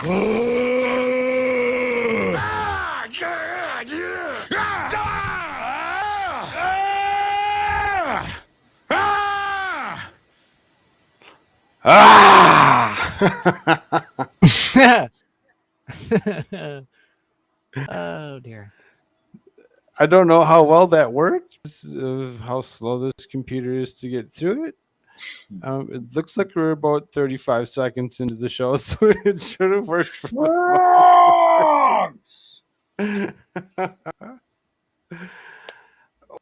Oh dear. I don't know how well that worked, how slow this computer is to get through it. It looks like we're about 35 seconds into the show, so it should have worked for Frogs!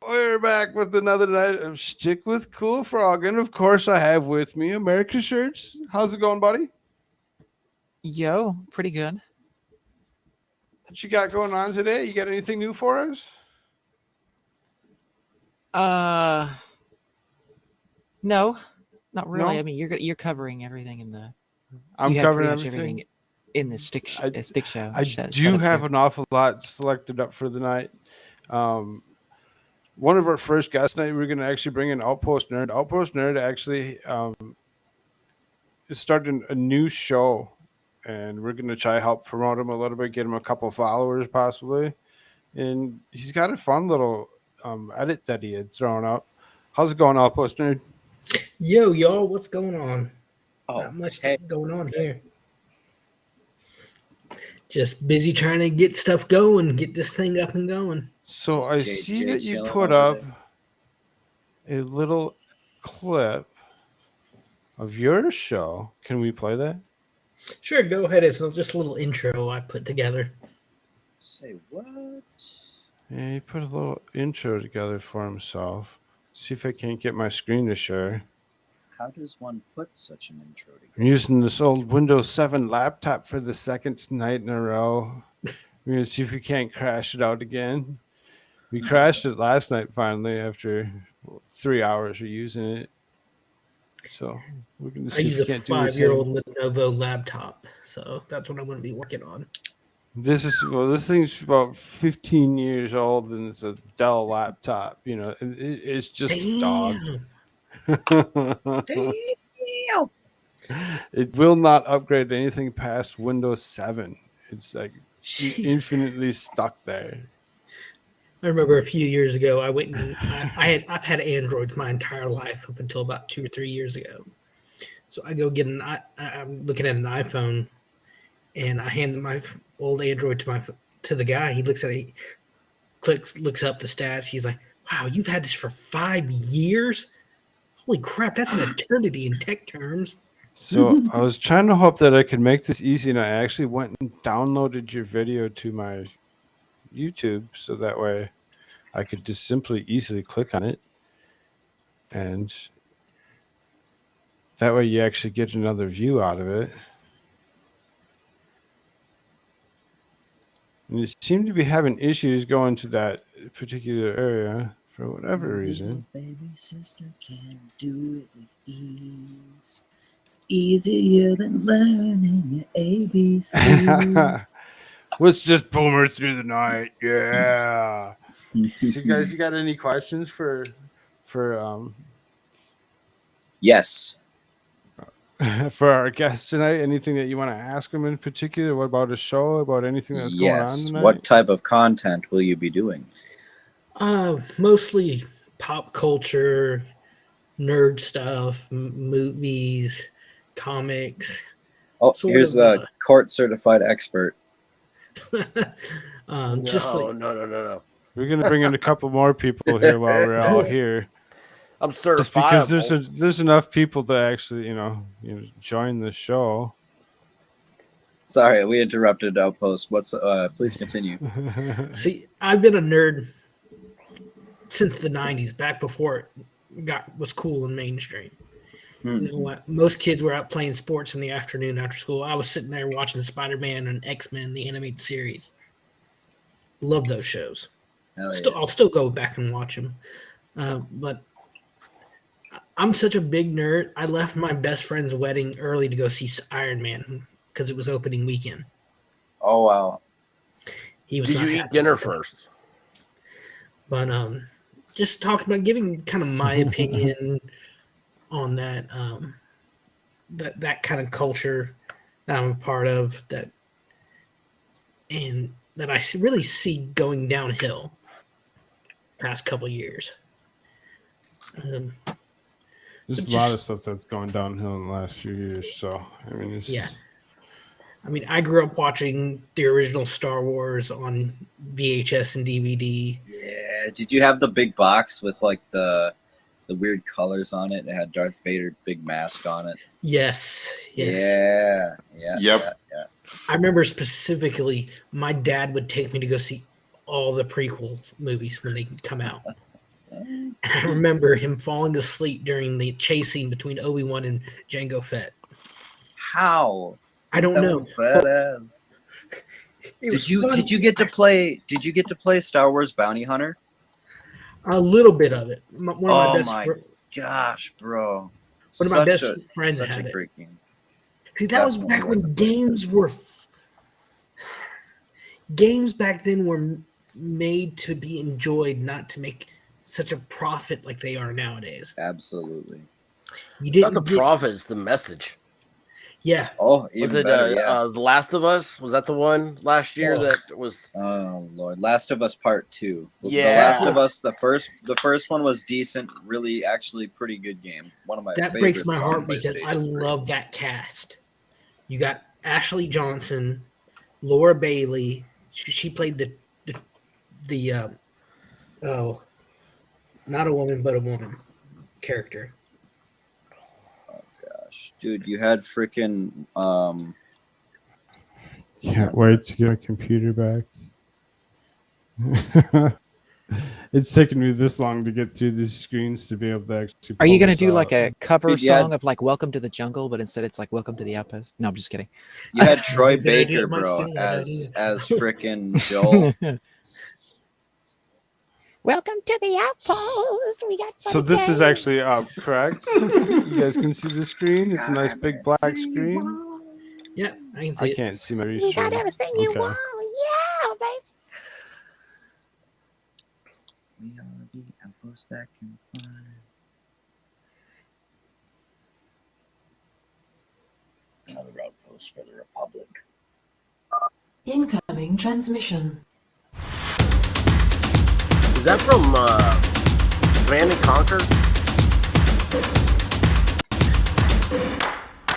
We're back with another night of Stick with Koolfrogg, and of course I have with me America Shirts. How's it going, buddy? Yo, pretty good. What you got going on today? You got anything new for us? No, not really. No? I mean, you're covering everything in the. I'm you had covering pretty much everything. in the stick show. I do have an awful lot selected up for the night. One of our first guests tonight, we're going to actually bring in Outpost Nerd. Outpost Nerd actually is starting a new show, and we're going to try to help promote him a little bit, get him a couple followers possibly. And he's got a fun little edit that he had thrown up. How's it going, Outpost Nerd? Yo, y'all, what's going on? Oh, Not much going on here. Just busy trying to get stuff going, get this thing up and going. So I see that you put up a little clip of your show. Can we play that? Sure, go ahead. It's just a little intro I put together. Say what? Yeah, he put a little intro together for himself. See if I can't get my screen to share. How does one put such an intro together? I'm using this old Windows 7 laptop for the second night in a row. We're going to see if we can't crash it out again. We crashed it last night finally after 3 hours of using it. So we're going to see if we can't do this. I use a 5-year-old Lenovo laptop, so that's what I'm going to be working on. This thing's about 15 years old, and it's a Dell laptop. You know, it's just dog. Damn. It will not upgrade anything past Windows 7. It's like infinitely stuck there. I remember a few years ago, I went and I've had Androids my entire life up until about 2 or 3 years ago. So I go get I'm looking at an iPhone, and I hand my old Android to the guy. He looks at it, looks up the stats. He's like, "Wow, you've had this for 5 years? Holy crap, that's an eternity in tech terms." So I was trying to hope that I could make this easy, and I actually went and downloaded your video to my YouTube, so that way I could just simply easily click on it, and that way you actually get another view out of it. And you seem to be having issues going to that particular area for whatever reason. Baby sister can do it with ease. It's easier than learning your ABCs. Let's just boomer through the night. Yeah. So guys, you got any questions for Yes. for our guest tonight? Anything that you want to ask him in particular? What about a show? About anything that's going on tonight? What type of content will you be doing? Mostly pop culture, nerd stuff, movies, comics. Oh, here's the court-certified expert. No. We're gonna bring in a couple more people here while we're all here. I'm Just certified. because there's enough people to actually join the show. Sorry, we interrupted Outpost. Please continue. See, I've been a nerd since the 90s, back before it was cool and mainstream. You know what? Most kids were out playing sports in the afternoon after school. I was sitting there watching Spider-Man and X-Men, the animated series. Love those shows. I'll still go back and watch them. But I'm such a big nerd. I left my best friend's wedding early to go see Iron Man because it was opening weekend. Oh, wow. Did you eat dinner first? But just talking about giving kind of my opinion on that that kind of culture, that I'm a part of that, and that I really see going downhill past couple years. There's a lot of stuff that's going downhill in the last few years. So I mean, it's Yeah. I mean, I grew up watching the original Star Wars on VHS and DVD. Yeah. Did you have the big box with like the weird colors on it? It had Darth Vader big mask on it. Yes. Yeah. Yep. Yeah. I remember specifically my dad would take me to go see all the prequel movies when they come out. And I remember him falling asleep during the chase scene between Obi-Wan and Jango Fett. How? I don't That know. was badass. Did you get to play Star Wars Bounty Hunter? A little bit of it. One of my best Gosh, bro! One of my best friends such had a it. great game. See, that was back when games back then were made to be enjoyed, not to make such a profit like they are nowadays. Absolutely. You It's not didn't the profit, it's the message. Yeah. Oh, Was even it better, yeah. The Last of Us? Was that the one last year that was? Oh Lord, Last of Us Part 2. Yeah. The Last of Us, the first one was decent, really, actually pretty good game. One of my That breaks my heart because I love that cast. You got Ashley Johnson, Laura Bailey. She played the not a woman but a woman character. Dude, you had freaking can't wait to get a computer back. It's taken me this long to get through these screens to be able to actually. Are you pull going to this do out. like a cover Dude, yeah. song of like "Welcome to the Jungle," but instead it's like "Welcome to the Outpost"? No, I'm just kidding. you had Troy Good idea, Baker, might bro, steal that as idea. freaking Joel. Welcome to the Outpost. We got So this is actually up, correct? You guys can see the screen. It's a nice big black screen. Yeah, I can see I it. can't see my You screen. got everything you Okay. want. Yeah, baby. We are the outpost that can find. Another outpost for the Republic. Incoming transmission. Is that from Command and Conquer?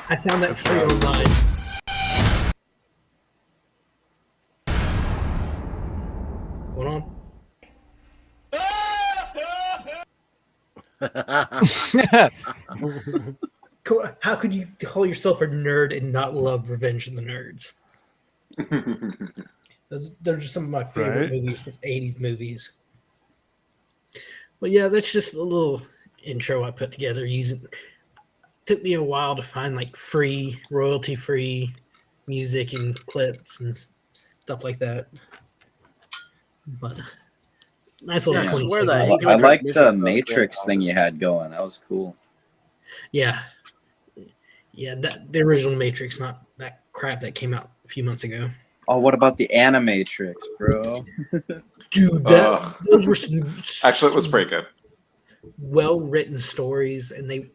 I found that tree online. Going on? How could you call yourself a nerd and not love Revenge of the Nerds? Those are some of my favorite movies from 80s movies. But yeah, that's just a little intro I put together. Took me a while to find like free, royalty-free music and clips and stuff like that. But nice little Yeah, I 20 swear second that video. Angel I like the Transmission, Matrix thing you had going. That was cool. Yeah. Yeah, the original Matrix, not that crap that came out a few months ago. Oh, what about the Animatrix, bro? Dude, those were some Actually, it was pretty good. well-written stories, and they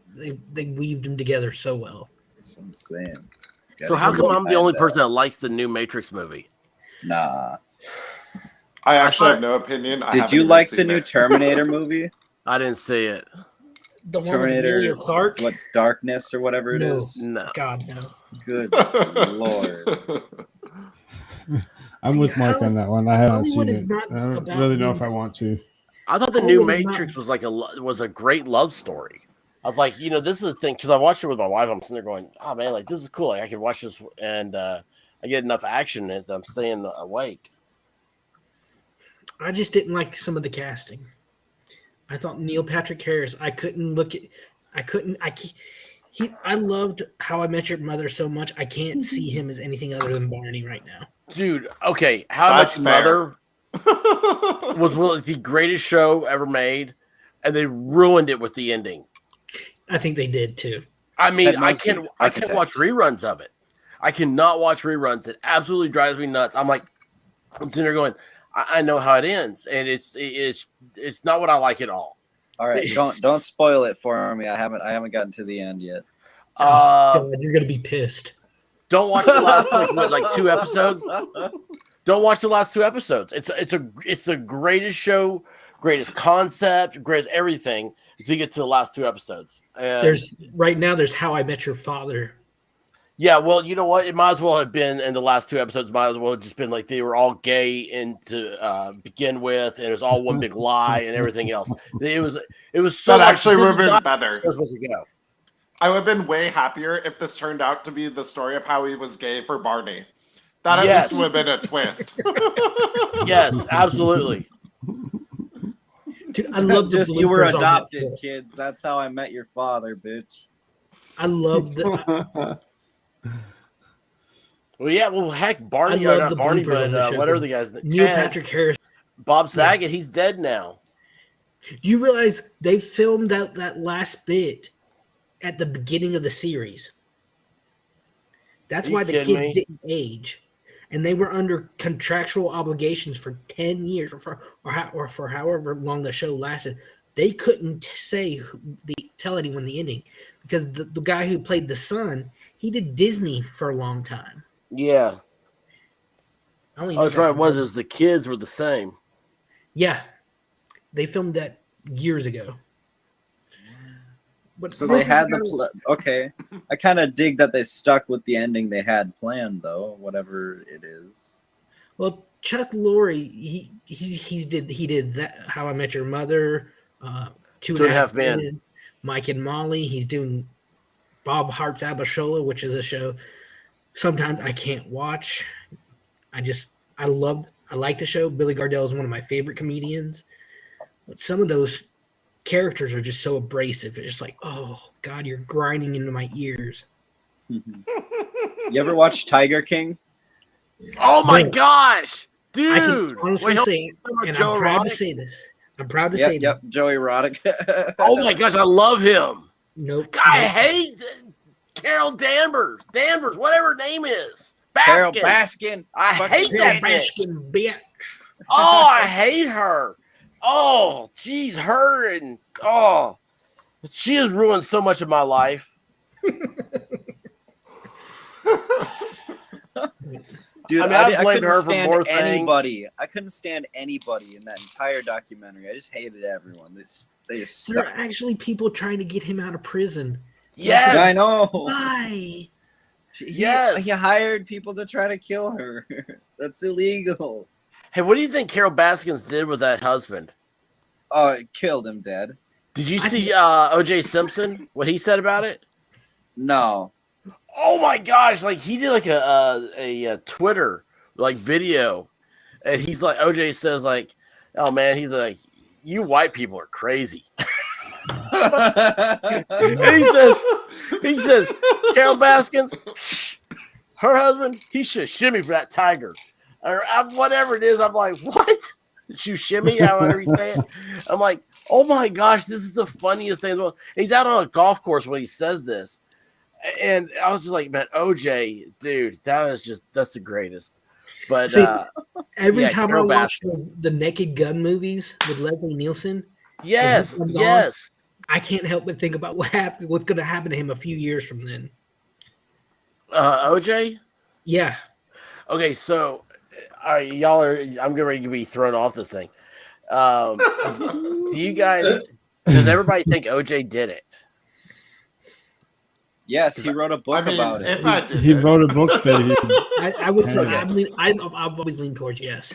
weaved them together so well. That's what I'm saying. So how come I'm the only person that likes the new Matrix movie? Nah. I actually have no opinion. Did you like the new Terminator movie? I didn't see it. The one Terminator, with Emilia Clarke? what, Darkness or whatever it No. is? No. God, no. Good Lord. I'm See, with Mark on that one. I haven't Hollywood seen is it. not I don't about really know you. if I want to. I thought the new Hollywood is not- Matrix was like was a great love story. I was like, this is the thing, because I watched it with my wife. I'm sitting there going, oh man, like this is cool. Like I can watch this, and I get enough action in it that I'm staying awake. I just didn't like some of the casting. I thought Neil Patrick Harris. I loved How I Met Your Mother so much. I can't see him as anything other than Barney right now. Dude, okay, How I Met That's Your fair. Mother was one of the greatest show ever made, and they ruined it with the ending. I think they did too. I mean, Ted I Mosby, can't Architect. watch reruns of it. I cannot watch reruns. It absolutely drives me nuts. I'm sitting there going, I know how it ends, and it's not what I like at all. All right, don't spoil it for me. I haven't gotten to the end yet. God, you're gonna be pissed. Don't watch the last like 2 episodes. Don't watch the last 2 episodes. It's the greatest show, greatest concept, greatest everything until you get to the last 2 episodes. And there's How I Met Your Father. yeah, well, you know what? It might as well have been in the last 2 episodes. Might as well have just been like they were all gay to begin with, and it was all one big lie and everything else. It was so. That actually would have been not better. where it was supposed to go. I would have been way happier if this turned out to be the story of how he was gay for Barney. That at Yes. least would have been a twist. Yes, absolutely. Dude, I love the you were bloopers on that adopted, show. kids. That's how I met your father, bitch. I love the. Well, yeah. Well, heck, Barney, I love not the Barney, bloopers on but the show. whatever the guy's name. Neil Patrick Harris. Bob Saget, he's dead now. You realize they filmed that last bit at the beginning of the series. That's Are you why the kidding kids me? didn't age, and they were under contractual obligations for 10 years or for however long the show lasted. They couldn't tell anyone the ending because the guy who played the son, he did Disney for a long time. Yeah. I only Oh, know that's right. that It was. 'cause- It was the kids were the same. Yeah, they filmed that years ago. But So this they is had kind the of- okay. I kind of dig that they stuck with the ending they had planned, though. Whatever it is. Well, Chuck Lorre, he did that. How I Met Your Mother, Two and a Half Men, Mike and Molly. He's doing Bob Hart's Abishola, which is a show sometimes I can't watch. I like the show. Billy Gardell is one of my favorite comedians, but some of those characters are just so abrasive. It's just like, oh God, you're grinding into my ears. You ever watch Tiger King? Oh my No. gosh, I can dude! honestly Wait, hold say, on, and Joe I'm proud Exotic? to say this. I'm proud to say Yep, this. Joey Roddick. Oh my gosh, I love him. Nope. God, I hate Carol Danvers, whatever her name is. Carol Baskin. Baskin. I hate that bitch. Baskin bitch. Oh, I hate her. Oh, geez, her and she has ruined so much of my life. Dude, I mean, I've I blamed couldn't her for stand more things. anybody. I couldn't stand anybody in that entire documentary. I just hated everyone. They just There are stuck. actually people trying to get him out of prison. Yes, I know. Why? Yes. He hired people to try to kill her. That's illegal. Hey, what do you think Carol Baskins did with that husband? Oh, it killed him dead. Did you see O.J. Simpson? What he said about it? No. Oh my gosh! Like he did like a Twitter like video, and he's like O.J. says like, "Oh man," he's like, "You white people are crazy." And he says, Carol Baskins, her husband, he should shimmy for that tiger, or whatever it is. I'm like, what? Did you shimmy? However you say it. I'm like, oh my gosh, this is the funniest thing in the world. He's out on a golf course when he says this. And I was just like, man, OJ, dude, that's the greatest. But See, every yeah, time I Carol watch Baskins. the Naked Gun movies with Leslie Nielsen, yes, If this comes on- yes. I can't help but think about what's going to happen to him a few years from then. OJ? Yeah. Okay, so all right, I'm getting ready to be thrown off this thing. Do you guys, does everybody think OJ did it? Yes, he wrote a book about it. if I did He it- wrote a book that I would say Okay. I've always leaned towards yes.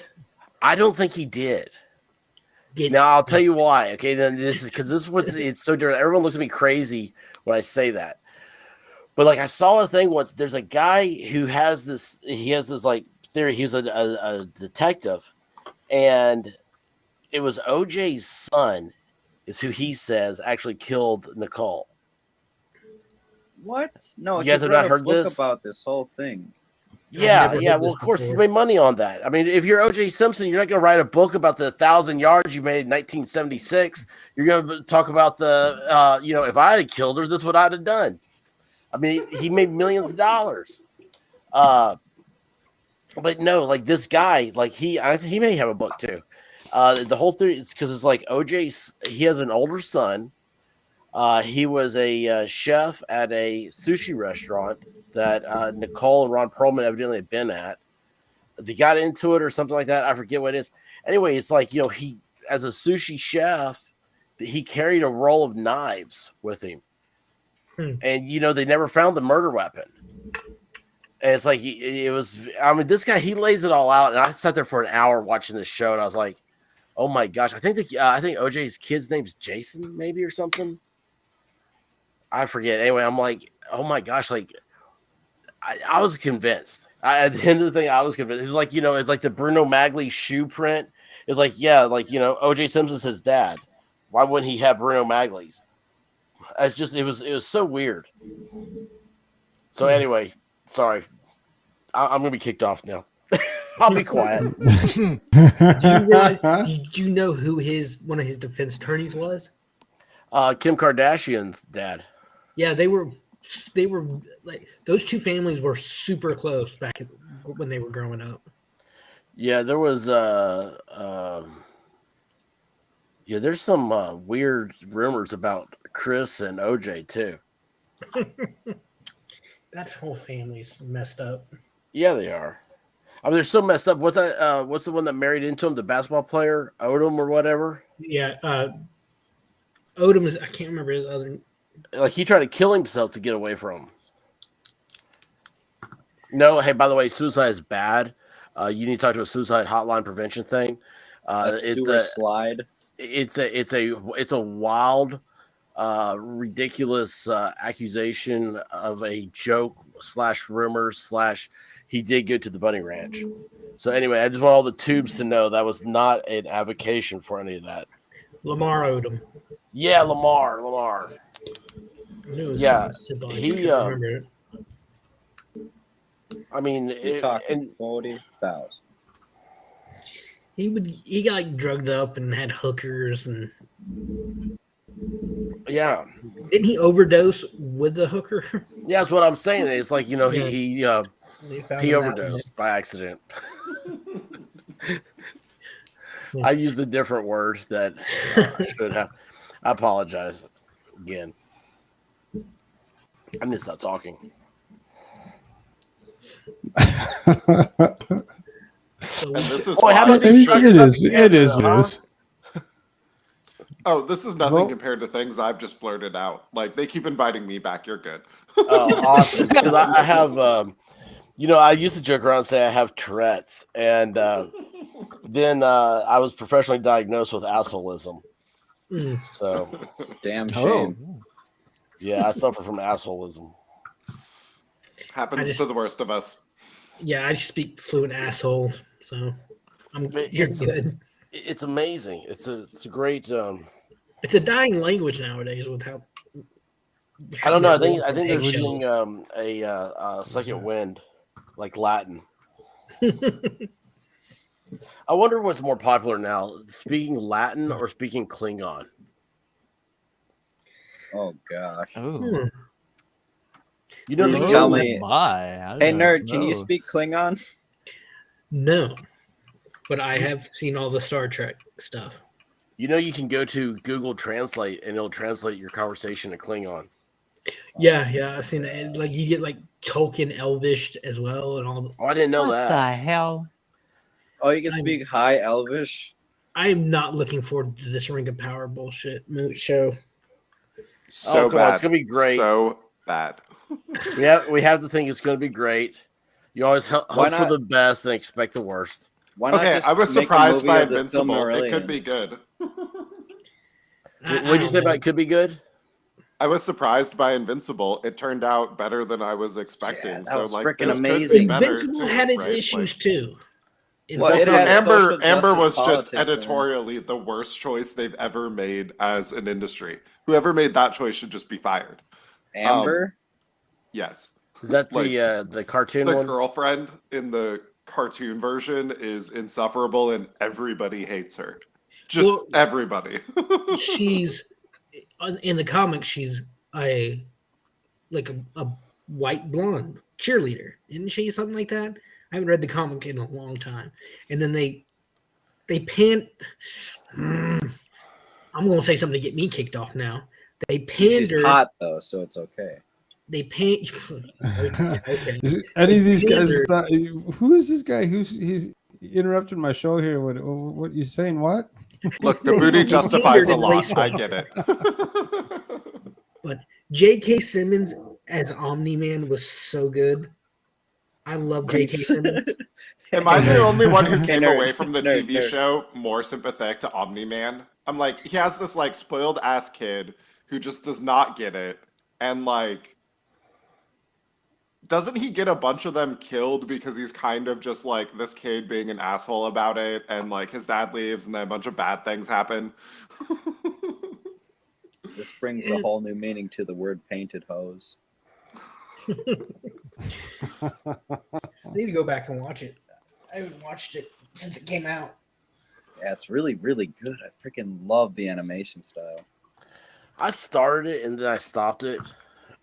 I don't think he did. Did Now I'll tell you why. Okay, then this is because this is what's it's so different. Everyone looks at me crazy when I say that. But like I saw a thing once. There's a guy who has this. He has this like theory. He was a detective, and it was OJ's son, is who he says actually killed Nicole. What? No, You he guys have wrote not a heard book this? about this whole thing. Yeah, never yeah. heard Well, this of course, he before. made money on that. I mean, if you're OJ Simpson, you're not going to write a book about the 1,000 yards you made in 1976. You're going to talk about the, if I had killed her, this is what I'd have done. I mean, he made millions of dollars. But no, like this guy, like I think he may have a book too. The whole theory is because it's like OJ. He has an older son. He was a chef at a sushi restaurant that Nicole and Ron Perlman evidently had been at. They got into it or something like that. I forget what it is. Anyway, it's like, he, as a sushi chef, he carried a roll of knives with him. And, they never found the murder weapon. And it's like, this guy, he lays it all out. And I sat there for an hour watching this show, and I was like, oh my gosh. I think OJ's kid's name's Jason, maybe, or something. I forget. Anyway, I'm like, oh my gosh. Like, I was convinced. At the end of the thing, I was convinced. It was like, it's like the Bruno Magli shoe print. It's like, OJ Simpson's his dad. Why wouldn't he have Bruno Magli's? It's just, it was so weird. So anyway, sorry. I'm going to be kicked off now. I'll be quiet. Did you know who one of his defense attorneys was? Kim Kardashian's dad. Yeah, they were like, those two families were super close back when they were growing up. Yeah, there was there's some weird rumors about Chris and OJ too. That whole family's messed up. Yeah, they are. I mean, they're so messed up. What's that? What's the one that married into him? The basketball player, Odom or whatever. Yeah, Odom is. I can't remember his other. Like, he tried to kill himself to get away from him. No, hey, by the way, suicide is bad. You need to talk to a suicide hotline prevention thing. Slide. It's a wild, ridiculous accusation of a joke / rumors / he did go to the bunny ranch. So anyway, I just want all the tubes to know that was not an avocation for any of that. Lamar Odom. Yeah, Lamar. Yeah, he. I mean, You're talking 40,000. He got like drugged up and had hookers and. Yeah. Didn't he overdose with the hooker? Yeah, that's what I'm saying. It's like, he overdosed by accident. I used a different word that I should have. I apologize again. I need to stop talking. This is it is. Oh, this is nothing compared to things I've just blurted out. Like, they keep inviting me back. You're good. Oh, awesome. Because I have, I used to joke around and say I have Tourette's. And then I was professionally diagnosed with assholism. So, damn shame. Yeah, I suffer from assholism. Happens to the worst of us. Yeah, I speak fluent asshole, so you're good. It's amazing. It's a great. It's a dying language nowadays with how I don't know. I think they're doing a second wind, like Latin. I wonder what's more popular now: speaking Latin or speaking Klingon. Oh gosh. Oh. You know, tell me. Hey, nerd, can you speak Klingon? No, but I have seen all the Star Trek stuff. You can go to Google Translate and it'll translate your conversation to Klingon. Yeah, I've seen that. Like, you get like Tolkien Elvish as well, and all. Oh, I didn't know that. What the hell? Oh, you can speak High Elvish. I am not looking forward to this Ring of Power bullshit show. So bad. It's gonna be great. So bad. We have to think it's gonna be great. You always hope for the best and expect the worst. Why not? Okay, I was surprised by Invincible. It could be good. What did you say about it could be good? I was surprised by Invincible. It turned out better than I was expecting. Yeah, that was freaking amazing. Invincible had its issues too. Well, Amber was just editorially the worst choice they've ever made as an industry. Whoever made that choice should just be fired. Amber? Yes. Is that the cartoon one? The girlfriend in the cartoon version is insufferable and everybody hates her. Everybody. She's in the comics, she's a white blonde cheerleader, isn't she? Something like that. I haven't read the comic in a long time. And then they pan. I'm going to say something to get me kicked off now. They She's pander. hot though, so it's okay. They paint. Okay. Any of these guys? Pander. Who is this guy? He's interrupted my show here. What you saying? What? Look, the booty justifies a in lot. race I talk. get it. But J.K. Simmons as Omni-Man was so good. I love J.K. Simmons. Am I the only one who Okay, came nerd, away from the nerd, TV nerd. show more sympathetic to Omni-Man? I'm like, he has this like spoiled ass kid who just does not get it, and like, doesn't he get a bunch of them killed because he's kind of just like this kid being an asshole about it, and like his dad leaves, and then a bunch of bad things happen. This brings a whole new meaning to the word painted hose. I need to go back and watch it. I haven't watched it since it came out. Yeah, it's really, really good. I freaking love the animation style. I started it and then I stopped it.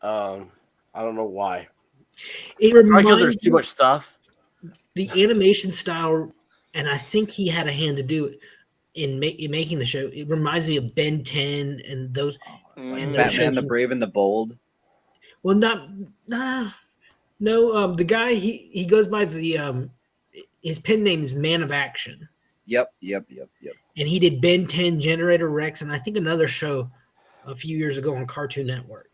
I don't know why. It Probably because reminds there's too me much stuff. the animation style, and I think he had a hand to do it in making the show. It reminds me of Ben 10 and those. And those Batman shows the were- Brave and the Bold. Well, no. The guy he goes by the his pen name is Man of Action, Yep. and he did Ben 10, Generator Rex, and I think another show a few years ago on Cartoon Network.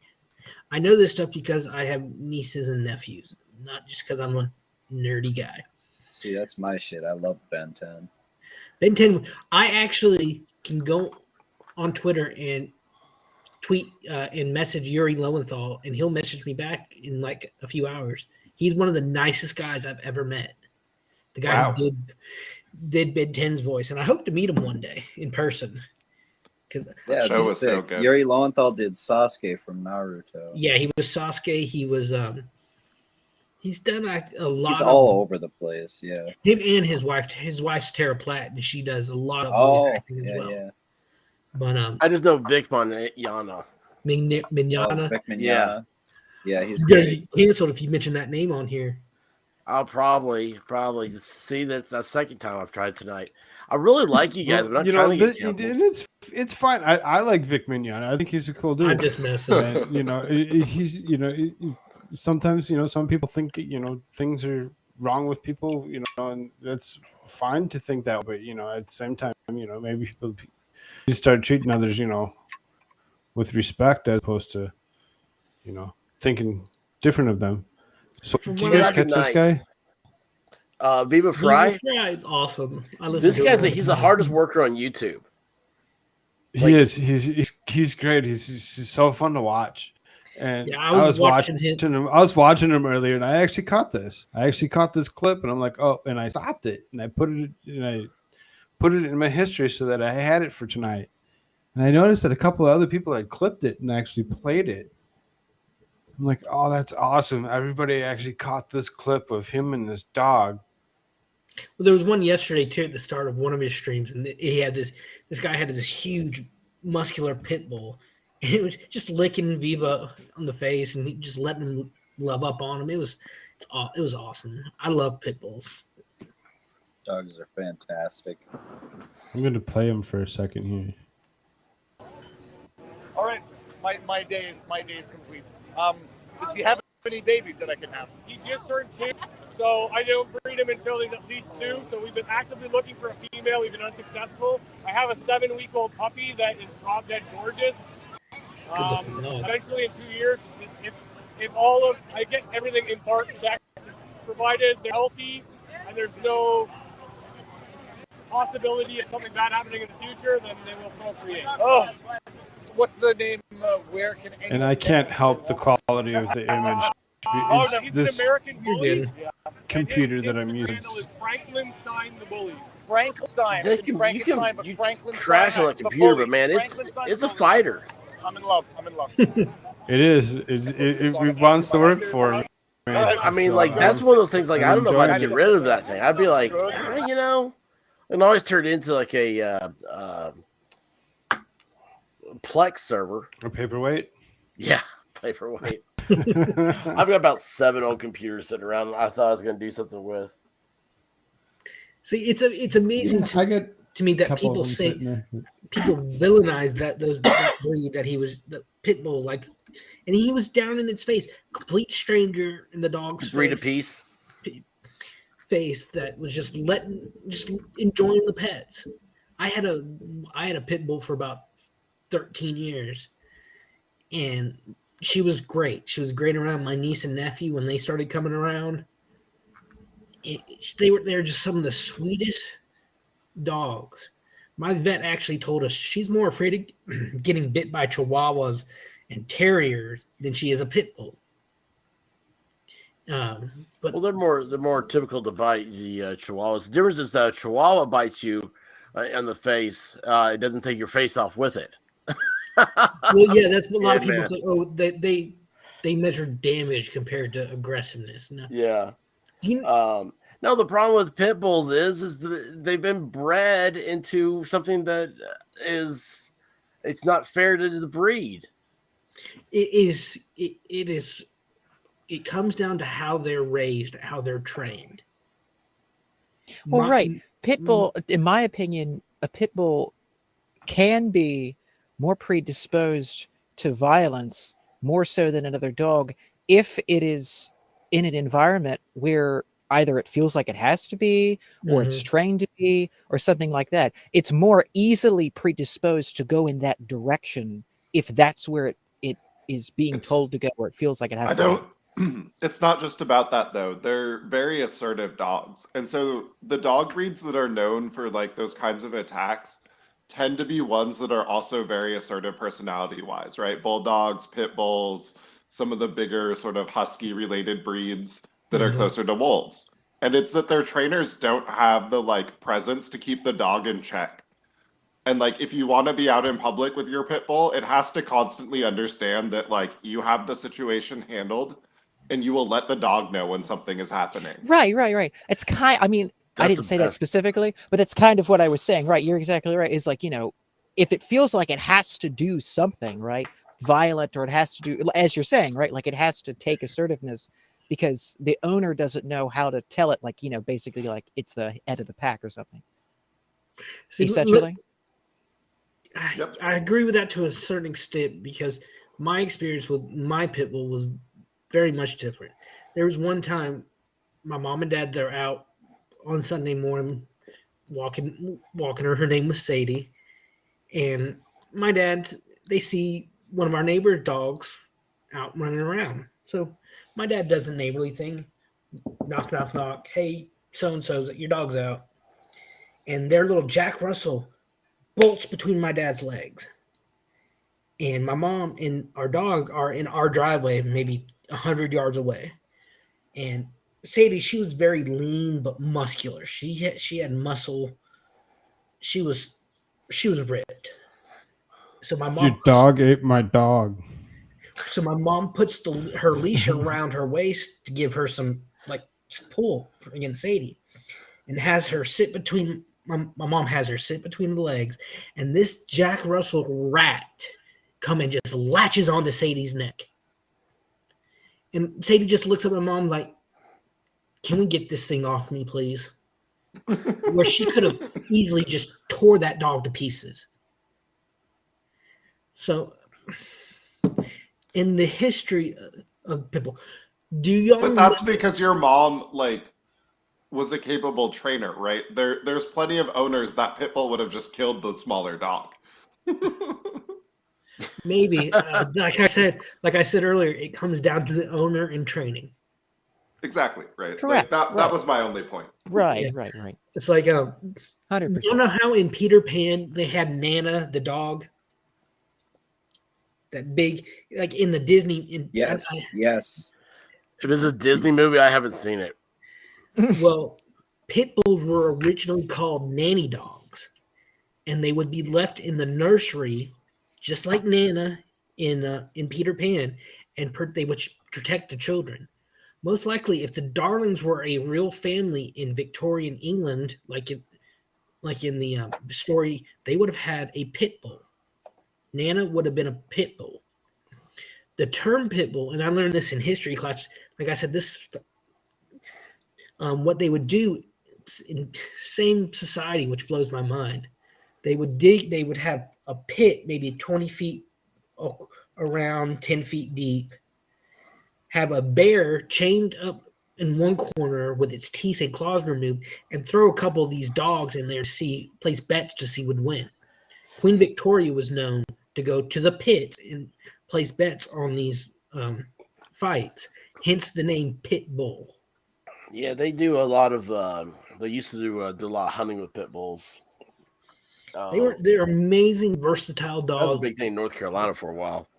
I know this stuff because I have nieces and nephews, not just because I'm a nerdy guy. See, that's my shit. I love Ben 10. Ben 10, I actually can go on Twitter and tweet and message Yuri Lowenthal, and he'll message me back in like a few hours. He's one of the nicest guys I've ever met. The guy Wow. who did Ben 10's voice, and I hope to meet him one day in person. Yeah, show he's was so sick. good. Yuri Lowenthal did Sasuke from Naruto. Yeah, he was Sasuke. He was he's done a lot. He's of all over the place. Yeah. him and his wife. His wife's Tara Platt, and she does a lot of voice Oh, acting as yeah, well. yeah. But I just know Vic Mignogna. Mignogna, Oh, Vic Mignogna. Yeah. Yeah, he's he's gonna great. get canceled if you mention that name on here. I'll probably see that the second time I've tried tonight. I really like you guys, but I'm trying to get canceled. It's fine. I like Vic Mignogna. I think he's a cool dude. I'm just messing. And, he's sometimes some people think things are wrong with people, and that's fine to think that, but at the same time, maybe people start treating others with respect as opposed to thinking different of them. So From do you what guys I catch this guy? Viva Fry. Yeah, it's awesome. I listen This to guy's him. he's the hardest worker on YouTube. He is. He's great. He's so fun to watch. And Yeah, I was watching him. I was watching him earlier, and I actually caught this. I actually caught this clip, and I'm like, oh, and I stopped it, and I put it in my history so that I had it for tonight. And I noticed that a couple of other people had clipped it and actually played it. I'm like, oh, that's awesome! Everybody actually caught this clip of him and this dog. Well, there was one yesterday too at the start of one of his streams, and he had this guy had this huge muscular pit bull, and it was just licking Viva on the face and just letting him love up on him. It was awesome. I love pit bulls. Dogs are fantastic. I'm going to play him for a second here. All right, my day is complete. Does he have any babies that I can have? He just turned 2, so I don't breed him until he's at least 2. So we've been actively looking for a female. We've been unsuccessful. I have a 7-week-old puppy that is drop dead gorgeous. Eventually, in 2 years, if I get everything in part checked, provided they're healthy and there's no possibility of something bad happening in the future, then they will procreate. Oh, what's the name? Where can? And I can't help the quality of the image. Oh no, he's an This American bully. computer And that his I'm using. handle is Frankenstein the bully. Frankenstein. You can crash on a computer, but man, it's a fighter. I'm in love. It is. It wants to work for me. I mean, like that's one of those things. Like I don't know if I'd get rid of that thing. I'd be like, and always turned into like a Plex server. A paperweight. Yeah, paperweight. I've got about 7 old computers sitting around. I thought I was going to do something with. See, it's amazing. to me that Couple of people them say sitting there. people villainize that breed that he was the pit bull like, and he was down in its face, complete stranger in the dog's Breed of face, peace. that was just enjoying the pets. I had a pit bull for about 13 years, and she was great. She was great around my niece and nephew when they started coming around. They're just some of the sweetest dogs. My vet actually told us she's more afraid of getting bit by chihuahuas and terriers than she is a pit bull. But Well, they're more typical to bite the chihuahuas. The difference is that a chihuahua bites you in the face. It doesn't take your face off with it. well, yeah, that's what a lot of Yeah, people man. say. Oh, they measure damage compared to aggressiveness. No, Yeah. you, No, the problem with pit bulls is they've been bred into something that it's not fair to the breed. it comes down to how they're raised, how they're trained. Well, right. Pit bull, in my opinion, a pit bull can be more predisposed to violence more so than another dog if it is in an environment where either it feels like it has to be or it's trained to be or something like that. It's more easily predisposed to go in that direction if that's where it is being told to go, or it feels like it has to be. It's not just about that though. They're very assertive dogs. And so the dog breeds that are known for like those kinds of attacks tend to be ones that are also very assertive personality wise, right? Bulldogs, pit bulls, some of the bigger sort of husky related breeds that are closer to wolves. And it's that their trainers don't have the like presence to keep the dog in check. And like if you want to be out in public with your pit bull, it has to constantly understand that like you have the situation handled and you will let the dog know when something is happening. Right. It's I didn't say that specifically, but that's kind of what I was saying. Right, you're exactly right. Is like, if it feels like it has to do something, right, violent, or it has to do, as you're saying, right, like it has to take assertiveness because the owner doesn't know how to tell it, like, basically like it's the head of the pack or something. See, essentially. I agree with that to a certain extent because my experience with my pit bull was very much different. There was one time my mom and dad, they're out on Sunday morning walking her. Her name was Sadie. And my dad, they see one of our neighbor's dogs out running around. So my dad does the neighborly thing. Knock, knock, knock. Hey, so-and-so's, your dog's out. And their little Jack Russell bolts between my dad's legs. And my mom and our dog are in our driveway, maybe 100 yards away. And Sadie, she was very lean but muscular. She had muscle. She was ripped. So my mom. Your dog ate my dog. So my mom puts her leash around her waist to give her some pull against Sadie, and has her sit between. My mom has her sit between the legs, and this Jack Russell rat come and just latches onto Sadie's neck. And Sadie just looks at my mom like, "Can we get this thing off me, please?" Where she could have easily just tore that dog to pieces. So, in the history of people, But that's because your mom was a capable trainer, right? There's plenty of owners that pit bull would have just killed the smaller dog. Maybe, like I said earlier, it comes down to the owner and training. Exactly, right. Correct. That was my only point. Right, Yeah. right. It's like 100%. you know how in Peter Pan they had Nana the dog, that big, like in the Disney. Yes. If it's a Disney movie, I haven't seen it. Well, pit bulls were originally called nanny dogs, and they would be left in the nursery, just like Nana in Peter Pan, and they would protect the children. Most likely, if the Darlings were a real family in Victorian England, like in the story, they would have had a pit bull. Nana would have been a pit bull. The term pit bull, and I learned this in history class. Like I said, this what they would do same society, which blows my mind. They would have a pit, maybe 20 feet around, 10 feet deep, have a bear chained up in one corner with its teeth and claws removed, and throw a couple of these dogs in there to place bets to see who would win. Queen Victoria was known to go to the pit and place bets on these fights, hence the name Pit Bull. Yeah, they do a lot of. They used to do a lot of hunting with pit bulls. They're amazing, versatile That was a dogs. big thing in North Carolina for a while.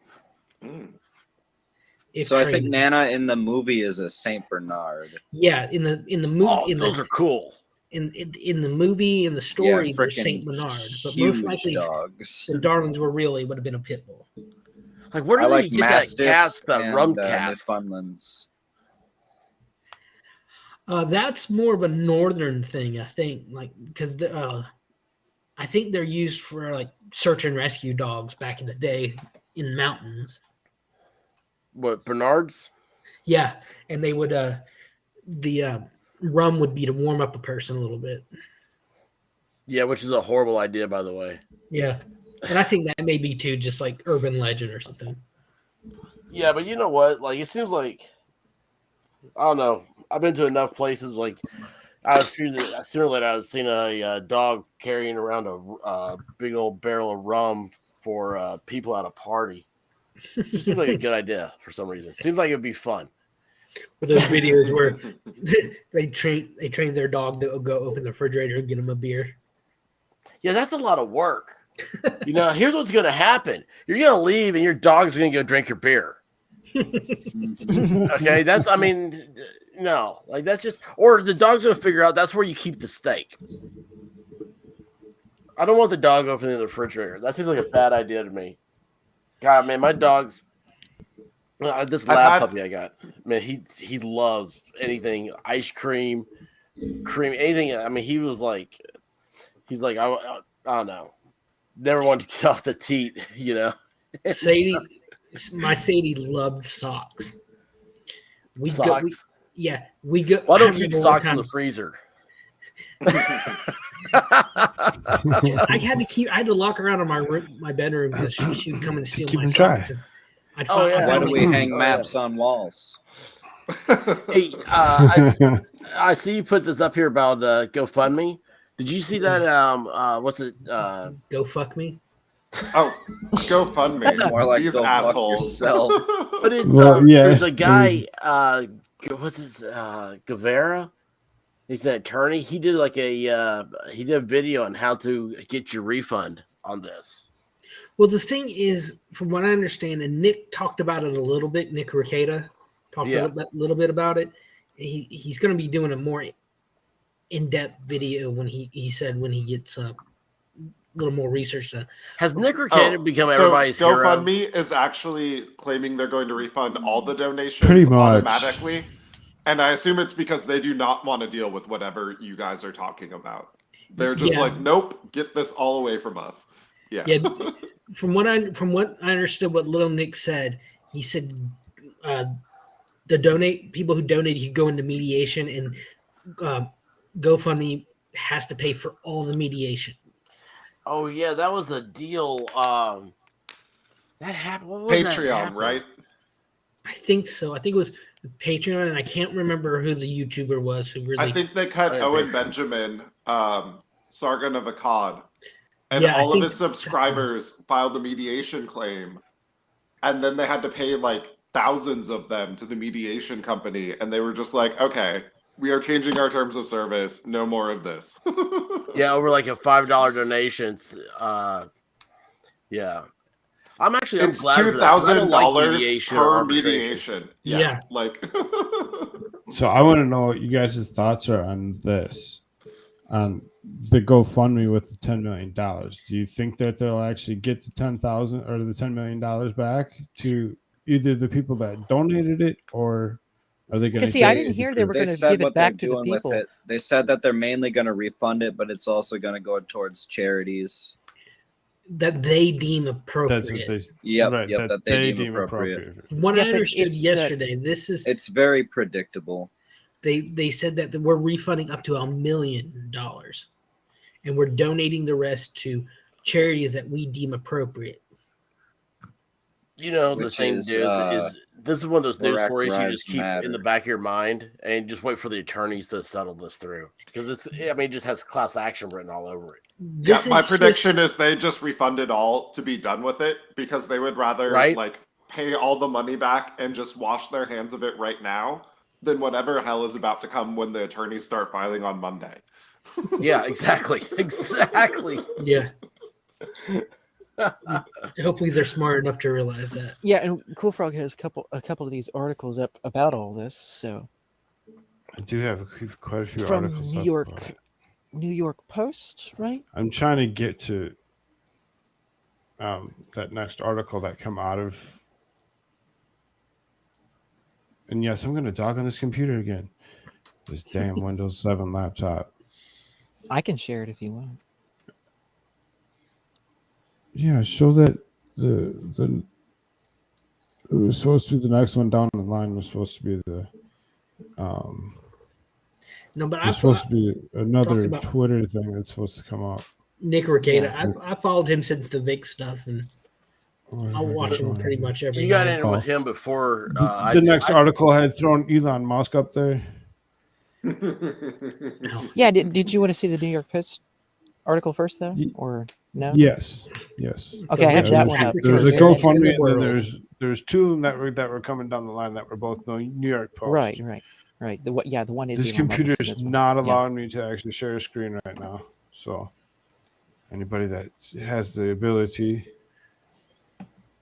So I think Nana in the movie is a Saint Bernard. Yeah, in the movie, those are cool. In the movie, in the story, they're Saint Bernard, but most likely dogs. the Darlings would have been a pit bull. Like, where do they get that cast, that rum cast? Newfoundlands. That's more of a northern thing, I think. Like, because I think they're used for like search and rescue dogs back in the day in mountains. What, Bernards? Yeah, and they would the rum would be to warm up a person a little bit. Yeah, which is a horrible idea, by the way. Yeah, and I think that may be too just like urban legend or something. Yeah, but you know what? Like, it seems like, I don't know. I've been to enough places. Like, sooner or later, I've seen a dog carrying around a big old barrel of rum for people at a party. It seems like a good idea for some reason. Seems like it'd be fun. With those videos where they train their dog to go open the refrigerator and get him a beer. Yeah, that's a lot of work. Here's what's going to happen. You're going to leave and your dog's going to go drink your beer. Okay, no, like that's just, or the dog's going to figure out that's where you keep the steak. I don't want the dog opening the refrigerator. That seems like a bad idea to me. God, man, my dog's this lab puppy I got. Man, he loves anything ice cream, anything. I mean, he's like, I don't know. Never wanted to get off the teat, Sadie, my Sadie loved socks. Socks? We go. Why don't keep socks in the freezer? I had to lock her out of my bedroom because she would come and steal my socks. Why do we hang maps on walls? Hey, I see you put this up here about GoFundMe. Did you see that? What's it? Go fuck me. Oh, GoFundMe. More like these go assholes. Fuck yourself. But it's there's a guy. What's his? Guevara. He's an attorney. He did a video on how to get your refund on this. Well, the thing is, from what I understand, and Nick talked about it a little bit. Nick Ricada talked a little bit about it. He's going to be doing a more in-depth video when he gets a little more research done. Has Nick Ricada become everybody's hero? GoFundMe is actually claiming they're going to refund all the donations Pretty much. automatically. And I assume it's because they do not want to deal with whatever you guys are talking about. They're just like, nope, get this all away from us. Yeah. From what I understood, what Little Nick said, he said people who donate, you go into mediation, and GoFundMe has to pay for all the mediation. Oh yeah, that was a deal. That happened. What was Patreon, right? I think so. I think it was Patreon, and I can't remember who the YouTuber was who really. I think they cut Owen Benjamin, Sargon of Akkad, and all of his subscribers filed a mediation claim, and then they had to pay like thousands of them to the mediation company, and they were just like, "Okay, we are changing our terms of service. No more of this." Yeah, over like a $5 donations. Yeah. It's $2,000 per mediation. Yeah. Like So I want to know what you guys' thoughts are on this. On the GoFundMe with the $10 million. Do you think that they'll actually get the $10,000 or the $10 million back to either the people that donated it, or are they going to? See, I didn't hear they were going to give it back to the people. They said that they're mainly going to refund it, but it's also going to go towards charities that they deem appropriate. That they deem appropriate. From what I understood yesterday, it's very predictable. They said that we're refunding up to $1 million, and we're donating the rest to charities that we deem appropriate. You know, the Which thing is, is this is one of those news Black stories you Lives just keep in Matter. the back of your mind and just wait for the attorneys to settle this through, because it just has class action written all over it. Yeah, my prediction is they just refund it all to be done with it, because they would rather like pay all the money back and just wash their hands of it right now than whatever hell is about to come when the attorneys start filing on Monday. Yeah, exactly. Exactly. Yeah. Hopefully they're smart enough to realize that. Yeah, and Koolfrogg has a couple of these articles up about all this. So I do have quite a few from articles. New York Post, right? I'm trying to get to that next article that come out of. And yes, I'm going to dog on this computer again. This damn Windows 7 laptop. I can share it if you want. Yeah, show that the it was supposed to be the next one down the line was supposed to be the No, but there's supposed to be another Twitter thing that's supposed to come up. Nick Ricada. I followed him since the Vic stuff, and I watch him pretty much every. You got in with him before. The next article had thrown Elon Musk up there. Yeah, did you want to see the New York Post article first, though, or no? Yes. Okay, I have that one up. There's a GoFundMe, and then there's two of them that were coming down the line that were both New York Post. Right. The one is. This computer is not allowing me to actually share a screen right now. So anybody that has the ability.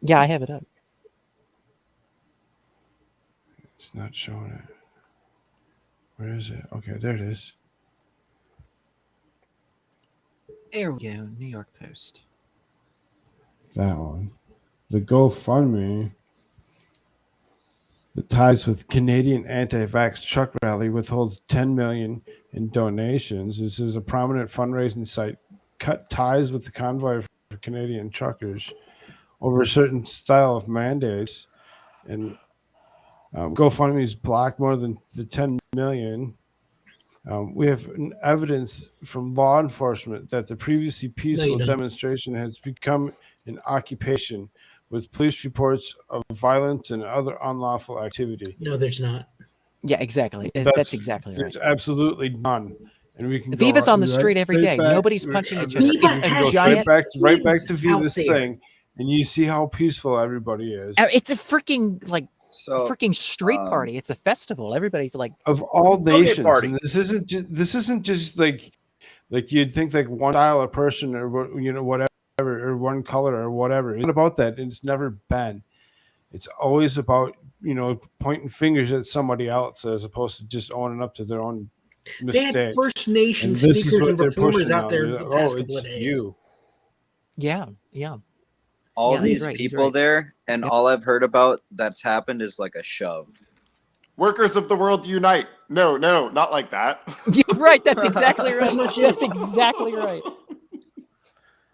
Yeah, I have it up. It's not showing it. Where is it? Okay, there it is. There we go. New York Post. That one. The GoFundMe. The ties with Canadian anti-vax truck rally withholds $10 million in donations. This is a prominent fundraising site. Cut ties with the convoy for Canadian truckers over a certain style of mandates, and GoFundMe's blocked more than the $10 million. We have evidence from law enforcement that the previously peaceful demonstration has become an occupation, with police reports of violence and other unlawful activity. No, there's not. Yeah, exactly. That's exactly right. There's absolutely none. And we can Viva's on the street every day. Nobody's punching each other. It's a giant. Right back to Viva's thing, and you see how peaceful everybody is. It's a freaking freaking street party. It's a festival. Everybody's like of all nations. And this isn't just like you'd think like one style of person or whatever or one color or whatever. It's not about that. It's never been. It's always about pointing fingers at somebody else as opposed to just owning up to their own mistakes. They had First Nation speakers and performers out there the past couple of days. Yeah. All these people there, and all I've heard about that's happened is like a shove. Workers of the world unite. No, not like that. Yeah, right. That's exactly right. That's exactly right.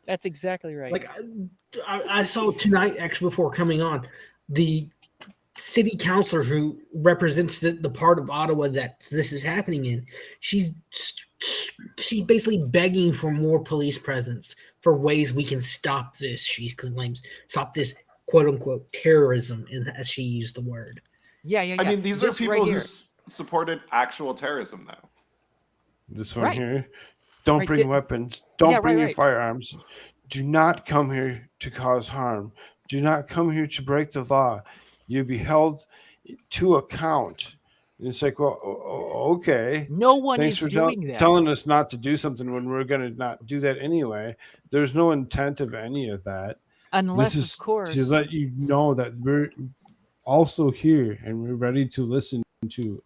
That's exactly right. Like I saw tonight, actually, before coming on, the city councilor who represents the part of Ottawa that this is happening in, she's basically begging for more police presence for ways we can stop this. She claims stop this quote unquote terrorism, as she used the word. Yeah. I mean, these are people who supported actual terrorism, though. This one here. Don't bring weapons. Don't bring your firearms. Do not come here to cause harm. Do not come here to break the law. You'll be held to account. And it's like, well, okay. No one Thanks is for doing that. telling us not to do something when we're going to not do that anyway. There's no intent of any of that. Unless, this is of course, to let you know that we're also here and we're ready to listen to.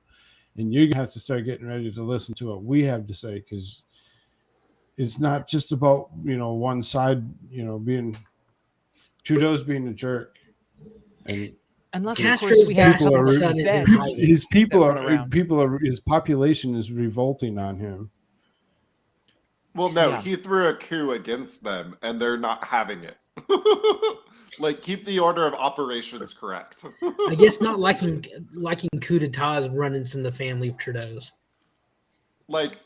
And you're going to have to start getting ready to listen to what we have to say, because it's not just about, one side, being Trudeau's being a jerk. And unless of course we have his population is revolting on him. Well, no, he threw a coup against them and they're not having it. Like, keep the order of operations correct. I guess not liking coup d'etats runnings in the family of Trudeau's. Like,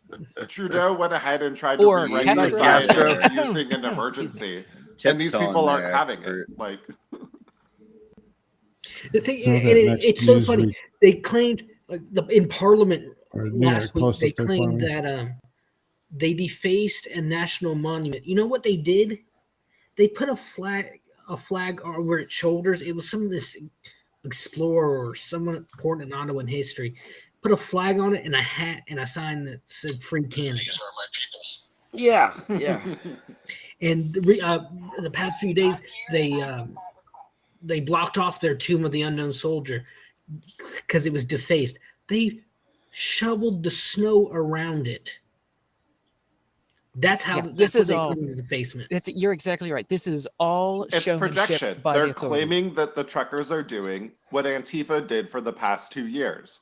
Trudeau went ahead and tried to Or rewrite Castro. society using an Excuse me. emergency. And these Tiptoeing people aren't there, having expert. it. Like, The thing, So and that next it's so news funny. week- They claimed in Parliament Or New York last week. Post They up there for claimed me. that they defaced a national monument. You know what they did? They put a flag over its shoulders. It was some of this explorer or someone important in Ottawa in history. Put a flag on it and a hat and a sign that said "Free Canada." Yeah. And the past few days, they blocked off their Tomb of the Unknown Soldier because it was defaced. They shoveled the snow around it. That's how. Yeah, That's this what is they all- claim is defacement. You're exactly right. This is all it's showmanship projection. by They're the authorities. claiming that the truckers are doing what Antifa did for the past 2 years.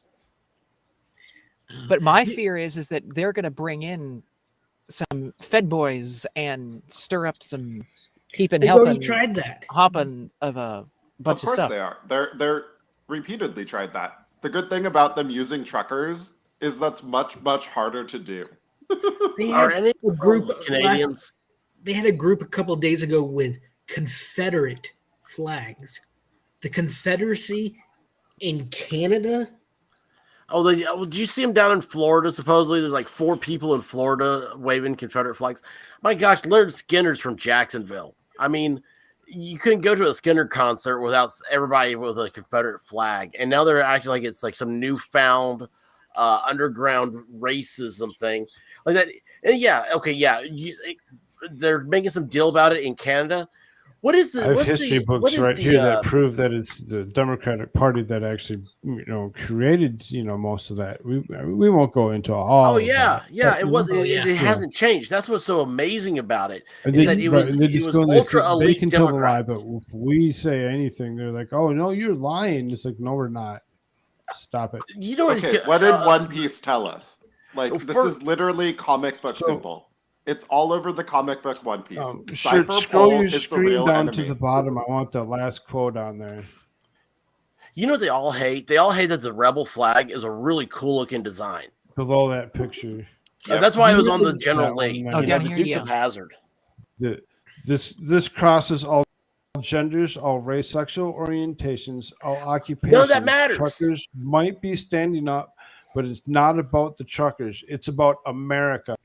But my fear is that they're going to bring in some Fed boys and stir up some keeping They've already helping tried that. hopping of a bunch Of course stuff. they are. They're repeatedly tried that. The good thing about them using truckers is that's much, much harder to do. They Are had any a group Canadians? They had a group a couple of days ago with Confederate flags. The Confederacy in Canada. Did you see them down in Florida? Supposedly, there's like 4 people in Florida waving Confederate flags. My gosh, Leonard Skinner's from Jacksonville. I mean, you couldn't go to a Skinner concert without everybody with a Confederate flag, and now they're acting like it's like some newfound underground racism thing like that. And they're making some deal about it in Canada. What is the I have what's history the, books what is right the, here that prove that it's the Democratic Party that actually, created, most of that. We won't go into all. Oh yeah, of that, yeah. but, It was. It hasn't changed. That's what's so amazing about it. And Is they, that it right, was and they just it go was and they ultra say- they elite can tell the lie, Democrats. but if we say anything, they're like, "Oh no, you're lying." It's like, no, we're not. Stop it. You know Okay, what did One Piece tell us? Like, this is literally comic book simple. It's all over the comic book One Piece. Cypher Scroll Pole your is the screen real down enemy. to the bottom. I want the last quote on there. You know what they all hate? They all hate that the rebel flag is a really cool looking design. Below that picture. That's why it was on the That general one link. there. Oh, You know, down the here, Dukes yeah. of Hazzard. This crosses all genders, all race, sexual orientations, all occupations. None of that matters. Truckers might be standing up, but it's not about the truckers. It's about America.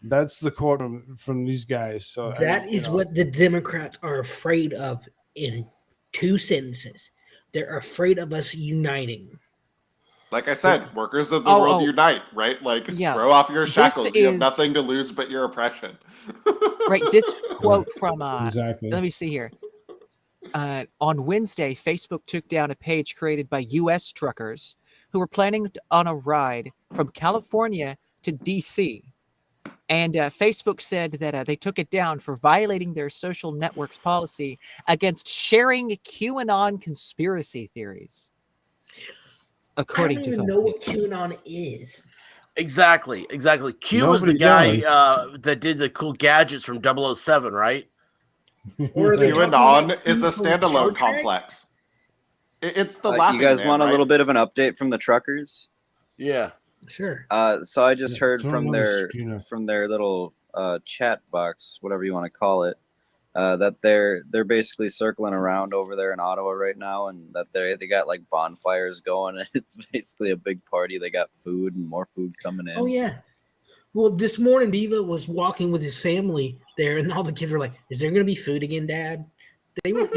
That's the quote from these guys. So That is what the Democrats are afraid of in 2 sentences. They're afraid of us uniting. Like I said, workers of the Oh, world oh. unite, right? Like, Yeah. throw off your This shackles. You have is- nothing to lose but your oppression. Right. This quote from exactly. let me see here. On Wednesday, Facebook took down a page created by U.S. truckers who were planning on a ride from California to D.C. And Facebook said that they took it down for violating their social network's policy against sharing QAnon conspiracy theories. According I to don't even Facebook. know what QAnon is. Exactly. Q was the Nobody guy does. that did the cool gadgets from 007, right? Or are they talking QAnon about is a Q from Star standalone Trek? complex. It's the laughing You guys man, want a right? little bit of an update from the truckers? Yeah. Sure. So I just heard throw from another screen up. their little chat box, whatever you want to call it, that they're basically circling around over there in Ottawa right now, and that they got like bonfires going. And it's basically a big party. They got food and more food coming in. Oh yeah. Well, this morning Diva was walking with his family there, and all the kids were like, "Is there going to be food again, Dad?" They were.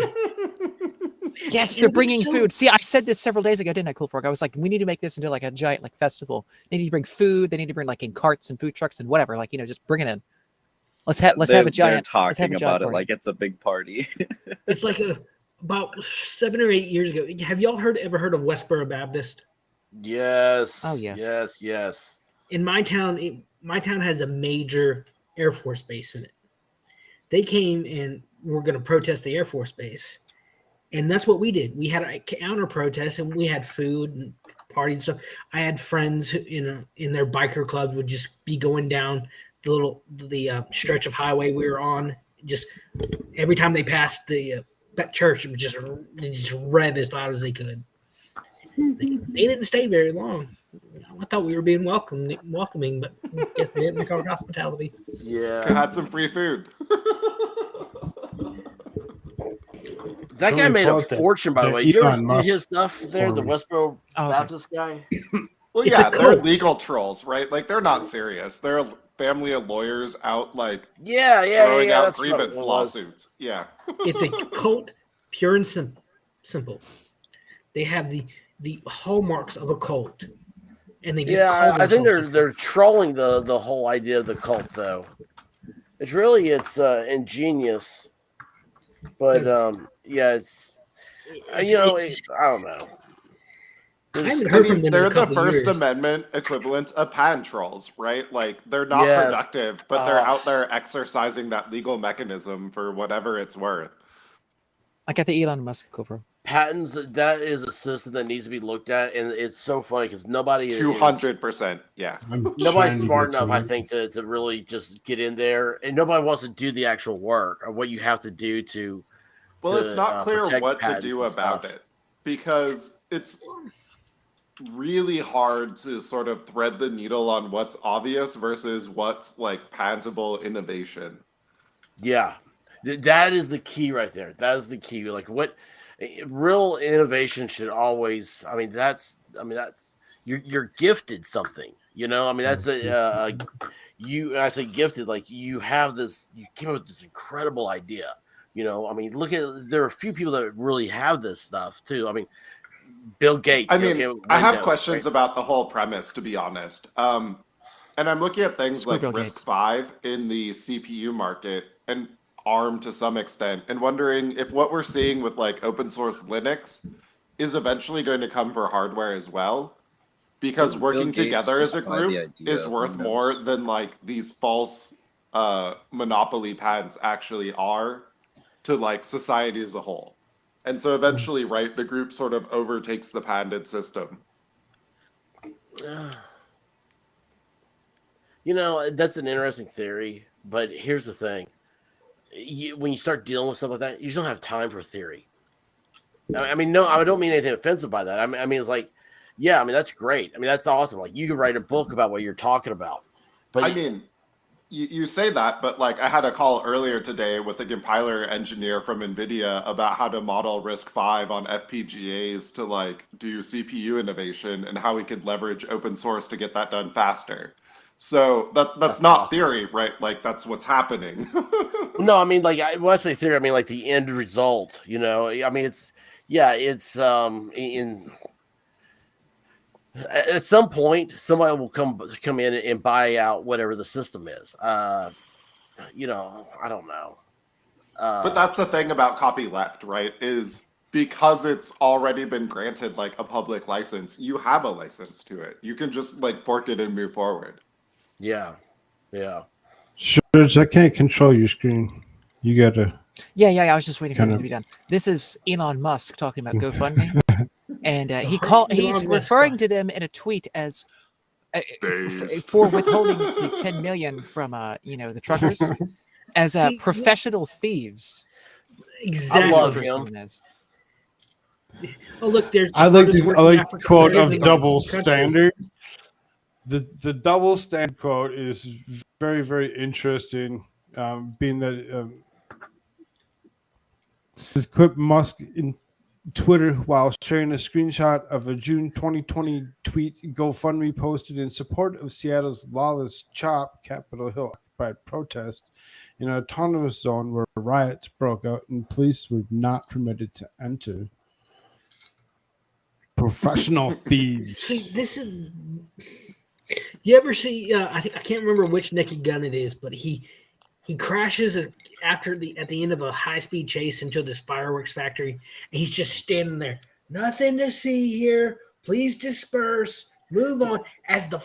Yes, And they're they're bringing so- food. See, I said this several days ago, didn't I, Koolfrogg? I was like, we need to make this into like a giant like festival. They need to bring food. They need to bring like in carts and food trucks and whatever. Like, just bring it in. Let's have a They're giant. Let's have talking a giant about it party. like it's a big party. It's like about 7 or 8 years ago. Have y'all ever heard of Westboro Baptist? Yes. Oh, yes. Yes. In my town, my town has a major Air Force base in it. They came and were going to protest the Air Force base. And that's what we did. We had a counter protest, and we had food and party and stuff. I had friends who, in their biker clubs would just be going down the stretch of highway we were on. Just every time they passed the that church would just rev as loud as they could. They didn't stay very long. I thought we were being welcoming, but I guess they didn't like our hospitality. Yeah. Had some free food. That guy made a fortune, by the way. You ever see his stuff there? The Westboro Baptist guy? Well, yeah, they're legal trolls, right? Like, they're not serious. They're a family of lawyers out, like, throwing out grievance lawsuits. Yeah. It's a cult, pure and simple. They have the hallmarks of a cult. And they just I think they're trolling the whole idea of the cult, though. It's ingenious. But, it's, I don't know. They're the First Amendment equivalent of pan trolls, right? Like, they're not productive, but they're out there exercising that legal mechanism for whatever it's worth. I got the Elon Musk cover. Patents, that is a system that needs to be looked at, and it's so funny because nobody 200%, yeah. Nobody's smart enough, I think, to really just get in there, and nobody wants to do the actual work or what you have to do to. Well, it's not clear what to do about it because it's really hard to sort of thread the needle on what's obvious versus what's like patentable innovation. Yeah, that is the key right there. That is the key. Like what real innovation should always. I mean, that's you're gifted something. You know, I mean, that's I say gifted. Like you have this. You came up with this incredible idea. You know, I mean, there are a few people that really have this stuff too. I mean, Bill Gates. I mean, I have questions about the whole premise, to be honest. And I'm looking at things like RISC-V in the CPU market and ARM to some extent, and wondering if what we're seeing with like open source Linux is eventually going to come for hardware as well. Because working together as a group is worth more than like these false monopoly patents actually are to like society as a whole. And so eventually, right, the group sort of overtakes the patented system. You know, that's an interesting theory, but here's the thing. When you start dealing with stuff like that, you just don't have time for theory. I mean, no, I don't mean anything offensive by that. I mean, it's like, yeah, I mean, that's great. I mean, that's awesome. Like, you could write a book about what you're talking about. But I mean, you say that, but like I had a call earlier today with a compiler engineer from NVIDIA about how to model RISC-V on FPGAs to like do CPU innovation and how we could leverage open source to get that done faster. So that's not awesome. Theory, right? Like that's what's happening. No, I mean, like when I say theory, I mean like the end result. You know, I mean it's at some point, somebody will come in and buy out whatever the system is. You know, I don't know. But that's the thing about copyleft, right? Is because it's already been granted like a public license, you have a license to it. You can just like fork it and move forward. Yeah. Yeah. Sure, I can't control your screen. You gotta. Yeah. I was just waiting for it to be done. This is Elon Musk talking about GoFundMe. And he's referring to them in a tweet as for withholding the 10 million from the truckers as professional thieves. Exactly. I love him. Oh look, there's. I like the quote of double standard. The double standard quote is very, very interesting. Being that this clip Musk in Twitter while sharing a screenshot of a June 2020 tweet GoFundMe posted in support of Seattle's lawless CHOP Capitol Hill occupied protest in an autonomous zone where riots broke out and police were not permitted to enter. Professional thieves. See, this is. You ever see? I can't remember which Naked Gun it is, but he crashes at the end of a high-speed chase into this fireworks factory, and he's just standing there. Nothing to see here. Please disperse. Move on. As the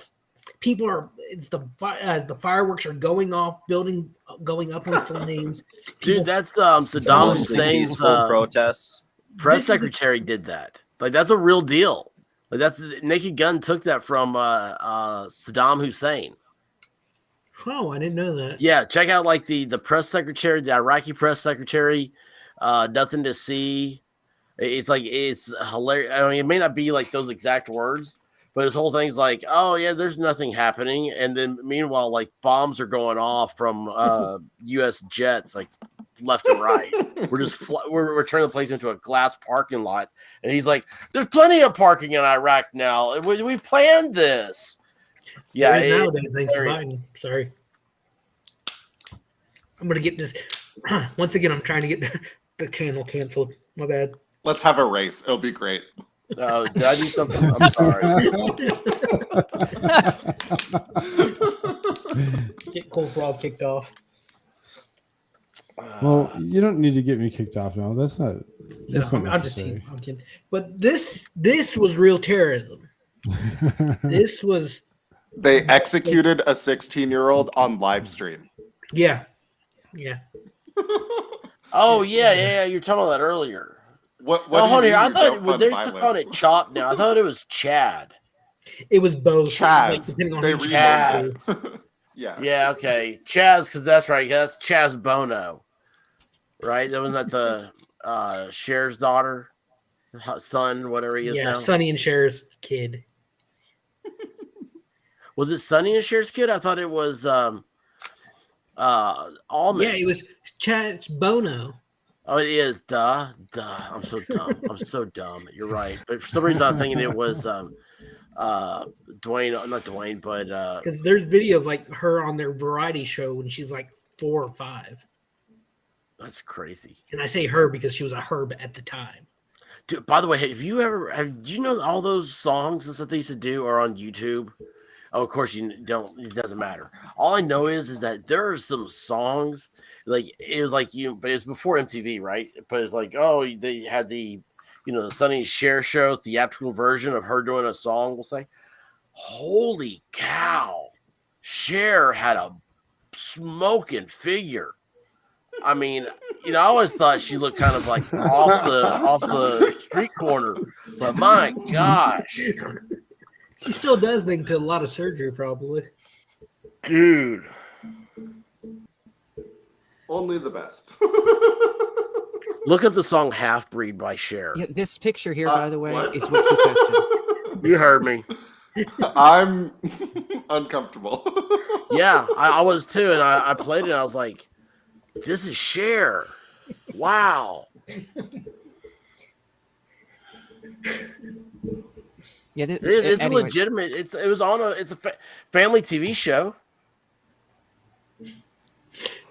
fireworks are going off, building going up in flames. Dude, that's Saddam Hussein's protests. Press secretary did that. Like that's a real deal. Like that's Naked Gun took that from Saddam Hussein. Oh, I didn't know that. Yeah, check out like the press secretary, the Iraqi press secretary. Nothing to see. It's like it's hilarious. I mean, it may not be like those exact words, but his whole thing's like, "Oh yeah, there's nothing happening," and then meanwhile, like bombs are going off from U.S. jets, like left and right. We're just we're turning the place into a glass parking lot, and he's like, "There's plenty of parking in Iraq now. We planned this." Yeah, nowadays, thanks to Biden. Sorry, I'm gonna get this. Once again, I'm trying to get the channel canceled. My bad. Let's have a race. It'll be great. Did I do something? I'm sorry. Get Koolfrogg kicked off. Well, you don't need to get me kicked off now. That's not. That's not I'm just necessary. teasing. I'm kidding. But this was real terrorism. This was. They executed a 16-year-old on live stream. Yeah. Oh yeah. You're talking about that earlier. What Well, do you hold mean here. I you thought don't well, fund they're violence? calling it Chop now. I thought it was Chad. It was both. Chaz. Like, depending on They who renamed Chaz is. it. Yeah. Yeah, okay. Chaz, because that's right. That's Chaz Bono, right? That wasn't that the Cher's daughter, son, whatever he is Yeah, now. Sonny and Cher's kid. Was it Sonny and Cher's kid? I thought it was Almond. Yeah, it was Chaz Bono. Oh, it is. Duh. I'm so dumb. I'm so dumb. You're right. But for some reason, I was thinking it was Dwayne, not Dwayne, but Because there's video of like her on their variety show when she's like 4 or 5. that's crazy. And I say her because she was a herb at the time. Dude, by the way, do you know all those songs and stuff they used to do are on YouTube? Oh, of course you don't. It doesn't matter. All I know is that there are some songs like it was like but it's before MTV, right? But it's like they had the the Sonny and Cher show theatrical version of her doing a song. We'll say, holy cow, Cher had a smoking figure. I mean, I always thought she looked kind of like off the street corner, but my gosh. She still does think to a lot of surgery, probably. Dude. Only the best. Look up the song Half Breed by Cher. Yeah, this picture here, by the way, what? is what he posted. You heard me. I'm uncomfortable. Yeah, I was too, and I played it and I was like, this is Cher. Wow. Yeah, It's anyway. a legitimate. It's a family TV show.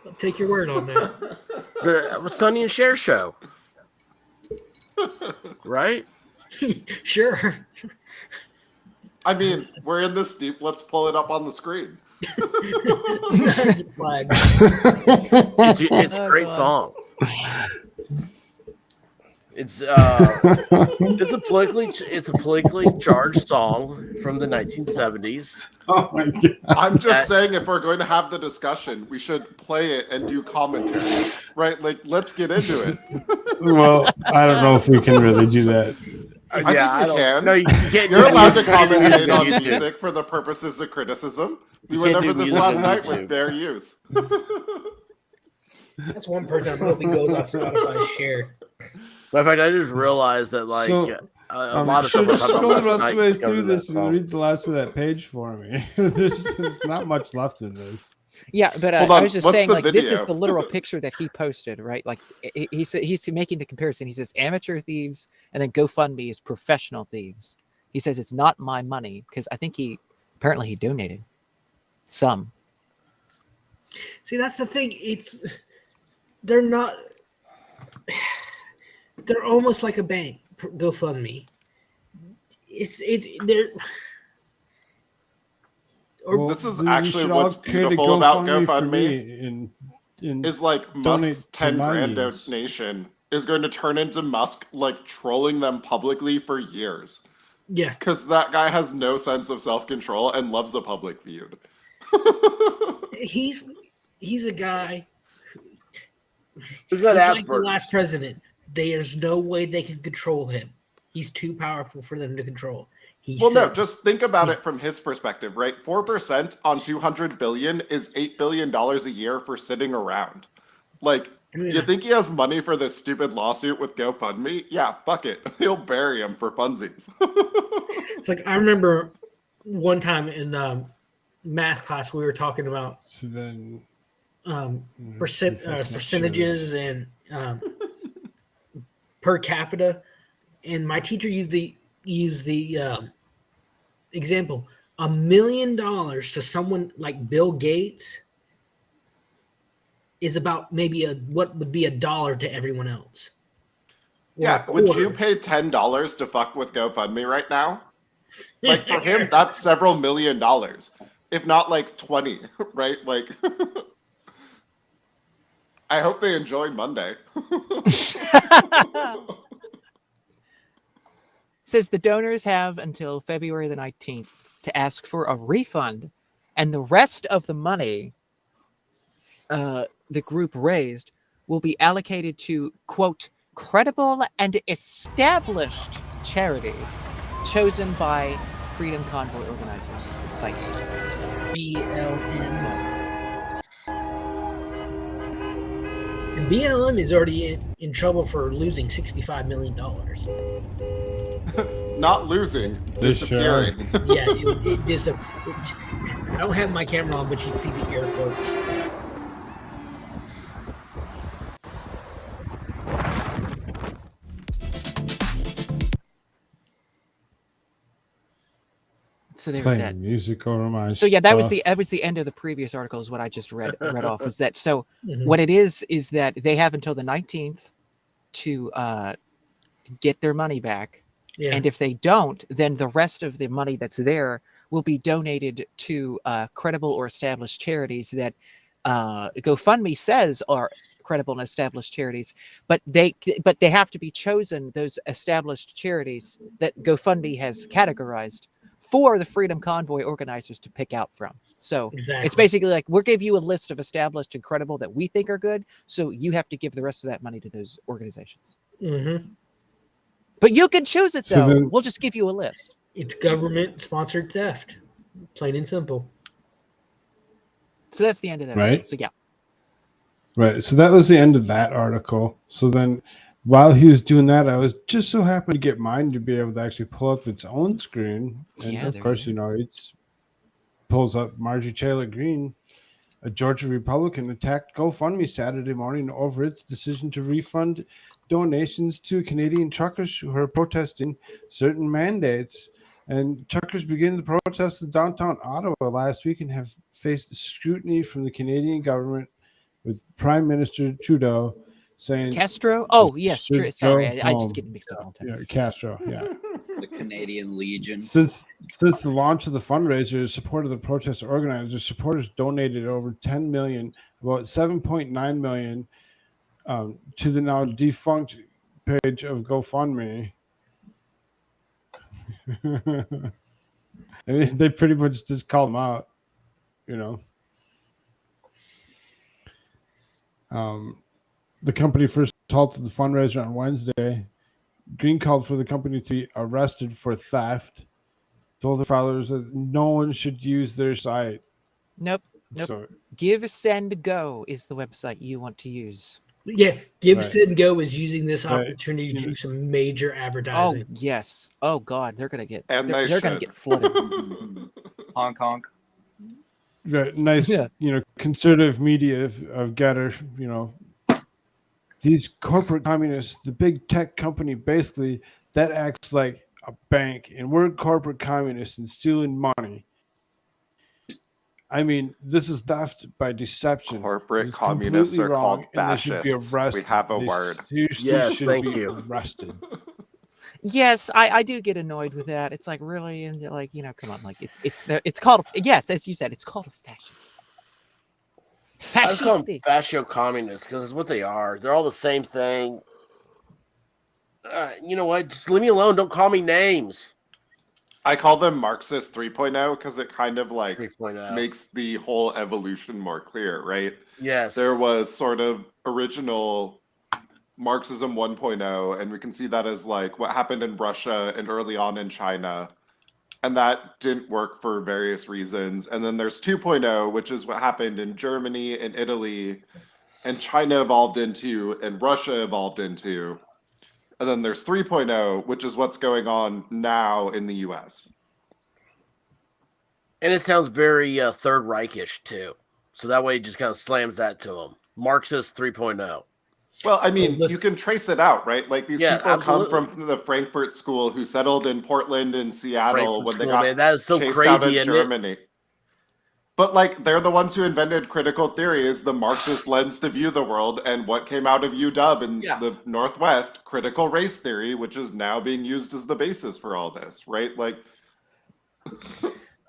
I'll take your word on that. The Sonny and Cher show. Right? Sure. I mean, we're in this deep. Let's pull it up on the screen. Flag. It's a great song. It's a politically charged song from the 1970s. Oh my god! I'm just saying, if we're going to have the discussion, we should play it and do commentary, right? Like, let's get into it. Well, I don't know if we can really do that. I think we can. No, you can't. You're allowed to can't do commentate it on YouTube. music for the purposes of criticism. We You went can't do over this music last on night YouTube. with fair use. That's one person I'm hoping goes off Spotify's share. Matter of fact, I just realized that like So, a lot of should stuff. I scroll talked about the last way night through covered this that and song. read the last of that page for me. There's not much left in this. Yeah, but Hold I on, was just what's saying, the like, this is video? the literal picture that he posted, right? Like, he's making the comparison. He says, amateur thieves, and then GoFundMe is professional thieves. He says it's not my money, because I think he donated some. See, that's the thing. They're not. They're almost like a bank. GoFundMe. They're. Or This is we actually should what's all create a beautiful about GoFundMe for GoFundMe. me and Is like donate Musk's to 10 my grand needs. donation is going to turn into Musk like trolling them publicly for years. yeah. Because that guy has no sense of self-control and loves a public feud. He's a guy. Who's got He's like the Asperger's? last president. There's no way they can control him. He's too powerful for them to control. Well, no, just think about it from his perspective, right? 4% on 200 billion is $8 billion a year for sitting around. Like, You think he has money for this stupid lawsuit with GoFundMe? Yeah, fuck it. He'll bury him for funsies. It's like I remember one time in math class we were talking about So then percentages and per capita, and my teacher used the example: $1 million to someone like Bill Gates is about maybe what would be $1 to everyone else. Or Yeah, a would quarter. you pay $10 to fuck with GoFundMe right now? Like for him, that's several $1 million, if not like 20, right? Like, I hope they enjoy Monday. Says the donors have until February the 19th to ask for a refund, and the rest of the money the group raised will be allocated to, quote, credible and established charities chosen by Freedom Convoy organizers. The site. BLM. So, And BLM is already in trouble for losing $65 million. Not losing, disappearing. Yeah, I don't have my camera on, but you see the air quotes. so there was playing that. music over my So yeah, that was stuff. the end of the previous article. Is what I just read off. Was that so? Mhm. What it is that they have until the 19th to get their money back. Yeah. And if they don't, then the rest of the money that's there will be donated to credible or established charities that GoFundMe says are credible and established charities, but they have to be chosen, those established charities that GoFundMe has categorized for the Freedom Convoy organizers to pick out from. So Exactly. it's basically like we'll give you a list of established and credible that we think are good, so you have to give the rest of that money to those organizations. Mm-hmm. But you can choose it, So though. then- We'll just give you a list. It's government-sponsored theft, plain and simple. So that's the end of that. Right. Article. So yeah. Right. So that was the end of that article. So then while he was doing that, I was just so happy to get mine to be able to actually pull up its own screen. And Yeah, of there course, you it pulls up Marjorie Taylor Greene, a Georgia Republican, attacked GoFundMe Saturday morning over its decision to refund donations to Canadian truckers who are protesting certain mandates. And truckers began the protest in downtown Ottawa last week and have faced scrutiny from the Canadian government, with Prime Minister Trudeau saying Castro? Oh, yes. should Sorry. go I just home. get mixed up all the time. Yeah, Castro, yeah. The Canadian Legion. Since the launch of the fundraiser in support of the protest organizers, supporters donated over 10 million, about 7.9 million, to the now defunct page of GoFundMe. I mean, they pretty much just called them out, The company first halted the fundraiser on Wednesday. Green called for the company to be arrested for theft. Told the followers that no one should use their site. Nope. So, Give, Send, Go is the website you want to use. Yeah, Give, Right. Send, Go is using this Right. opportunity to do some major Oh, advertising. yes. Oh, God. They're going to get And they're going to should. get flooded. Honk honk. right, nice, Yeah. conservative media of Getter, these corporate communists, the big tech company basically that acts like a bank, and we're corporate communists and stealing money. I mean, this is theft by deception. Corporate It's communists completely are wrong, called and they should be fascists. arrested. We have a They word. seriously Yes, should thank be you. arrested. Yes, I do get annoyed with that. It's like, really? And you're like, come on. Like, it's called, yes, as you said, it's called a fascist. I just call them Fascisty. fascio communists because it's what they are. They're all the same thing. You know what? Just leave me alone. Don't call me names. I call them Marxist 3.0 because it kind of like 3.0. makes the whole evolution more clear, right? Yes. There was sort of original Marxism 1.0, and we can see that as like what happened in Russia and early on in China. And that didn't work for various reasons. And then there's 2.0, which is what happened in Germany and Italy. and China evolved into, and Russia evolved into. And then there's 3.0, which is what's going on now in the US. And it sounds very Third Reich-ish too. So that way it just kind of slams that to them. Marxist 3.0. Well, I mean, you can trace it out, right? Like these people absolutely. come from the Frankfurt School who settled in Portland and Seattle when they got that is so chased crazy, out of isn't Germany. It? But like they're the ones who invented critical theory as the Marxist lens to view the world, and what came out of UW in the Northwest, critical race theory, which is now being used as the basis for all this, right? Like,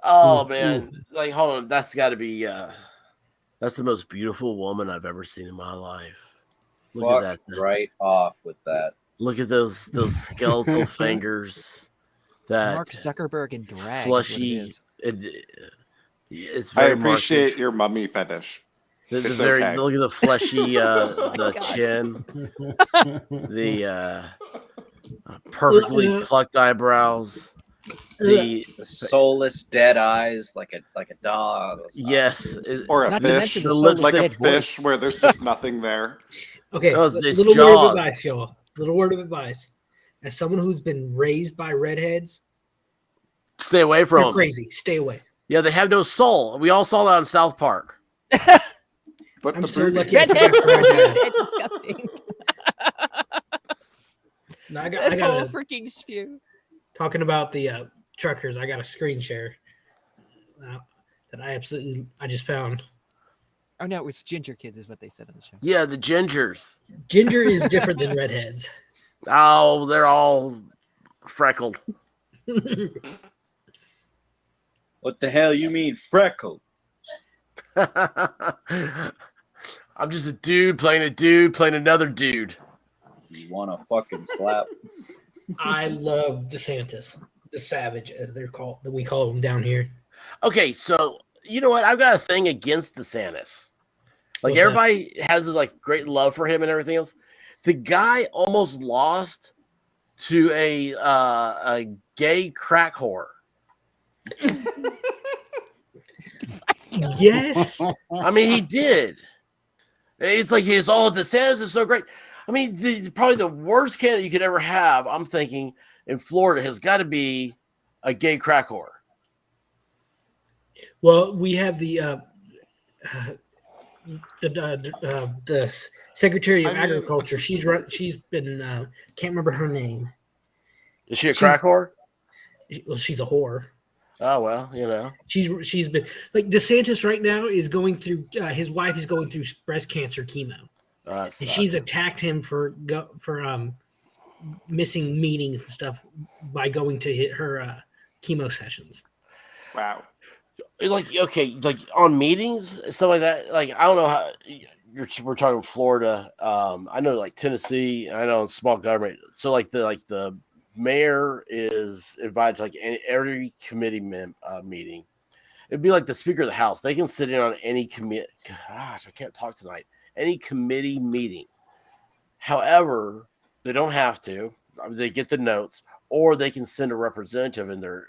oh man, like hold on, that's got to be that's the most beautiful woman I've ever seen in my life. Look at that, right off with that. Look at those skeletal fingers. That Mark Zuckerberg in drag. Flushy. It's I very appreciate Markish. your mummy fetish. It's very okay. Look at the fleshy, the chin, the perfectly plucked eyebrows, the soulless dead eyes, like a dog. Yes, or a fish, like a fish where there's just nothing there. Okay, little word of advice, y'all. Little word of advice. As someone who's been raised by redheads, stay away from them. Crazy. Stay away. Yeah, they have no soul. We all saw that on South Park. But I'm so lucky. Disgusting. No, I got a freaking spew. Talking about the truckers, I got a screen share that I just found. Oh no, it was ginger kids, is what they said on the show. Yeah, the gingers. Ginger is different than redheads. Oh, they're all freckled. What the hell you mean freckled? I'm just a dude playing another dude. You want to fucking slap? I love DeSantis, the savage, as they're called, that we call them down here. Okay, so you know what? I've got a thing against DeSantis. Like What's everybody has this like great love for him and everything else. The guy almost lost to a gay crack whore. Yes. I mean, he did. It's like DeSantis is so great. I mean, probably the worst candidate you could ever have, I'm thinking, in Florida has got to be a gay crack whore. Well, we have the Secretary of Agriculture. She's been can't remember her name. Is she a crack whore? Well, she's a whore. Oh well, you know. She's been like DeSantis right now is going through. His wife is going through breast cancer chemo, and she's attacked him for missing meetings and stuff by going to her chemo sessions. Wow. Like on meetings, stuff like that. Like I don't know how we're talking Florida. I know like Tennessee. I know small government. So like the mayor is invited to like every committee meeting. It'd be like the Speaker of the House. They can sit in on any committee. Gosh, I can't talk tonight. Any committee meeting. However, they don't have to. They get the notes, or they can send a representative in their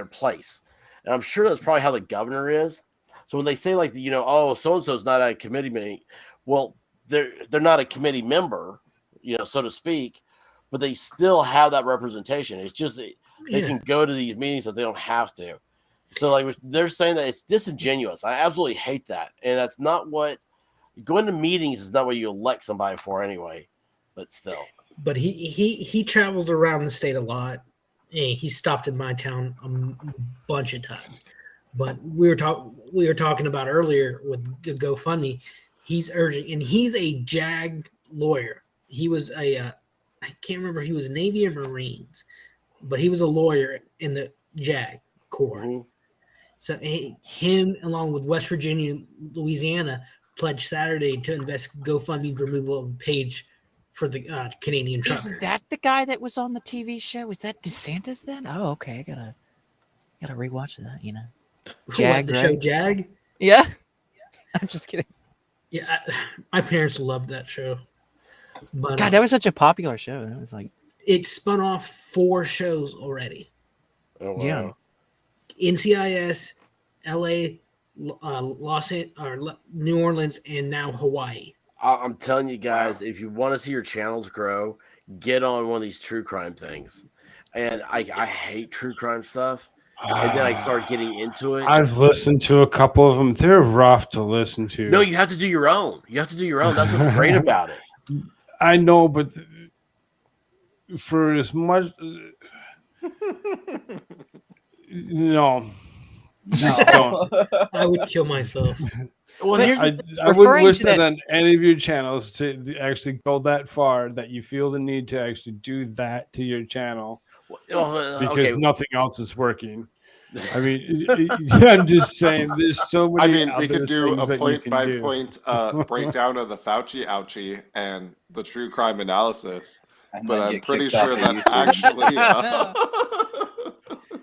place. And I'm sure that's probably how the governor is. So when they say like oh, so and so's not at a committee meeting, well, they're not a committee member, so to speak, but they still have that representation. It's just they can go to these meetings that they don't have to. So like they're saying that it's disingenuous. I absolutely hate that, and that's not what going to meetings is not what you elect somebody for anyway. But still, but he travels around the state a lot. He stopped in my town a bunch of times. But we were talking about earlier with the GoFundMe. He's urging, and he's a JAG lawyer. He was I can't remember, he was Navy or Marines, but he was a lawyer in the JAG Corps. Mm-hmm. So him, along with West Virginia, Louisiana, pledged Saturday to invest GoFundMe removal of the page for the Canadian trucker. Isn't that the guy that was on the TV show? Is that DeSantis then? Oh, okay. I gotta rewatch that. Jag, the show Jag. Yeah, I'm just kidding. Yeah, my parents loved that show. But, God, that was such a popular show. It was like it spun off 4 shows already. Oh wow. Yeah. NCIS, LA, New Orleans, and now Hawaii. I'm telling you guys, if you want to see your channels grow, get on one of these true crime things. And I hate true crime stuff. And then I started getting into it. I've listened to a couple of them. They're rough to listen to. No, you have to do your own. That's what's great about it. I know, but for as much, no, just don't. I would kill myself. Well, I wouldn't wish that on any of your channels to actually go that far that you feel the need to actually do that to your channel because nothing else is working. I mean, I'm just saying there's so many. I mean, we could do a point-by-point breakdown of the Fauci ouchie and the true crime analysis, but I'm pretty sure that actually.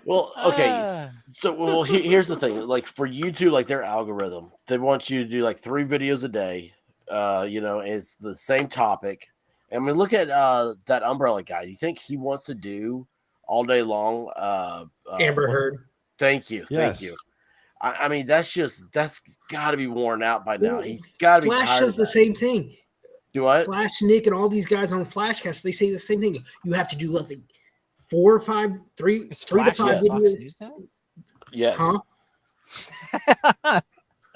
Well, okay. So, here's the thing. Like for YouTube, like their algorithm, they want you to do like 3 videos a day. It's the same topic. I mean, look at that Umbrella guy. Do you think he wants to do all day long? Amber Heard. Thank you. Yes. Thank you. I mean, that's got to be worn out by now. He's got to be Flash tired does the same thing. Do what? Flash, Nick, and all these guys on Flashcast, they say the same thing. You have to do like 4 or 5, 3 to 5 videos. Yes. Huh?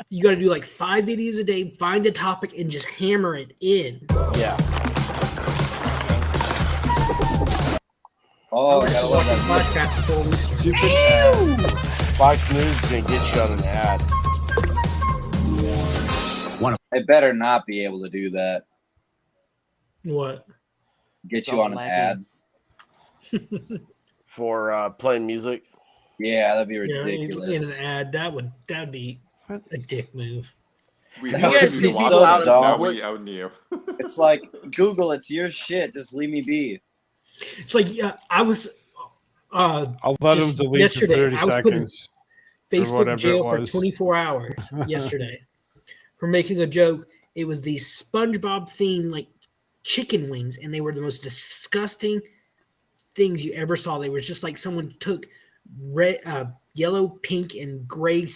You got to do like 5 videos a day, find a topic, and just hammer it in. Yeah. Oh, I gotta love that. Fox News is going to get you on an ad. I better not be able to do that. What? Get you on an ad. For playing music? Yeah, that'd be ridiculous. In an ad, that would be a dick move. We That know would you be want so us, now dumb. we own you. It's like Google, it's your shit. Just leave me be. It's like I was. I'll let him delete for 30 seconds. Facebook jail for 24 hours yesterday for making a joke. It was these SpongeBob themed like chicken wings, and they were the most disgusting things you ever saw. They were just like someone took red, yellow, pink, and gray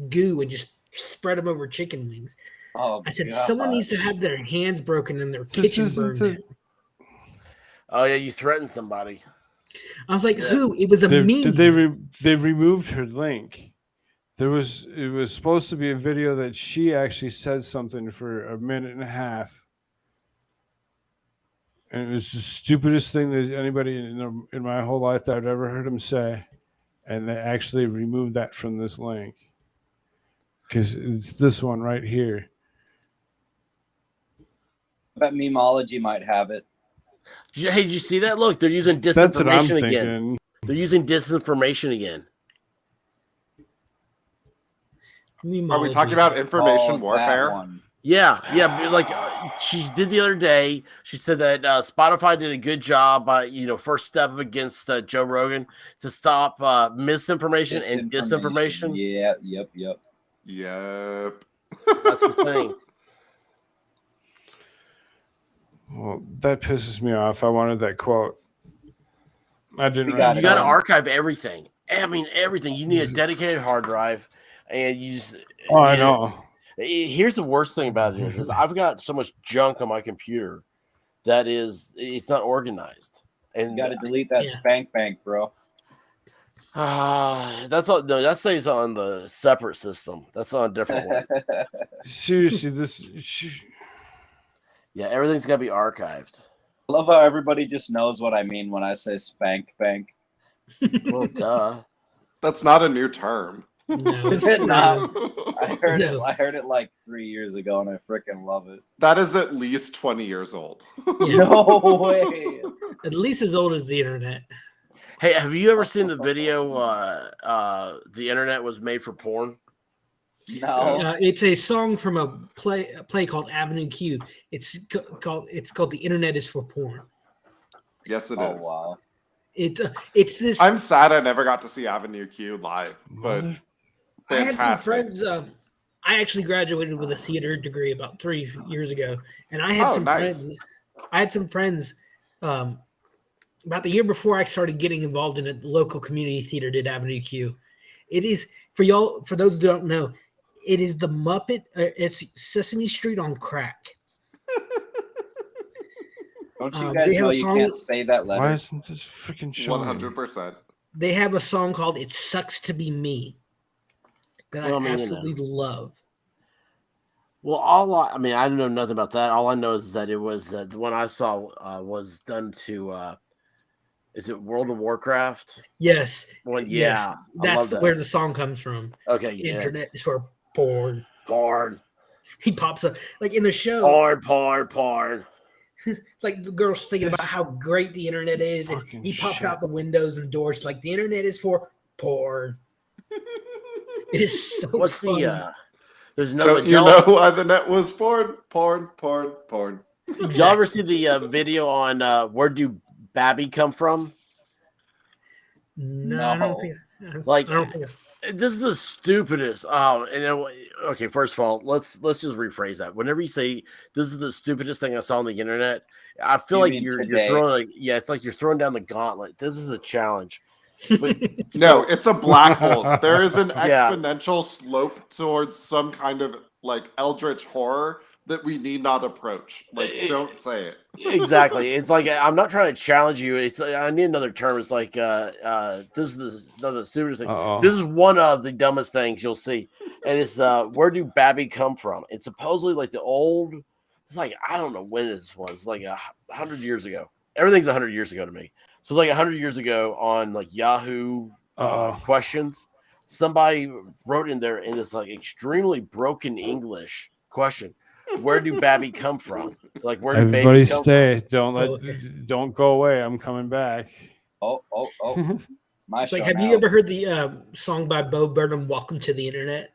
goo and just spread them over chicken wings. Oh, I said, God. someone needs to have their hands broken and their kitchen burned down. Oh yeah, you threatened somebody. I was like, who? It was a meme. They removed her link. It was supposed to be a video that she actually said something for a minute and a half, and it was the stupidest thing that anybody in my whole life that I'd ever heard him say, and they actually removed that from this link because it's this one right here. I bet Memeology might have it. Hey, did you see that? Look, they're using That's what I'm disinformation again. thinking. They're using disinformation again. Are we talking about information warfare? Yeah. Like she did the other day. She said that Spotify did a good job by first step up against Joe Rogan to stop misinformation and disinformation. Yeah. Yep. That's the thing. Well, that pisses me off. I wanted that quote. I didn't. You got to archive everything. I mean, everything. You need a dedicated hard drive, and you just. Oh, I know. Here's the worst thing about it is I've got so much junk on my computer that it's not organized, and you got to delete that spank bank, bro. That's all. No, that stays on the separate system. That's on a different one. Seriously, Yeah, everything's got to be archived. I love how everybody just knows what I mean when I say spank bank. Well, duh. That's not a new term. No, Is it not? I heard it like 3 years ago, and I freaking love it. That is at least 20 years old. No way. At least as old as the internet. Hey, have you ever seen the video? The internet was made for porn. No. It's a song from a play called Avenue Q. It's called The Internet is for Porn. Yes, it is. Oh wow. It's this. I'm sad I never got to see Avenue Q live, but fantastic. I had some friends. I actually graduated with a theater degree about 3 years ago, and I had friends. I had some friends. About the year before I started getting involved in a local community theater, did Avenue Q. It is for y'all. For those who don't know, It is the Muppet. It's Sesame Street on crack. Don't you They guys have know a you song- can't say that letter? Why isn't this freaking showing? 100%. They have a song called "It Sucks to Be Me" that Well, I I mean, absolutely love. Well, I mean, I don't know nothing about that. All I know is that it was the one I saw was done to. Is it World of Warcraft? Yes. One, Yes. yeah, I love That's that. where the song comes from. Okay, The yeah. internet is for porn. Porn, He pops up like in the show. porn. Like the girl's thinking about how great the internet is, and Fucking he pops shit. out the windows and doors like the internet is for porn. It is so What's funny. There's another. Don't you know why the net was porn? Porn. Y'all ever see the video on where do Babby come from? No, I don't think. Like, I don't think. This is the stupidest. Oh, and then, okay. First of all, let's just rephrase that. Whenever you say this is the stupidest thing I saw on the internet, I feel like you're throwing it's like you're throwing down the gauntlet. This is a challenge. But, No, it's a black hole. There is an exponential slope towards some kind of like eldritch horror that we need not approach. Like, don't say it. Exactly. It's like I'm not trying to challenge you. It's I need another term. It's like this is another stupidest thing. Uh-oh. This is one of the dumbest things you'll see, and it's where do Babby come from? It's supposedly like the old. It's like I don't know when this was. It's like 100 years ago. Everything's 100 years ago to me. So it's like 100 years ago on like Yahoo questions. Somebody wrote in there in this like extremely broken English question. Where do Babby come from? Like where do Everybody babies come stay. from? Don't go away. I'm coming back. Oh. My It's show like, have now. you ever heard the song by Bo Burnham, "Welcome to the Internet"?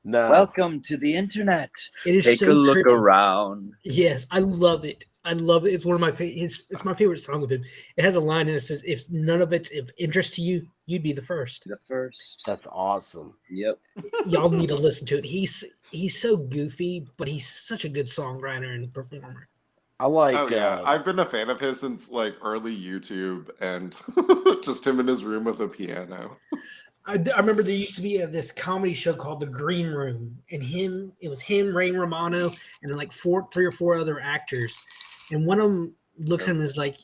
No. Welcome to the internet. It is Take so a look trippy. around. Yes, I love it. I love it. It's one of my it's my favorite song of him. It has a line and it says, "If none of it's of interest to you, you'd be the first." The first. That's awesome. Yep. Y'all need to listen to it. He's so goofy, but he's such a good songwriter and performer. I like. Oh yeah, I've been a fan of his since like early YouTube and just him in his room with a piano. I remember there used to be this comedy show called The Green Room, and it was him, Ray Romano, and then like 3 or 4 other actors. And one of them looks at him and is like,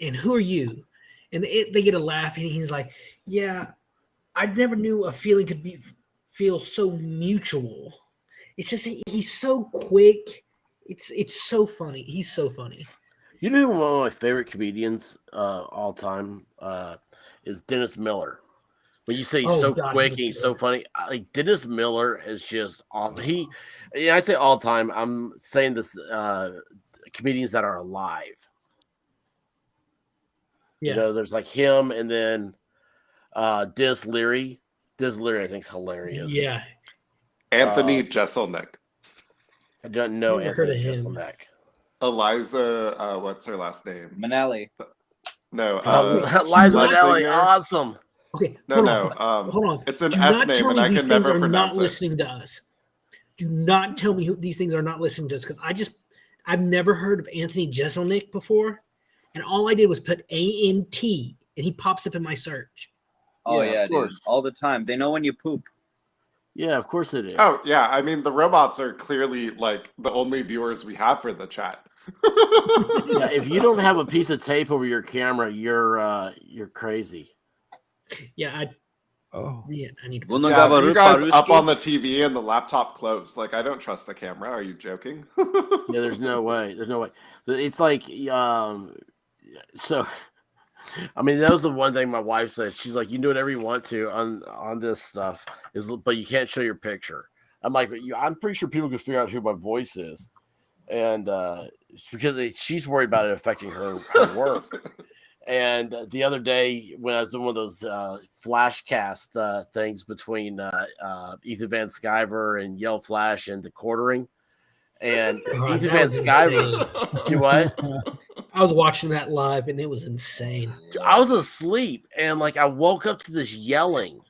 "And who are you?" And they get a laugh, and he's like, "Yeah, I never knew a feeling could feel so mutual." It's just he's so quick. It's so funny. He's so funny. You know, one of my favorite comedians all time is Dennis Miller. When you say he's so quick and he's so funny, like Dennis Miller is just all I say all time. I'm saying this comedians that are alive. Yeah. You know, there's like him and then Dennis Leary. Dennis Leary, I think, is hilarious. Yeah. Anthony Jeselnik. I don't know Never heard Anthony of him. Jeselnik. Eliza, what's her last name? Manelli. No, Liza lead Minnelli, singer. awesome. Okay. No, hold on. it's an Do S not name, tell and me I these can things never are pronounce not it. listening to us. Do not tell me these things are not listening to us, because I've never heard of Anthony Jeselnik before, and all I did was put ANT, and he pops up in my search. Oh Yeah, yeah, of dude. course. All the time. They know when you poop. Yeah, of course it is. Oh yeah, I mean the robots are clearly like the only viewers we have for the chat. Yeah, if you don't have a piece of tape over your camera, you're crazy. Yeah, I need to. Well, no, Yeah, Gavaru you guys up Paruski. on the TV and the laptop closed. Like I don't trust the camera. Are you joking? Yeah, there's no way. There's no way. It's like so. I mean, that was the one thing my wife said. She's like, "You can do whatever you want to on this stuff, but you can't show your picture." I'm like, "I'm pretty sure people can figure out who my voice is," and because she's worried about it affecting her work. And the other day, when I was doing one of those flashcast things between Ethan Van Sciver and Yell Flash and the quartering, and God, Ethan that Van was Sciver, do what? I was watching that live, and it was insane. I was asleep, and like I woke up to this yelling,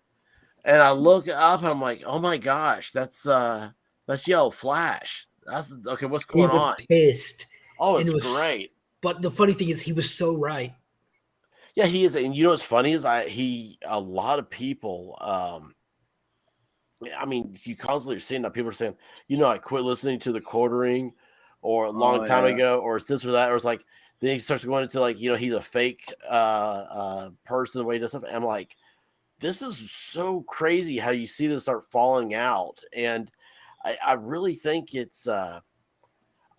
and I look up, and I'm like, "Oh my gosh, that's Yellow Flash." That's okay. What's He going was on? pissed. Oh, and it's it was- great. But the funny thing is, he was so right. Yeah, he is, and you know what's funny is a lot of people I mean, you constantly are seeing that people are saying, I quit listening to the quartering or a long time ago, or it's this or that, or it's like, then he starts going into like, he's a fake person, the way he does stuff. And I'm like, this is so crazy how you see this start falling out. And I really think it's, I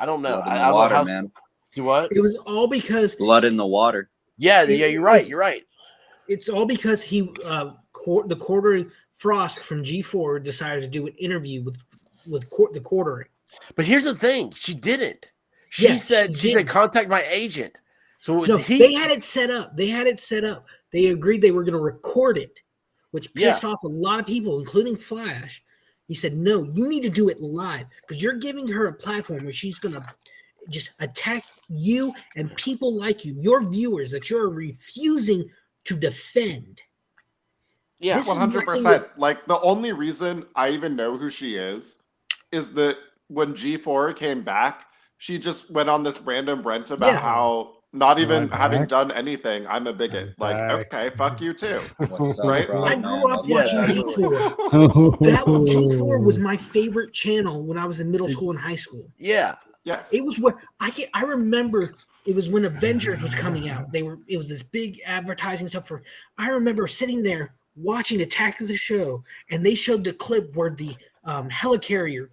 don't know. Blood in the water, man. Do what? It was all because blood in the water. Yeah, you're right. You're right. It's all because he, the quartering Frost from G4 decided to do an interview with the quartering. But here's the thing: she didn't. She said contact my agent. So they had it set up. They agreed they were going to record it, which pissed off a lot of people, including Flash. He said, "No, you need to do it live because you're giving her a platform where she's going to just attack you and people like you, your viewers that you're refusing to defend." Yeah, 100%. Like, the only reason I even know who she is that when G4 came back, she just went on this random rant about how not even having done anything, I'm a bigot. Like, okay, fuck you too. Right? I grew up watching G4. That G4 was my favorite channel when I was in middle school and high school. Yeah. Yes. It was where I remember it was when Avengers was coming out. It was this big advertising stuff for. I remember sitting there watching Attack of the Show, and they showed the clip where the helicarrier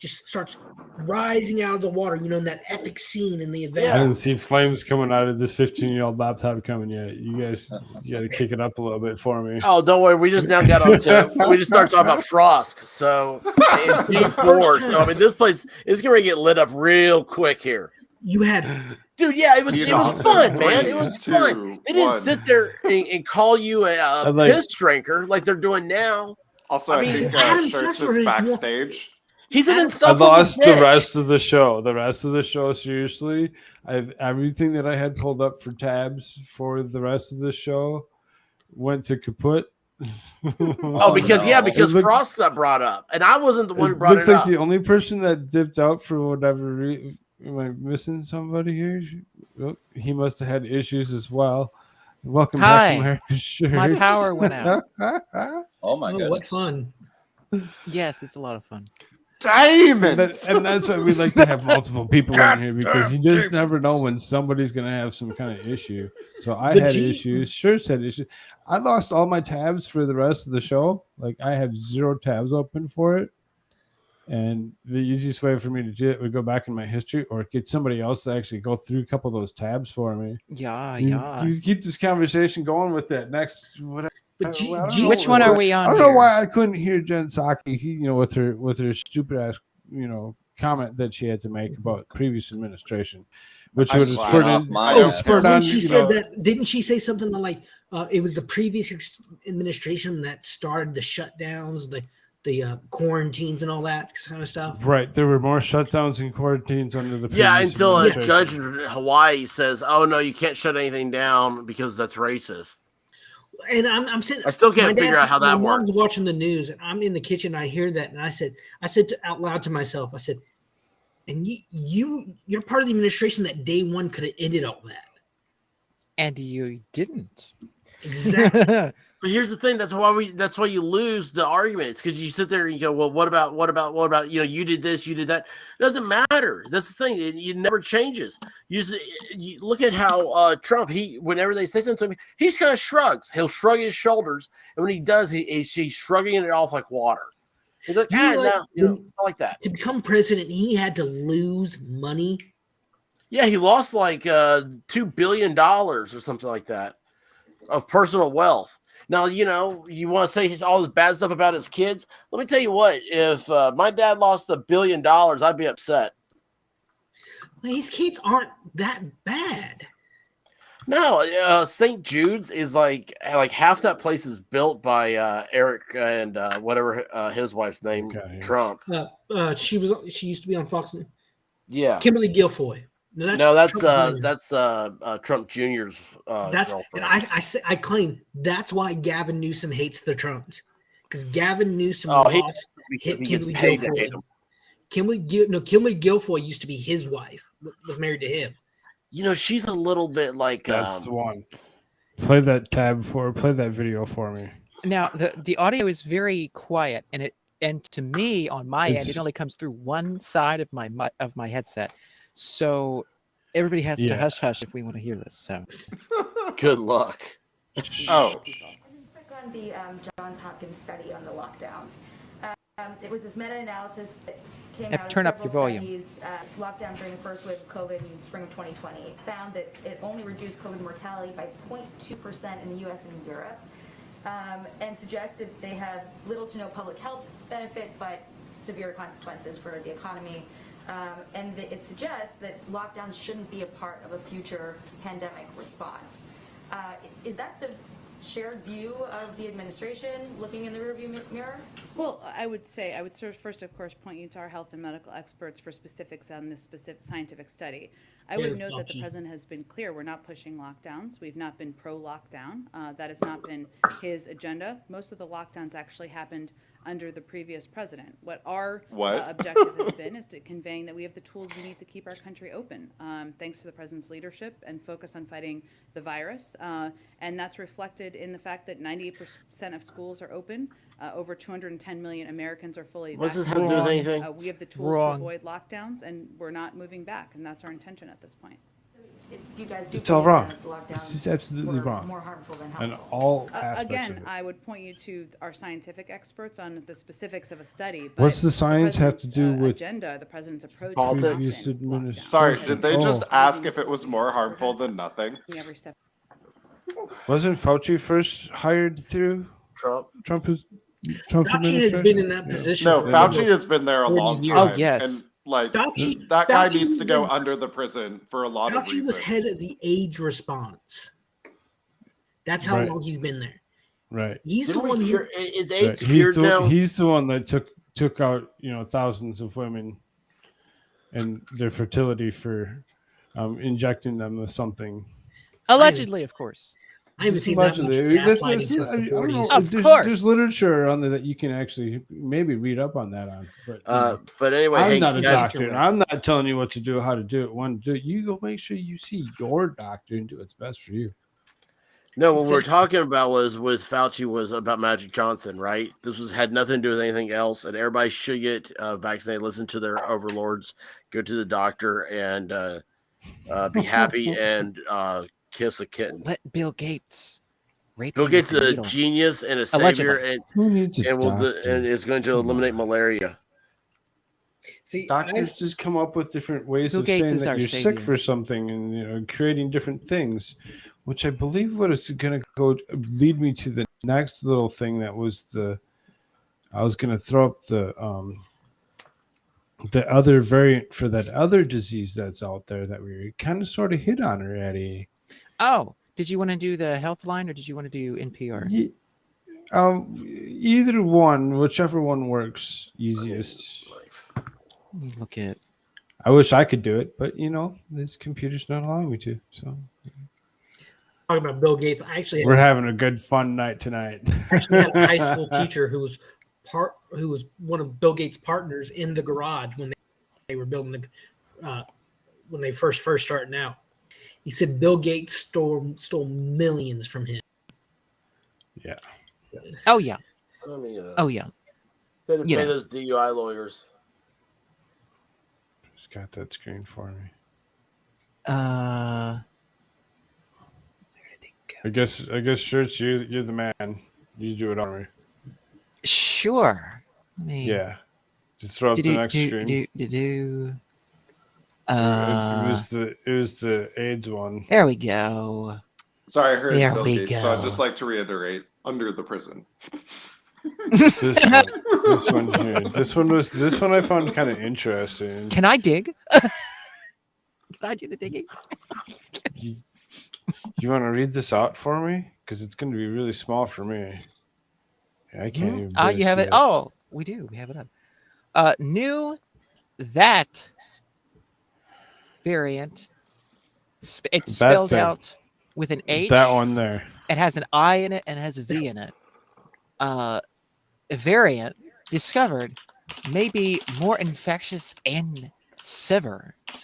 just starts rising out of the water. In that epic scene in the Avengers. I didn't see flames coming out of this 15-year-old laptop coming yet. You guys, you got to kick it up a little bit for me. Oh, don't worry. We just now got on to. We just started talking about Frost. So G4. So I mean, this place is going to get lit up real quick here. You had. Dude, yeah, it was fun, man. It was fun. They didn't sit there and call you a piss drinker like they're doing now. Also, I think Shirts is backstage. He's an I insufferable lost dick. the rest of the show. The rest of the show, seriously, everything that I had pulled up for tabs for the rest of the show went to kaput. Because Frost got brought up, and I wasn't the one who brought it up. Looks like the only person that dipped out for whatever reason. Am I missing somebody here? Oh, he must have had issues as well. Welcome back to America's Shirt. My power went out. Oh my god! What fun! Yes, it's a lot of fun. Diamonds! And that's why we like to have multiple people in here, because you just never know when somebody's going to have some kind of issue. So I had issues. Shirts had issues. I lost all my tabs for the rest of the show. Like, I have 0 tabs open for it. And the easiest way for me to do it would go back in my history or get somebody else to actually go through a couple of those tabs for me. Yeah. You keep this conversation going with that next whatever. Which one are we on? I don't know why I couldn't hear Jen Psaki, with her stupid ass, comment that she had to make about previous administration, which would have spurred on. She said that, didn't she say something like it was the previous administration that started the shutdowns, the quarantines and all that kind of stuff? Right. There were more shutdowns and quarantines under the previous until a judge in Hawaii says, "Oh no, you can't shut anything down because that's racist." And I'm sitting. I still can't figure out how that works. My mom's watching the news, and I'm in the kitchen. And I hear that, and I said out loud to myself, I said, "And you're part of the administration that day one could have ended all that." And you didn't. Exactly. But here's the thing: that's why you lose the argument. It's because you sit there and you go, "Well, what about? You did this, you did that." It doesn't matter. That's the thing; it never changes. You look at how Trump. Whenever they say something to him, he just kind of shrugs. He'll shrug his shoulders, and when he does, he's shrugging it off like water. He's like, no, it's not like that. To become president, he had to lose money. Yeah, he lost like $2 billion or something like that of personal wealth. Now, you want to say all this bad stuff about his kids. Let me tell you what, if my dad lost $1 billion, I'd be upset. Well, his kids aren't that bad. No, St. Jude's is like half that place is built by Eric and whatever his wife's name, Trump. She used to be on Fox News. Yeah. Kimberly Guilfoyle. That's Trump Jr.'s. And I claim that's why Gavin Newsom hates the Trumps, because Gavin Newsom hit Kimberly Guilfoyle. Kimberly Guilfoyle used to be his wife, was married to him. She's a little bit like that's the one. Play that video for me. Now the audio is very quiet, and to me on my end, it only comes through one side of my headset. So everybody has to hush if we want to hear this. So Good luck. Oh, Quick on the Johns Hopkins study on the lockdowns. It was this meta-analysis that came out of turn up several your volume. studies. Lockdown during the first wave of COVID in spring of 2020 found that it only reduced COVID mortality by 0.2% in the U.S. and in Europe, and suggested they have little to no public health benefit, but severe consequences for the economy. And it suggests that lockdowns shouldn't be a part of a future pandemic response. Is that the shared view of the administration looking in the rearview mirror? Well, I would first, of course, point you to our health and medical experts for specifics on this specific scientific study. I would note that the president has been clear, we're not pushing lockdowns. We've not been pro-lockdown. That has not been his agenda. Most of the lockdowns actually happened under the previous president. What our objective has been is to conveying that we have the tools we need to keep our country open, thanks to the president's leadership and focus on fighting the virus. And that's reflected in the fact that 98% of schools are open. Over 210 million Americans are fully vaccinated. What's this have to do with anything? We have the tools to avoid lockdowns, and we're not moving back, and that's our intention at this point. You guys do It's all believe wrong. that lockdowns This is absolutely were wrong. more harmful than And helpful? all aspects Again, of it. I would point you to our scientific experts on the specifics of a study. What's but the science have to do president's, with agenda, the president's approach? Politics? previous administration? sorry. Did they just Oh. ask if it was more harmful than nothing? Every step. Wasn't Fauci first hired through Trump. Trump's Fauci has been in that position. No, for Fauci over has been there a 40 long years. time. Oh, yes. And like Fauci- that guy Fauci needs to was go in- under the prison for a lot of Fauci reasons. was head of the AIDS response. That's how Right. long he's been there. Right. He's the Didn't we one who. cure- is Right. AIDS cured now? He's the one that took out thousands of women and their fertility for injecting them with something. allegedly, of course. I haven't seen that much Allegedly. gaslighting since the 40s. Of there's, course. there's literature on there that you can actually maybe read up on that on. But But anyway, I'm hey, not a guys, doctor. And I'm not telling you what to do, how to do it, when to do it. You go make sure you see your doctor and do what's best for you. no, what we're talking about was with Fauci was about Magic Johnson, right? This had nothing to do with anything else, and everybody should get vaccinated. Listen to their overlords, go to the doctor, and be happy and kiss a kitten. Let Bill Gates rape Bill you Gates with is a needle. genius and a Allegedly. savior, and Who needs a doctor? and is going to eliminate malaria. See, Doctors just come up with different ways Bill of Gates saying is that our you're savior. sick for something and creating different things, which I believe what is going to lead me to the next little thing that was I was going to throw up the other variant for that other disease that's out there that we kind of sort of hit on already. Oh, did you want to do the health line or did you want to do NPR? Either one, whichever one works easiest. Let me look at. I wish I could do it, but this computer's not allowing me to. So talking about Bill Gates. I actually we're having a good fun night tonight. actually had a high school teacher who was one of Bill Gates' partners in the garage when they were building when they first starting out. He said Bill Gates stole millions from him. Yeah. Oh yeah. I mean, Oh yeah. pay You know. those DUI lawyers. Just got that screen for me. Where did it go? I guess Shirts, you're the man. You do it on me. Sure. Let me- Yeah. Just throw up the next screen. It was the AIDS one. There we go. Sorry, I heard There Bill we Gates, so I'd go. just like to reiterate under the prison. This one here. This one I found kind of interesting. Can I dig? Can I do the digging? You want to read this out for me? Because it's going to be really small for me. Yeah, I can't even. You have see it. Oh, we do. We have it up. New that variant. It's That spelled thing. out with an H. That one there. It has an I in it and it has a V in it. A variant discovered may be more infectious and severe. I'm just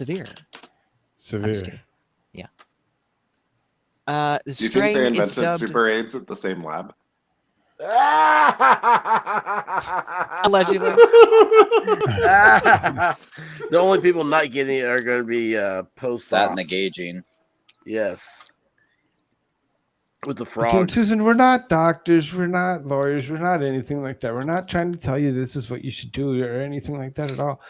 Severe. kidding. Yeah. The Do you think they strain is invented dubbed. Super AIDS at the same lab? Allegedly. The only people not getting it are going to be post-op. That and the gauging. Yes. With the Again, frogs. Susan, we're not doctors, we're not lawyers, we're not anything like that. We're not trying to tell you this is what you should do or anything like that at all.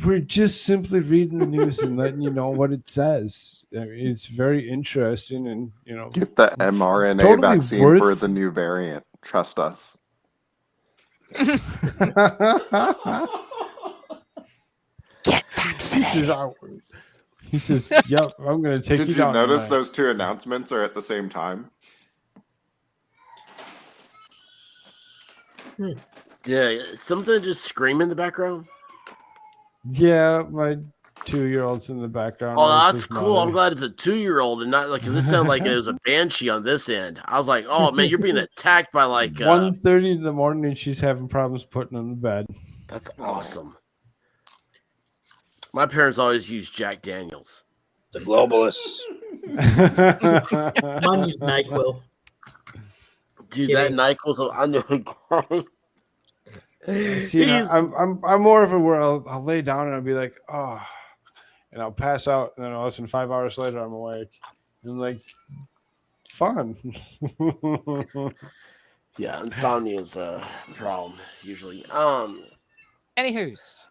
We're just simply reading the news and letting you know what it says. I mean, it's very interesting, and Get the mRNA totally vaccine for the new variant. Trust us. Get vaccinated. He says, "Yep, I'm going to take you Did you down." notice tonight." those two announcements are at the same time? Yeah, something just scream in the background. Yeah, my 2-year-old's in the background. Oh, There's that's his cool. mother. I'm glad it's a 2-year-old and not like, because this sounded like it was a banshee on this end. I was like, oh man, you're being attacked by like 1:30 in the morning, and she's having problems putting him to bed. That's awesome. My parents always used Jack Daniels. The globalists. Mine used NyQuil. Dude, Kidding. that NyQuil's I knew. See, I'm more of a where I'll lay down and I'll be like, oh, and I'll pass out, and then all of a sudden 5 hours later I'm awake. And I'm like, fun. Yeah, insomnia is a problem usually. Anywho's,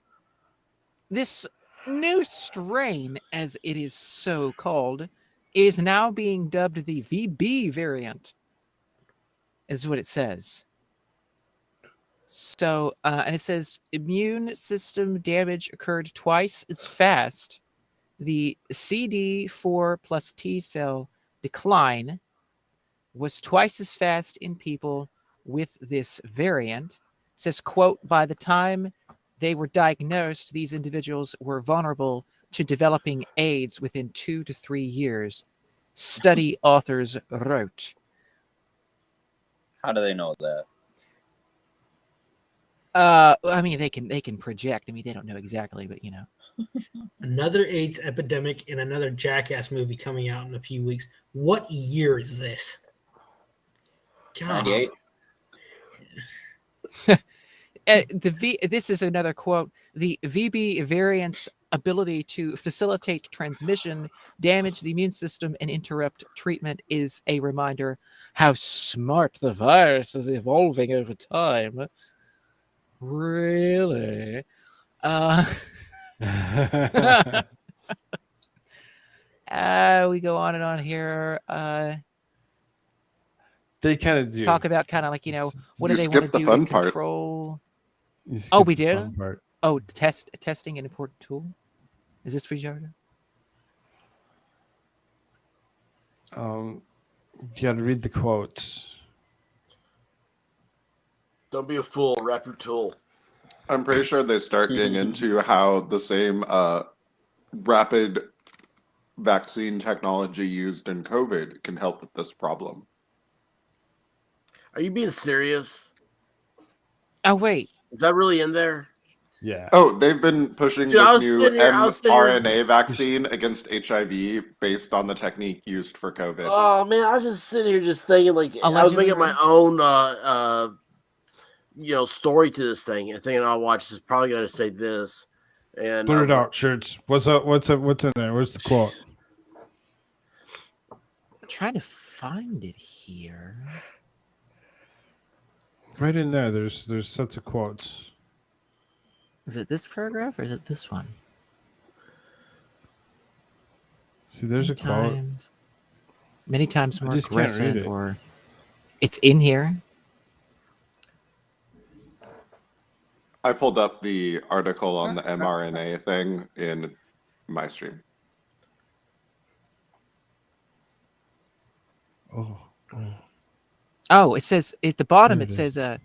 this new strain, as it is so called, is now being dubbed the VB variant, is what it says. So, and it says immune system damage occurred twice as fast. The CD4 plus T cell decline was twice as fast in people with this variant. It says, quote, by the time they were diagnosed, these individuals were vulnerable to developing AIDS within 2 to 3 years, study authors wrote. How do they know that? I mean, they can project. I mean, they don't know exactly, but Another AIDS epidemic and another Jackass movie coming out in a few weeks. What year is this? God. 98. This is another quote. The VB variant's ability to facilitate transmission, damage the immune system, and interrupt treatment is a reminder how smart the virus is evolving over time. Really? We go on and on here. They kind of do. Talk about kind of like, what do You they want skipped to the do fun to part. control? You Oh, skipped we the did? fun part. Oh, testing an important tool? Is this for Jordan? You got to read the quotes. Don't be a fool. Wrap your tool. I'm pretty sure they start getting into how the same rapid vaccine technology used in COVID can help with this problem. Are you being serious? Oh, wait. Is that really in there? Yeah. Oh, they've been pushing Dude, I this was new sitting here- I was sitting here- mRNA vaccine against HIV based on the technique used for COVID. Oh man, I was just sitting here just thinking like I was Allegedly, making my right? own story to this thing and thinking I'll watch this is probably gonna say this. And Put I it was like, out, shirts. What's up? What's in there? Where's the quote? I'm trying to find it here. Right in there. There's sets of quotes. Is it this paragraph or is it this one? See, there's a quote. Many times I more just can't read aggressive, it. or it's in here. I pulled up the article on the mRNA thing in my stream. Oh, it says at the bottom, There it it says,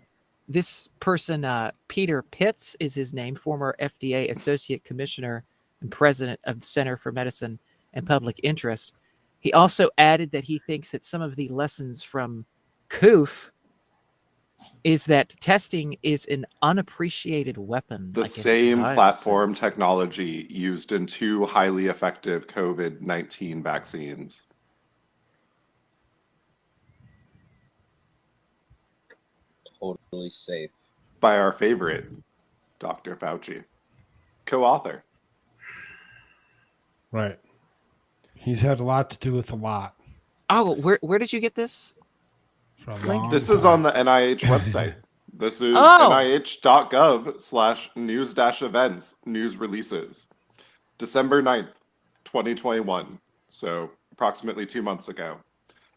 this person, Peter Pitts is his name, former FDA Associate Commissioner and President of the Center for Medicine and Public Interest. He also added that he thinks that some of the lessons from COOF is that testing is an unappreciated weapon. The against same platform viruses. technology used in 2 highly effective COVID-19 vaccines. totally safe. By our favorite, Dr. Fauci, co-author. Right. He's had a lot to do with a lot. Oh, where did you get this? For a Link? long This is time. on the NIH website. This is Oh! nih.gov/news-events, news releases. December 9th, 2021. So approximately 2 months ago.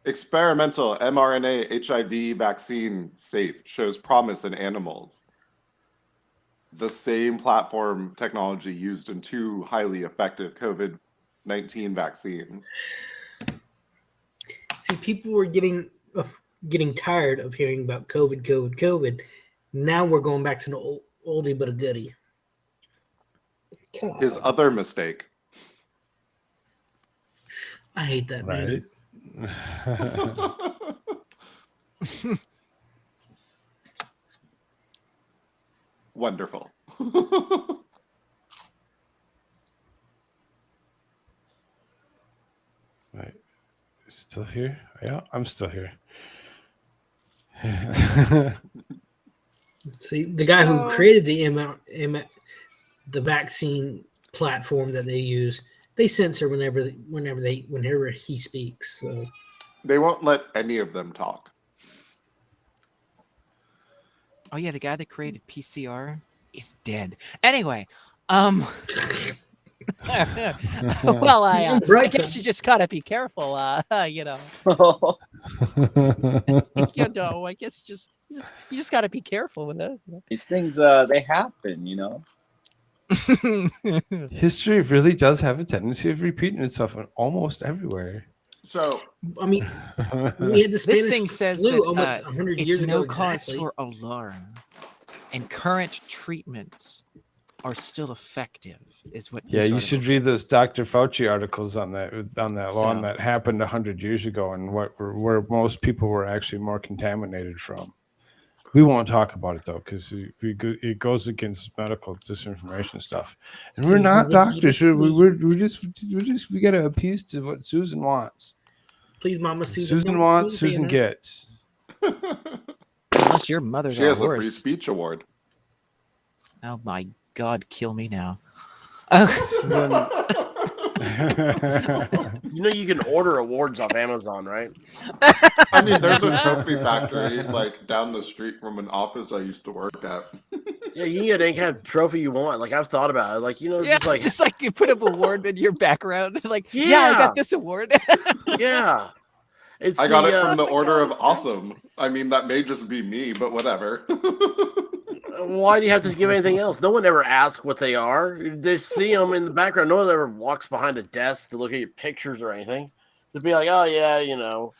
Experimental mRNA HIV vaccine safe, shows promise in animals. The same platform technology used in 2 highly effective COVID-19 vaccines. See, people were getting tired of hearing about COVID. Now we're going back to the oldie but a goodie. His other mistake. I hate that man. Right. Wonderful. Right. Still here? Yeah, I'm still here. See, the guy who created the vaccine platform that they use, they censor whenever he speaks. So They won't let any of them talk. Oh yeah, the guy that created PCR is dead. Anyway, well, I guess you just gotta be careful, you know. You know, I guess you just gotta be careful with that. These things, they happen, you know. History really does have a tendency of repeating itself almost everywhere. So, I mean, we had the Spanish This thing says flu that almost 100 it's years ago. no cause exactly. for alarm, and current treatments are still effective. Is what? Yeah, this you article should read says. those Dr. Fauci articles on that one that happened 100 years ago, and where most people were actually more contaminated from. We won't talk about it though, because it goes against medical disinformation stuff, and we're not doctors. We got to appease to what Susan wants. Please, Mama Susan wants, Susan gets. Unless your mother's she has horse. a free speech award. Oh my God, kill me now. You know you can order awards off Amazon, right? I mean, there's a trophy factory like down the street from an office I used to work at. Yeah, you can get any kind of trophy you want. Like I've thought about it. Like, you know, Yeah, just like you put up award in your background. Like, yeah, I got this award. Yeah. I got it from the Order of Awesome. I mean, that may just be me, but whatever. Why do you have to give anything else? No one ever asks what they are. They see them in the background. No one ever walks behind a desk to look at your pictures or anything. To be like, oh yeah, you know,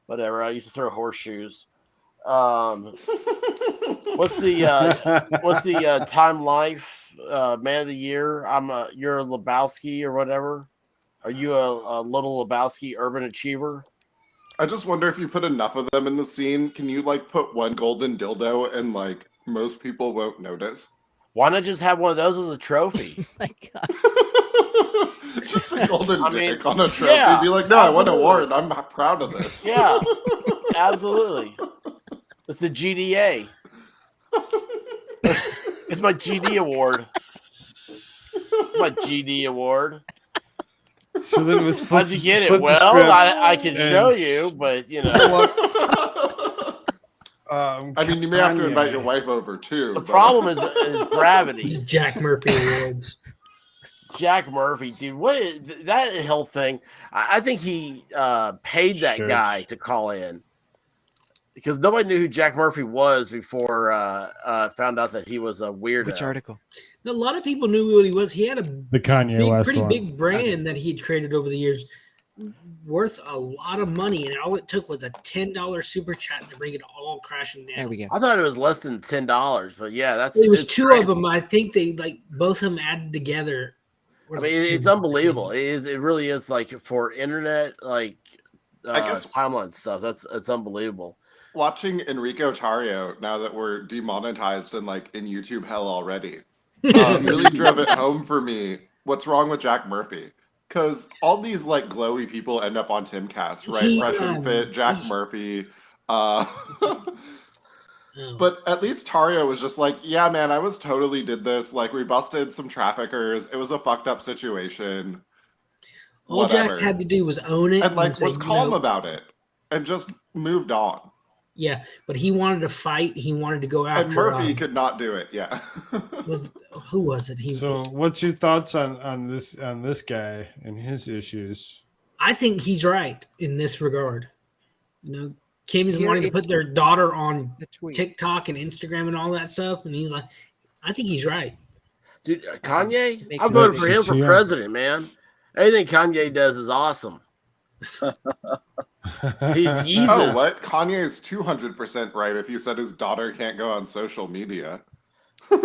whatever. I used to throw horseshoes. What's the Time Life Man of the Year? You're a Lebowski or whatever. Are you a little Lebowski urban achiever? I just wonder if you put enough of them in the scene, can you like put one golden dildo and like most people won't notice? Why not just have one of those as a trophy? Oh my God. Just a golden dick on a trophy. Yeah, be like, no, absolutely. I won an award. I'm not proud of this. Yeah, absolutely. It's the GDA. It's my GD award. My GD award. So then it was how'd you get it? Well, I can show you, but you know. I mean, you may have to invite your wife over too. The problem is gravity. Jack Murphy awards. Jack Murphy, dude, that whole thing? I think he paid that guy to call in because nobody knew who Jack Murphy was before found out that he was a weirdo. Which article? A lot of people knew what he was. He had the Kanye West pretty one. big brand that he had created over the years, worth a lot of money, and all it took was a $10 super chat to bring it all crashing down. There we go. I thought it was less than $10, but yeah, it was two crazy. Of them. I think they like both of them added together. I mean, it's unbelievable. It really is like for internet, like I guess timeline stuff. It's unbelievable. Watching Enrico Tarrio now that we're demonetized and like in YouTube hell already, really drove it home for me. What's wrong with Jack Murphy? Because all these like glowy people end up on Timcast, right? Fresh and Fit, Jack Murphy. But at least Tario was just like, yeah, man, I was totally did this. Like, we busted some traffickers. It was a fucked up situation. All Jack had to do was own it and like say, was calm about it and just moved on. Yeah, but he wanted to fight. He wanted to go after. And Murphy could not do it. Yeah. Who was it? So, what's your thoughts on this guy and his issues? I think he's right in this regard. You know, Kim is wanting to put their daughter on TikTok and Instagram and all that stuff, and he's like, I think he's right. Dude, Kanye, I voted for him for president, man. Anything Kanye does is awesome. He's Jesus. Oh, what? Kanye is 200% right if he said his daughter can't go on social media. Dude,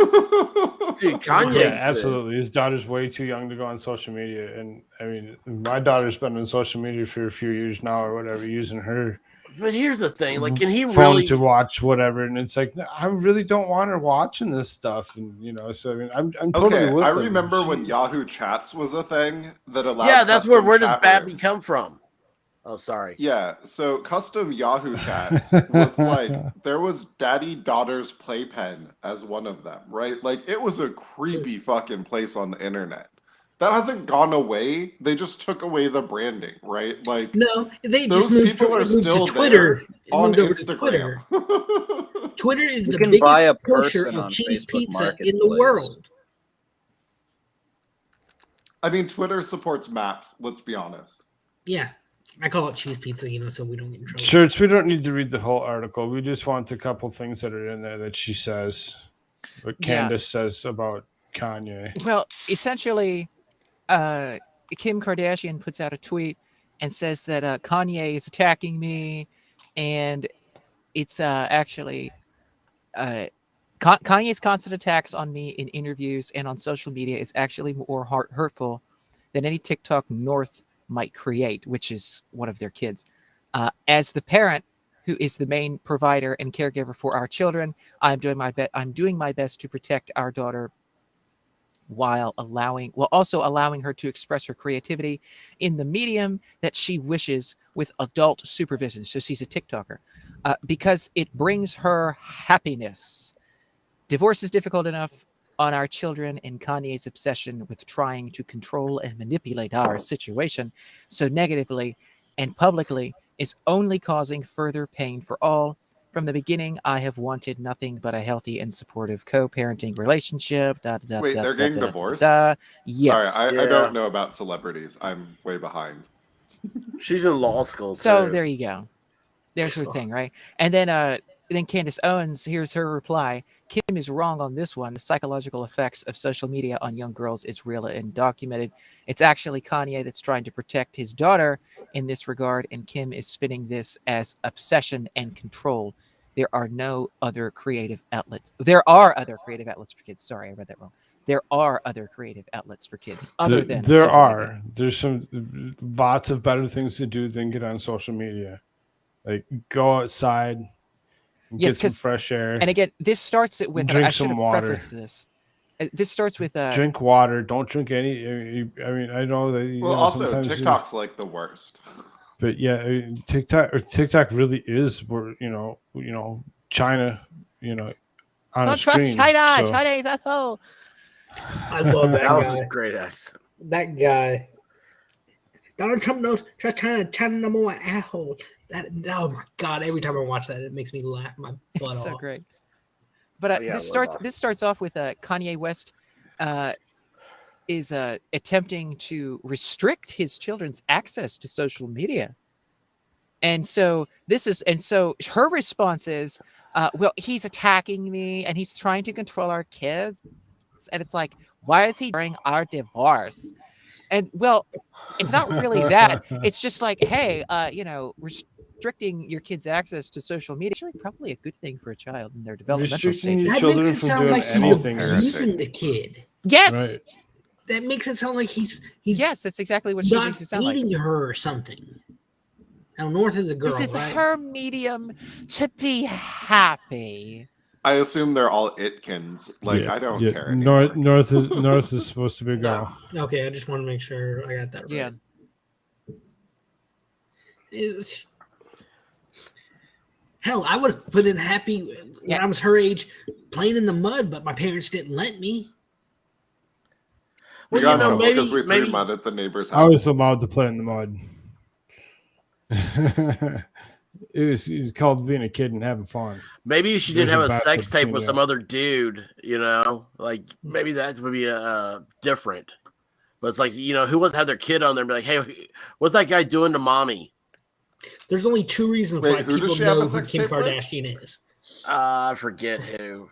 Kanye. Yeah, absolutely. His daughter's way too young to go on social media. And I mean, my daughter's been on social media for a few years now or whatever, using her. But here's the thing, like, can he phone really to watch whatever? And it's like, I really don't want her watching this stuff. And you know, so I mean, I'm totally okay, with I him. remember when Yahoo Chats was a thing that allowed. Yeah, that's where does chat Babby rooms. come from? Oh, sorry. Yeah, so custom Yahoo Chats was like there was daddy daughter's playpen as one of them, right? Like it was a creepy fucking place on the internet. That hasn't gone away. They just took away the branding, right? Like no, they those just moved, people are still to Twitter. there on Over Instagram. to Twitter. Twitter is You the can biggest buy a pusher person of on cheese Facebook pizza in the Marketplace. world. I mean, Twitter supports maps. Let's be honest. Yeah, I call it cheese pizza, you know, so we don't get in trouble. Church, we don't need to read the whole article. We just want a couple things that are in there that she says, what Candace says about Kanye. Well, essentially, Kim Kardashian puts out a tweet and says that Kanye is attacking me, and it's actually Kanye's constant attacks on me in interviews and on social media is actually more hurtful than any TikTok North might create, which is one of their kids. As the parent who is the main provider and caregiver for our children, I'm doing my best to protect our daughter while also allowing her to express her creativity in the medium that she wishes with adult supervision. So she's a TikToker because it brings her happiness. Divorce is difficult enough on our children, and Kanye's obsession with trying to control and manipulate our situation so negatively and publicly is only causing further pain for all. From the beginning, I have wanted nothing but a healthy and supportive co-parenting relationship. Wait, they're getting divorced? Yes. Sorry, I don't know about celebrities. I'm way behind. She's in law school. So too. there you go. There's her thing, right? And then Candace Owens, here's her reply. Kim is wrong on this one. The psychological effects of social media on young girls is real and documented. It's actually Kanye that's trying to protect his daughter in this regard, and Kim is spinning this as obsession and control. There are no other creative outlets. There are other creative outlets for kids. Sorry, I read that wrong. There are other creative outlets for kids other than there are. Media. There's some lots of better things to do than get on social media. Like go outside, and get some fresh air. And again, this starts with drink I should some have water. prefaced this. This starts with drink water. Don't drink any. I mean, I know that. Well, also TikTok's like the worst. But yeah, TikTok really is where China. On don't a screen, trust China. so. China is a hole. I love that guy. That was a great accent. That guy. Donald Trump knows China number one asshole. Oh my god! Every time I watch that, it makes me laugh my butt off. So great. But this starts off with Kanye West is attempting to restrict his children's access to social media, and so her response is, well, he's attacking me and he's trying to control our kids, and it's like, why is he during our divorce? And well, it's not really that. It's just like, hey, restricting your kids' access to social media is actually probably a good thing for a child in their developmental Restricting stage. your That children makes it from sound doing like he's anything. abusing the kid. Yes. Right. That makes it sound like he's Yes, that's exactly what she not makes it sound like. feeding her or something. Now, North is a girl, This is right? her medium to be happy. I assume they're all itkins. Like I don't care anymore. North is supposed to be a girl. Okay, I just want to make sure I got that right. Yeah. Hell, I would have been happy when I was her age playing in the mud, but my parents didn't let me. We got in trouble because we threw mud at the neighbor's house. I was allowed to play in the mud. It's called being a kid and having fun. Maybe she did have a sex tape with some other dude, like maybe that would be different. But it's like, who wants to have their kid on there and be like, hey, what's that guy doing to mommy? There's only two reasons why people know who Kim Kardashian is. I forget who.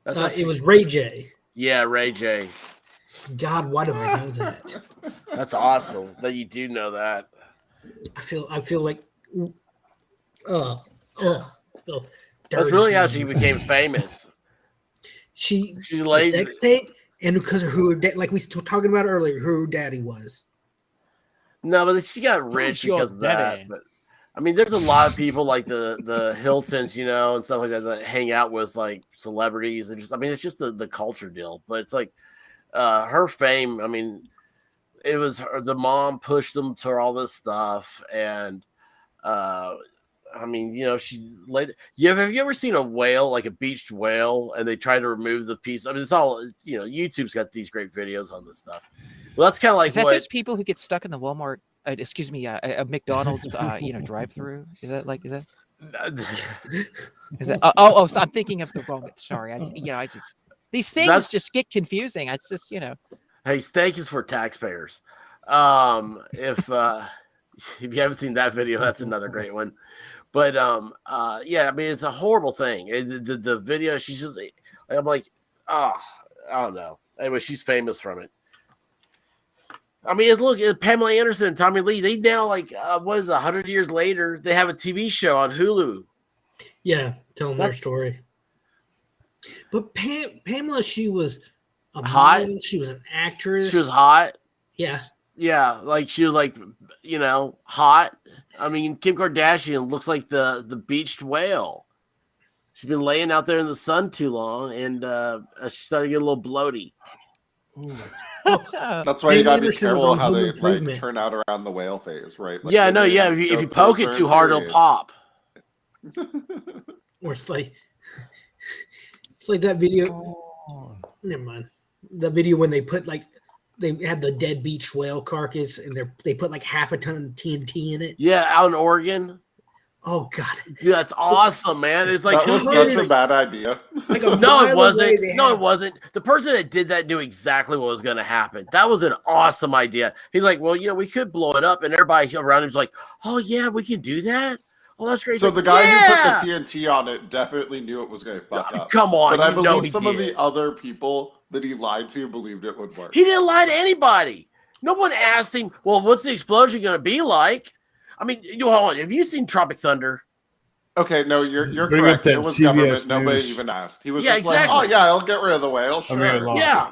It was Ray J. Yeah, Ray J. God, why do I know that? That's awesome that you do know that. I feel like that's really how she became famous. She's like sex tape, and because of who, like we were talking about earlier, who her daddy was. No, but she got rich because of that. But I mean, there's a lot of people like the Hiltons, and stuff like that hang out with like celebrities and it's just the culture deal. But it's like her fame. I mean, it was the mom pushed them to all this stuff, and she laid. Have you ever seen a whale, like a beached whale, and they try to remove the piece? I mean, it's all YouTube's got these great videos on this stuff. Well, that's kind of like those people who get stuck in the Walmart, a McDonald's, drive-through? Is that? So I'm thinking of the wrong. Sorry, these things just get confusing. It's just Hey, steak is for taxpayers. If you haven't seen that video, that's another great one. But it's a horrible thing. The video, she's just, I'm like, I don't know. Anyway, she's famous from it. I mean, look, Pamela Anderson and Tommy Lee, they now 100 years later, they have a TV show on Hulu. Yeah, telling their story. But Pamela, she was hot. Model, she was an actress. She was hot. Yeah. Yeah, she was hot. I mean, Kim Kardashian looks like the beached whale. She's been laying out there in the sun too long, and she started to get a little bloaty. That's why you gotta be careful how they turn out around the whale phase, right? If you poke it too hard, it'll pop. Or it's like that video. Oh. Never mind. The video when they put they had the dead beach whale carcass and they put half a ton of TNT in it. Yeah, out in Oregon. Oh God, dude, that's awesome, man! It's like that was such a bad idea. No, it wasn't. No, it wasn't. The person that did that knew exactly what was going to happen. That was an awesome idea. He's like, well, we could blow it up, and everybody around him's like, oh yeah, we can do that. Oh, that's great. So the guy who put the TNT on it definitely knew it was going to fuck up. Come on, but I believe some of the other people that he lied to believed it would work. He didn't lie to anybody. No one asked him, well, what's the explosion going to be like? I mean, hold on. Have you seen Tropic Thunder? Okay, no, you're correct. It was CBS government. News. Nobody even asked. He was just like, oh, yeah, I'll get rid of the whale. Sure. Yeah.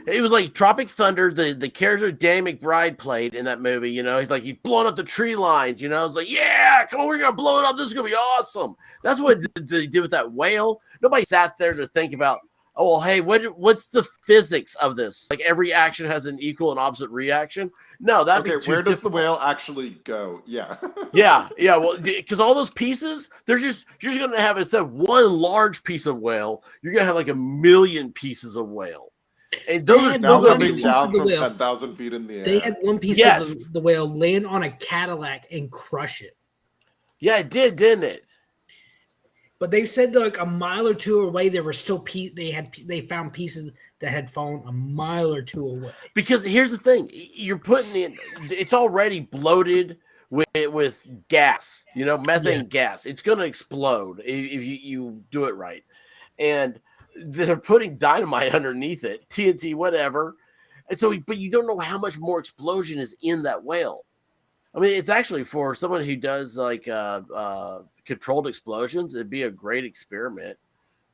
It was like Tropic Thunder. The character Danny McBride played in that movie. He's blowing up the tree lines. It's like, yeah, come on, we're going to blow it up. This is going to be awesome. That's what they did with that whale. Nobody sat there to think about, oh, well, hey, what's the physics of this? Like every action has an equal and opposite reaction. No, that okay. Where does the whale actually go? Yeah, yeah. Well, because all those pieces, you're just going to have, instead of one large piece of whale, you're going to have like a million pieces of whale. And those are now coming down from 10,000 feet in the air. They had one piece of the whale land on a Cadillac and crush it. Yeah, it did, didn't it? But they said a mile or two away, there were still they found pieces that had fallen a mile or two away. Because here's the thing, you're putting in, it's already bloated with gas, methane gas. It's going to explode if you do it right. And they're putting dynamite underneath it, TNT, whatever. And so, but you don't know how much more explosion is in that whale. I mean, it's actually for someone who does controlled explosions, it'd be a great experiment,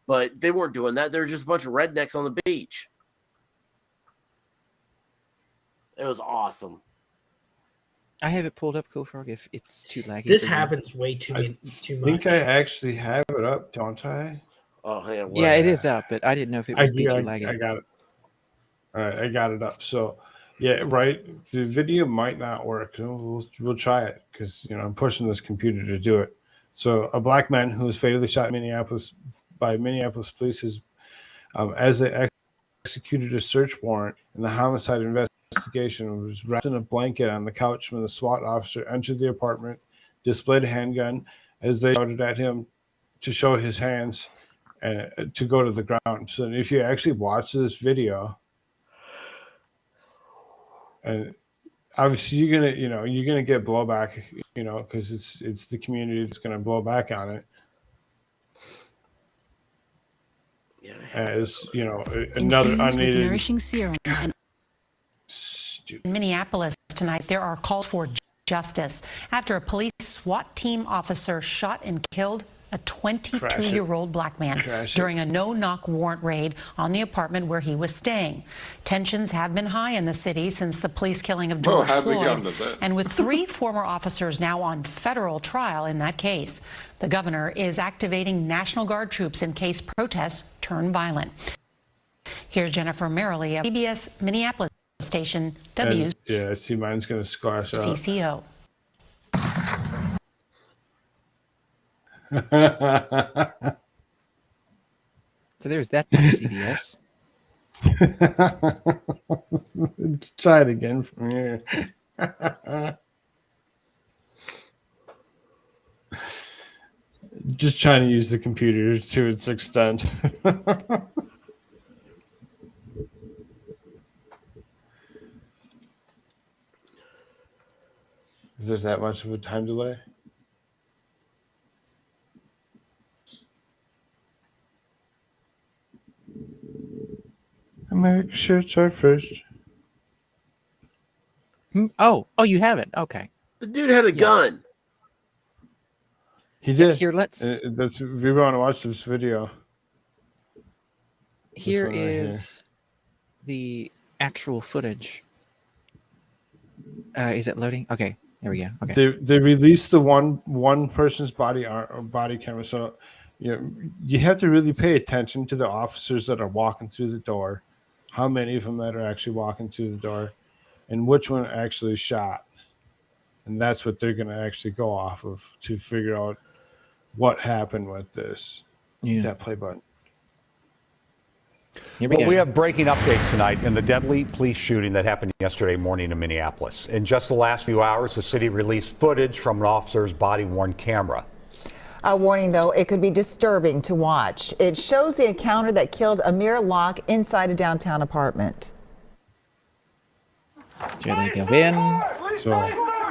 but they weren't doing that. They were just a bunch of rednecks on the beach. It was awesome. I have it pulled up, Koolfrogg, if it's too laggy. This happens way too much. I think I actually have it up, don't I? Oh, hang on. Yeah, it is up, but I didn't know if it was too laggy. I got it. All right, I got it up. So, yeah, right. The video might not work. We'll try it because I'm pushing this computer to do it. So a black man who was fatally shot in by Minneapolis police has, as they executed a search warrant in the homicide investigation, was wrapped in a blanket on the couch when the SWAT officer entered the apartment, displayed a handgun as they shouted at him to show his hands and to go to the ground. So if you actually watch this video, and obviously you're gonna get blowback, because it's the community that's gonna blow back on it. As another unneeded nourishing serum. In Minneapolis tonight, there are calls for justice after a police SWAT team officer shot and killed a 22-year-old black man during a no-knock warrant raid on the apartment where he was staying. Tensions have been high in the city since the police killing of George Floyd, and with 3 former officers now on federal trial in that case, the governor is activating National Guard troops in case protests turn violent. Here's Jennifer Merrily of CBS Minneapolis station WCCO. Yeah, I see mine's going to squash out. CCO. So there's that CBS. Let's try it again from here. Just trying to use the computer to its extent. Is there that much of a time delay? America shirts are first. Oh, you have it. Okay. The dude had a gun. He did. Here, let's. We want to watch this video. Here is the actual footage. Is it loading? Okay, there we go. Okay. They released the one person's body camera, so you have to really pay attention to the officers that are walking through the door, how many of them that are actually walking through the door, and which one actually shot, and that's what they're going to actually go off of to figure out what happened with this. That play button. We have breaking updates tonight in the deadly police shooting that happened yesterday morning in Minneapolis. In just the last few hours, the city released footage from an officer's body-worn camera. A warning, though, it could be disturbing to watch. It shows the encounter that killed Amir Locke inside a downtown apartment. Here they go in. So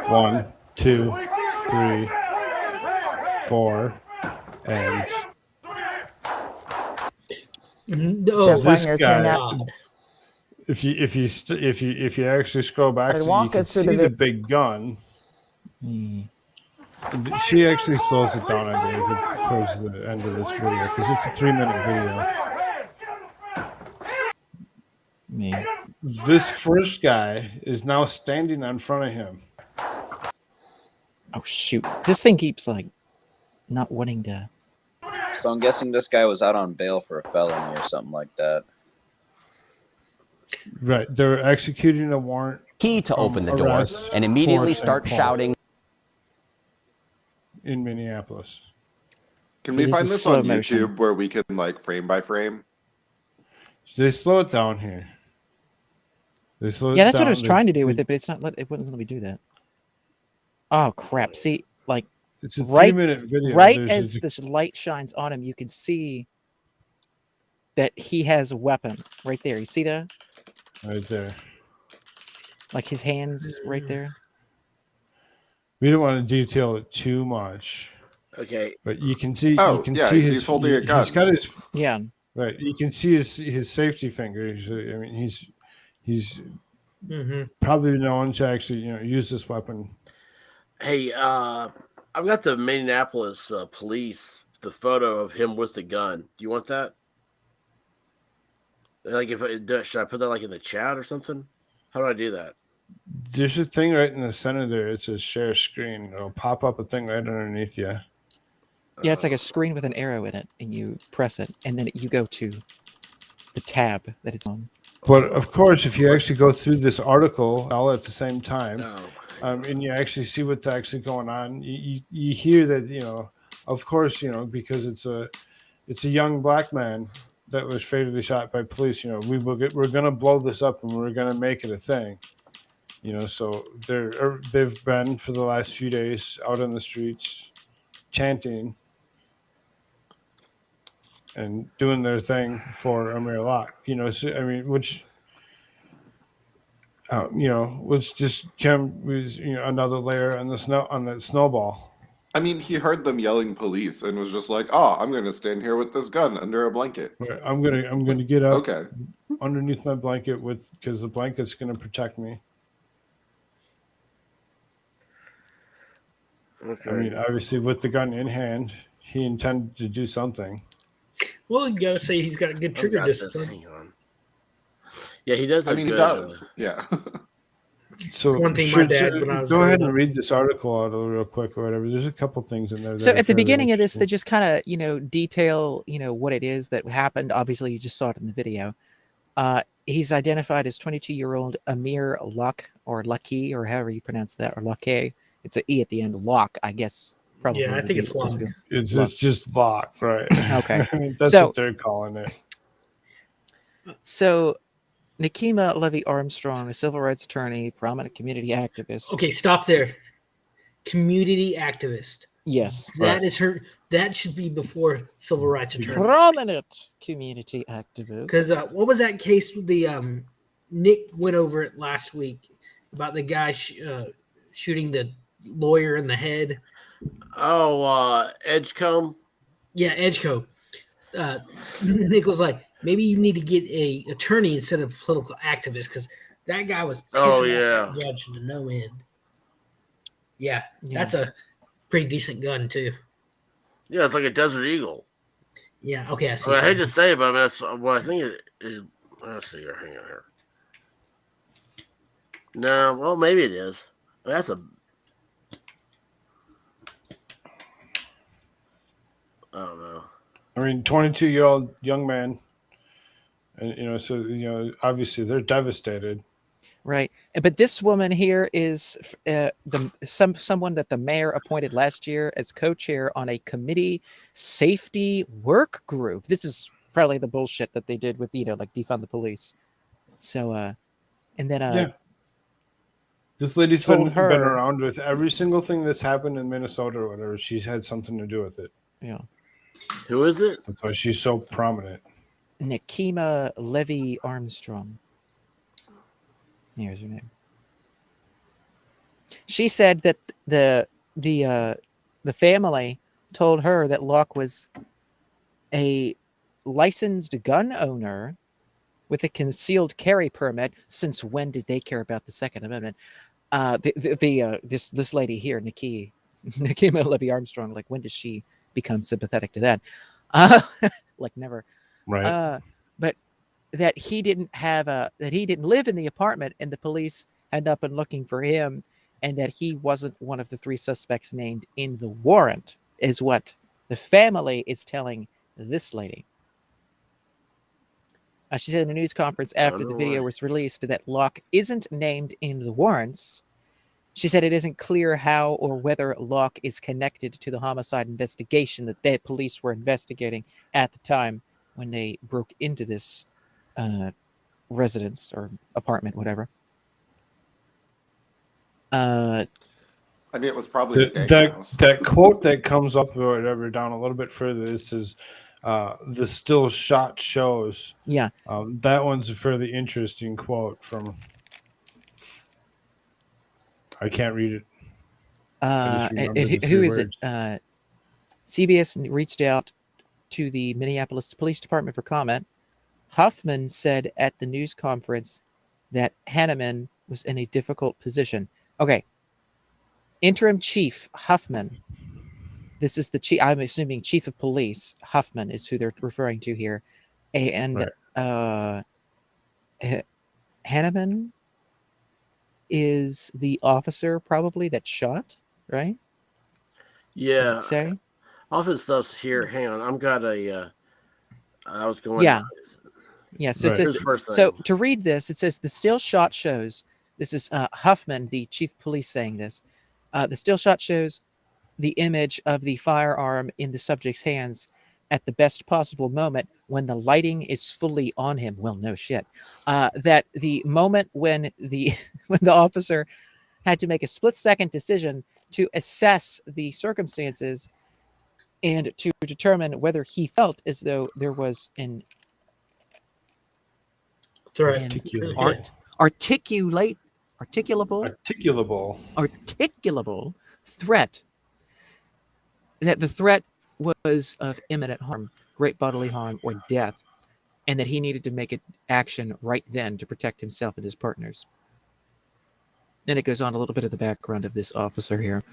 1, 2, 3, 4, and this guy, if you actually scroll back, you can see the big gun. She actually slows it down, I believe, towards the end of this video because it's a 3-minute video. This first guy is now standing in front of him. Oh shoot! This thing keeps not wanting to. So I'm guessing this guy was out on bail for a felony or something like that. Right. They're executing a warrant. Key to open the door and immediately start shouting. In Minneapolis. Can we find this on YouTube where we can frame by frame? They slow it down here. That's what I was trying to do with it, but it wouldn't let me do that. Oh crap! See, it's a 3-minute video. Right as this light shines on him, you can see that he has a weapon right there. You see that? Right there. His hands right there. We don't want to detail it too much. Okay. But you can see. He's holding a gun. He's got his. Yeah. Right. You can see his safety finger. I mean, he's probably known to actually use this weapon. Hey, I've got the Minneapolis police, the photo of him with the gun. Do you want that? Should I put that in the chat or something? How do I do that? There's a thing right in the center there. It says share screen. It'll pop up a thing right underneath you. Yeah, it's like a screen with an arrow in it, and you press it, and then you go to the tab that it's on. But of course, if you actually go through this article all at the same time, and you actually see what's actually going on, you hear that of course, because it's a young black man that was fatally shot by police. We're going to blow this up and we're going to make it a thing. So they've been for the last few days out on the streets chanting and doing their thing for Amir Locke. Which just was another layer on that snowball. I mean, he heard them yelling police and was just like, "Oh, I'm going to stand here with this gun under a blanket. I'm going to get up Okay. underneath my blanket because the blanket's going to protect me." Okay. I mean, obviously, with the gun in hand, he intended to do something. Well, you gotta say he's got a good trigger discipline. Hang on. Yeah, he does. He does. Yeah. So one thing my dad, when I was go ahead growing and up- read this article out real quick or whatever. There's a couple things in there. So that are at the fairly beginning of this, they interesting. just kind of, detail, what it is that happened. Obviously, you just saw it in the video. He's identified as 22-year-old Amir Locke, or Lucky, or however you pronounce that, or Locke. It's an E at the end. Locke, I guess. Probably. Yeah, I think it's Locke. It's just Locke, right? Okay. That's So- what they're calling it. So, Nikema Levy Armstrong, a civil rights attorney, prominent community activist. Okay, stop there. Community activist. Yes. That is her. That should be before civil rights attorney. Prominent community activist. Because what was that case? The Nick went over it last week about the guy shooting the lawyer in the head. Oh, Edgecombe. Yeah, Edgecombe. Nick was like, maybe you need to get a attorney instead of political activist because that guy was pissing off the judge to no end. Yeah, that's a pretty decent gun too. Yeah, it's like a Desert Eagle. Yeah, okay, I see. I hate to say it, but that's what I think it is. Let's see here. Hang on here. No, well, maybe it is. That's a. I don't know. I mean, 22-year-old young man, and so obviously they're devastated. Right, but this woman here is someone that the mayor appointed last year as co-chair on a committee safety work group. This is probably the bullshit that they did with like defund the police. So, and then This lady's been told her- around with every single thing that's happened in Minnesota or whatever. She's had something to do with it. Yeah. Who is it? That's why she's so prominent. Nikema Levy Armstrong. Here's her name. She said that the family told her that Locke was a licensed gun owner with a concealed carry permit. Since when did they care about the Second Amendment? This lady here, Nikema Levy Armstrong, like when does she become sympathetic to that? Like never. Right. But that he didn't live in the apartment and the police had not been looking for him, and that he wasn't one of the three suspects named in the warrant is what the family is telling this lady. She said in a news conference after the video was released that Locke isn't named in the warrants. She said it isn't clear how or whether Locke is connected to the homicide investigation that the police were investigating at the time when they broke into this residence or apartment, whatever. I mean, it was probably a gang house. That quote that comes up or whatever down a little bit further. It says, "The still shot shows." Yeah, that one's a fairly interesting quote from. I can't read it. Who is it? CBS reached out to the Minneapolis Police Department for comment. Huffman said at the news conference that Hanneman was in a difficult position. Okay. Interim Chief Huffman. This is the chief, I'm assuming chief of police. Huffman is who they're referring to here. And Hanneman is the officer probably that shot, right? Yeah. Does it say? All this stuff's here. Hang on. I'm got a. I was going. Yeah. Yeah. So it says. First So thing. to read this, it says the still shot shows. This is Huffman, the chief of police, saying this. The still shot shows the image of the firearm in the subject's hands at the best possible moment when the lighting is fully on him. Well, no shit. That the moment when the when the officer had to make a split-second decision to assess the circumstances and to determine whether he felt as though there was an articulable threat, that the threat was of imminent harm, great bodily harm, or death, and that he needed to make an action right then to protect himself and his partners. Then it goes on a little bit of the background of this officer here.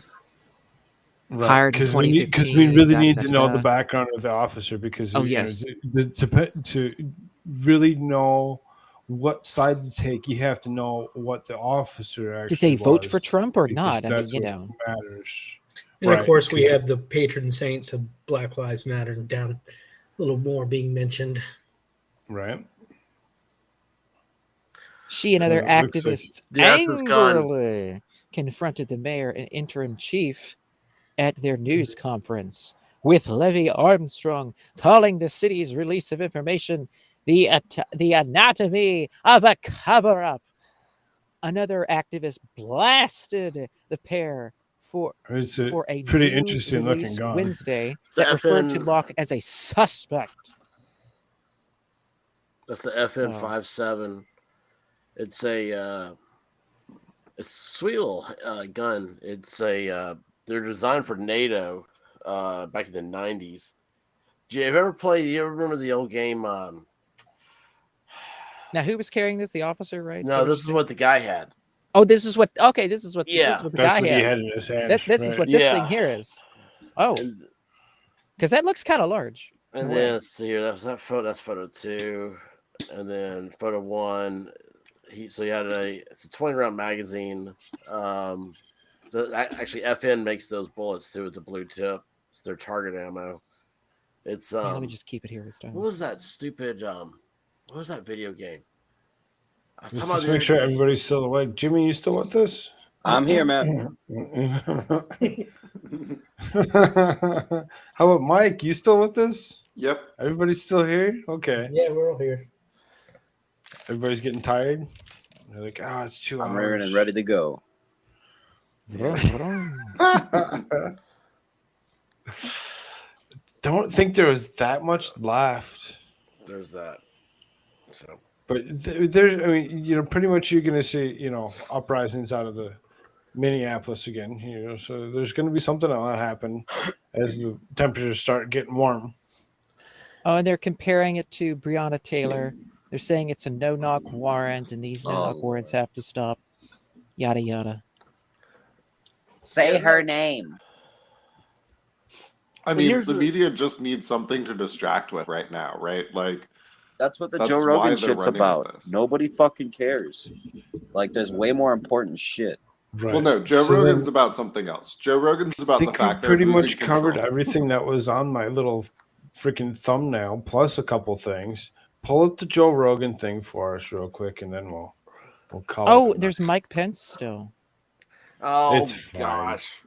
Right. Hired in Because 2015. we really need to know the background of the officer, because yes. To really know what side to take, you have to know what the officer actually did they vote was, for Trump or because not? I mean, that's you what know, matters. And of course, we have the patron saints of Black Lives Matter down a little more being mentioned. Right. She and other activists angrily confronted the mayor and interim chief at their news conference, with Levy Armstrong calling the city's release of information the anatomy of a cover-up. Another activist blasted the pair for a pretty news interesting looking release gun. Wednesday that referred to Locke as a suspect. That's the FN57. It's a sweet little gun. It's they're designed for NATO back in the 90s. Do you ever remember the old game? Now, who was carrying this? The officer, right? No, this is what the guy had. Oh, this is what. Okay, this is what. Yeah, this is what the that's guy what had. he had in his hand. This is what this thing here is. Oh, because that looks kind of large. And then let's see here. That's photo 2, and then photo 1. He had it's a 20-round magazine. Actually, FN makes those bullets too with the blue tip. It's their target ammo. It's let me just keep it here this time. What was that stupid? What was that video game? Let's just make sure everybody's still awake. Jimmy, you still with this? I'm here, man. How about Mike? You still with us? Yep. Everybody's still here? Okay. Yeah, we're all here. Everybody's getting tired? They're like, it's 2 hours. I'm rearing and ready to go. Don't think there was that much left. There's that. So, but there's, I mean, pretty much you're going to see, uprisings out of the Minneapolis again, so there's going to be something that'll happen as the temperatures start getting warm. Oh, and they're comparing it to Breonna Taylor. They're saying it's a no-knock warrant, and these no-knock warrants have to stop. Yada yada. Say her name. I mean, the media just needs something to distract with right now, right? Like, that's what the Joe Rogan shit's about. Nobody fucking cares. Like, there's way more important shit. Right. Well, no, Joe Rogan's about something else. Joe Rogan's about the fact that pretty much covered everything that was on my little freaking thumbnail, plus a couple things. Pull up the Joe Rogan thing for us real quick, and then we'll call it. Oh, there's Mike Pence still. Oh, it's gosh.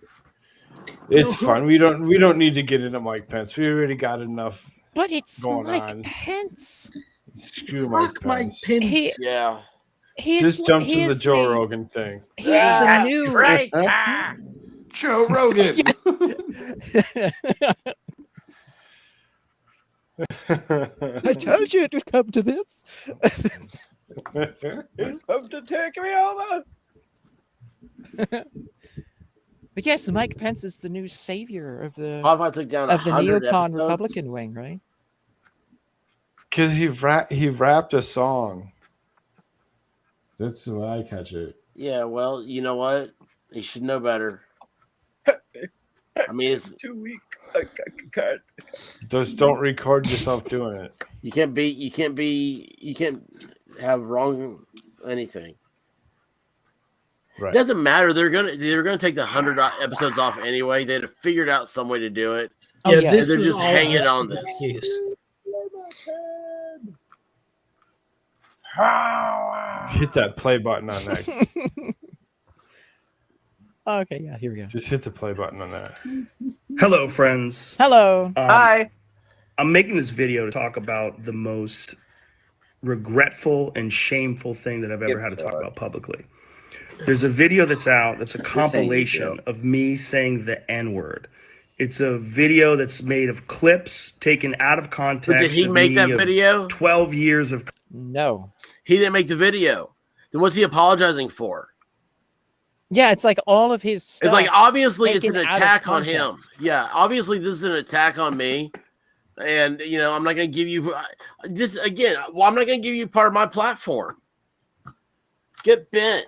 It's fun. We don't need to get into Mike Pence. We already got enough. But it's Mike on. Pence. Screw Mike Pence. Yeah. Just jump to the Joe Rogan thing. He's the new Joe Rogan. I told you it would come to this. It's come to take me over. But yes, Mike Pence is the new savior of the neocon episodes. Republican wing, right? Because he rapped a song. That's the way I catch it. Yeah, well, you know what? He should know better. I mean, it's too weak. Just don't record yourself doing it. You can't have wrong anything. Right. It doesn't matter. They're gonna take the 100 episodes off anyway. They'd have figured out some way to do it. Yeah, this they're is just all hanging just on an this. excuse. Hit that play button on that. Okay, yeah, here we go. Just hit the play button on that. Hello, friends. Hello. Hi. I'm making this video to talk about the most regretful and shameful thing that I've ever had to talk about publicly. There's a video that's out that's a compilation of me saying the N-word. It's a video that's made of clips taken out of context. But did he make that video? 12 years of... No. He didn't make the video. Then what's he apologizing for? Yeah, it's like all of his stuff. It's like, obviously, it's an taken out of attack on him. context. Yeah, obviously, this is an attack on me. And, you know, I'm not going to give you this again. Well, I'm not going to give you part of my platform. Get bent.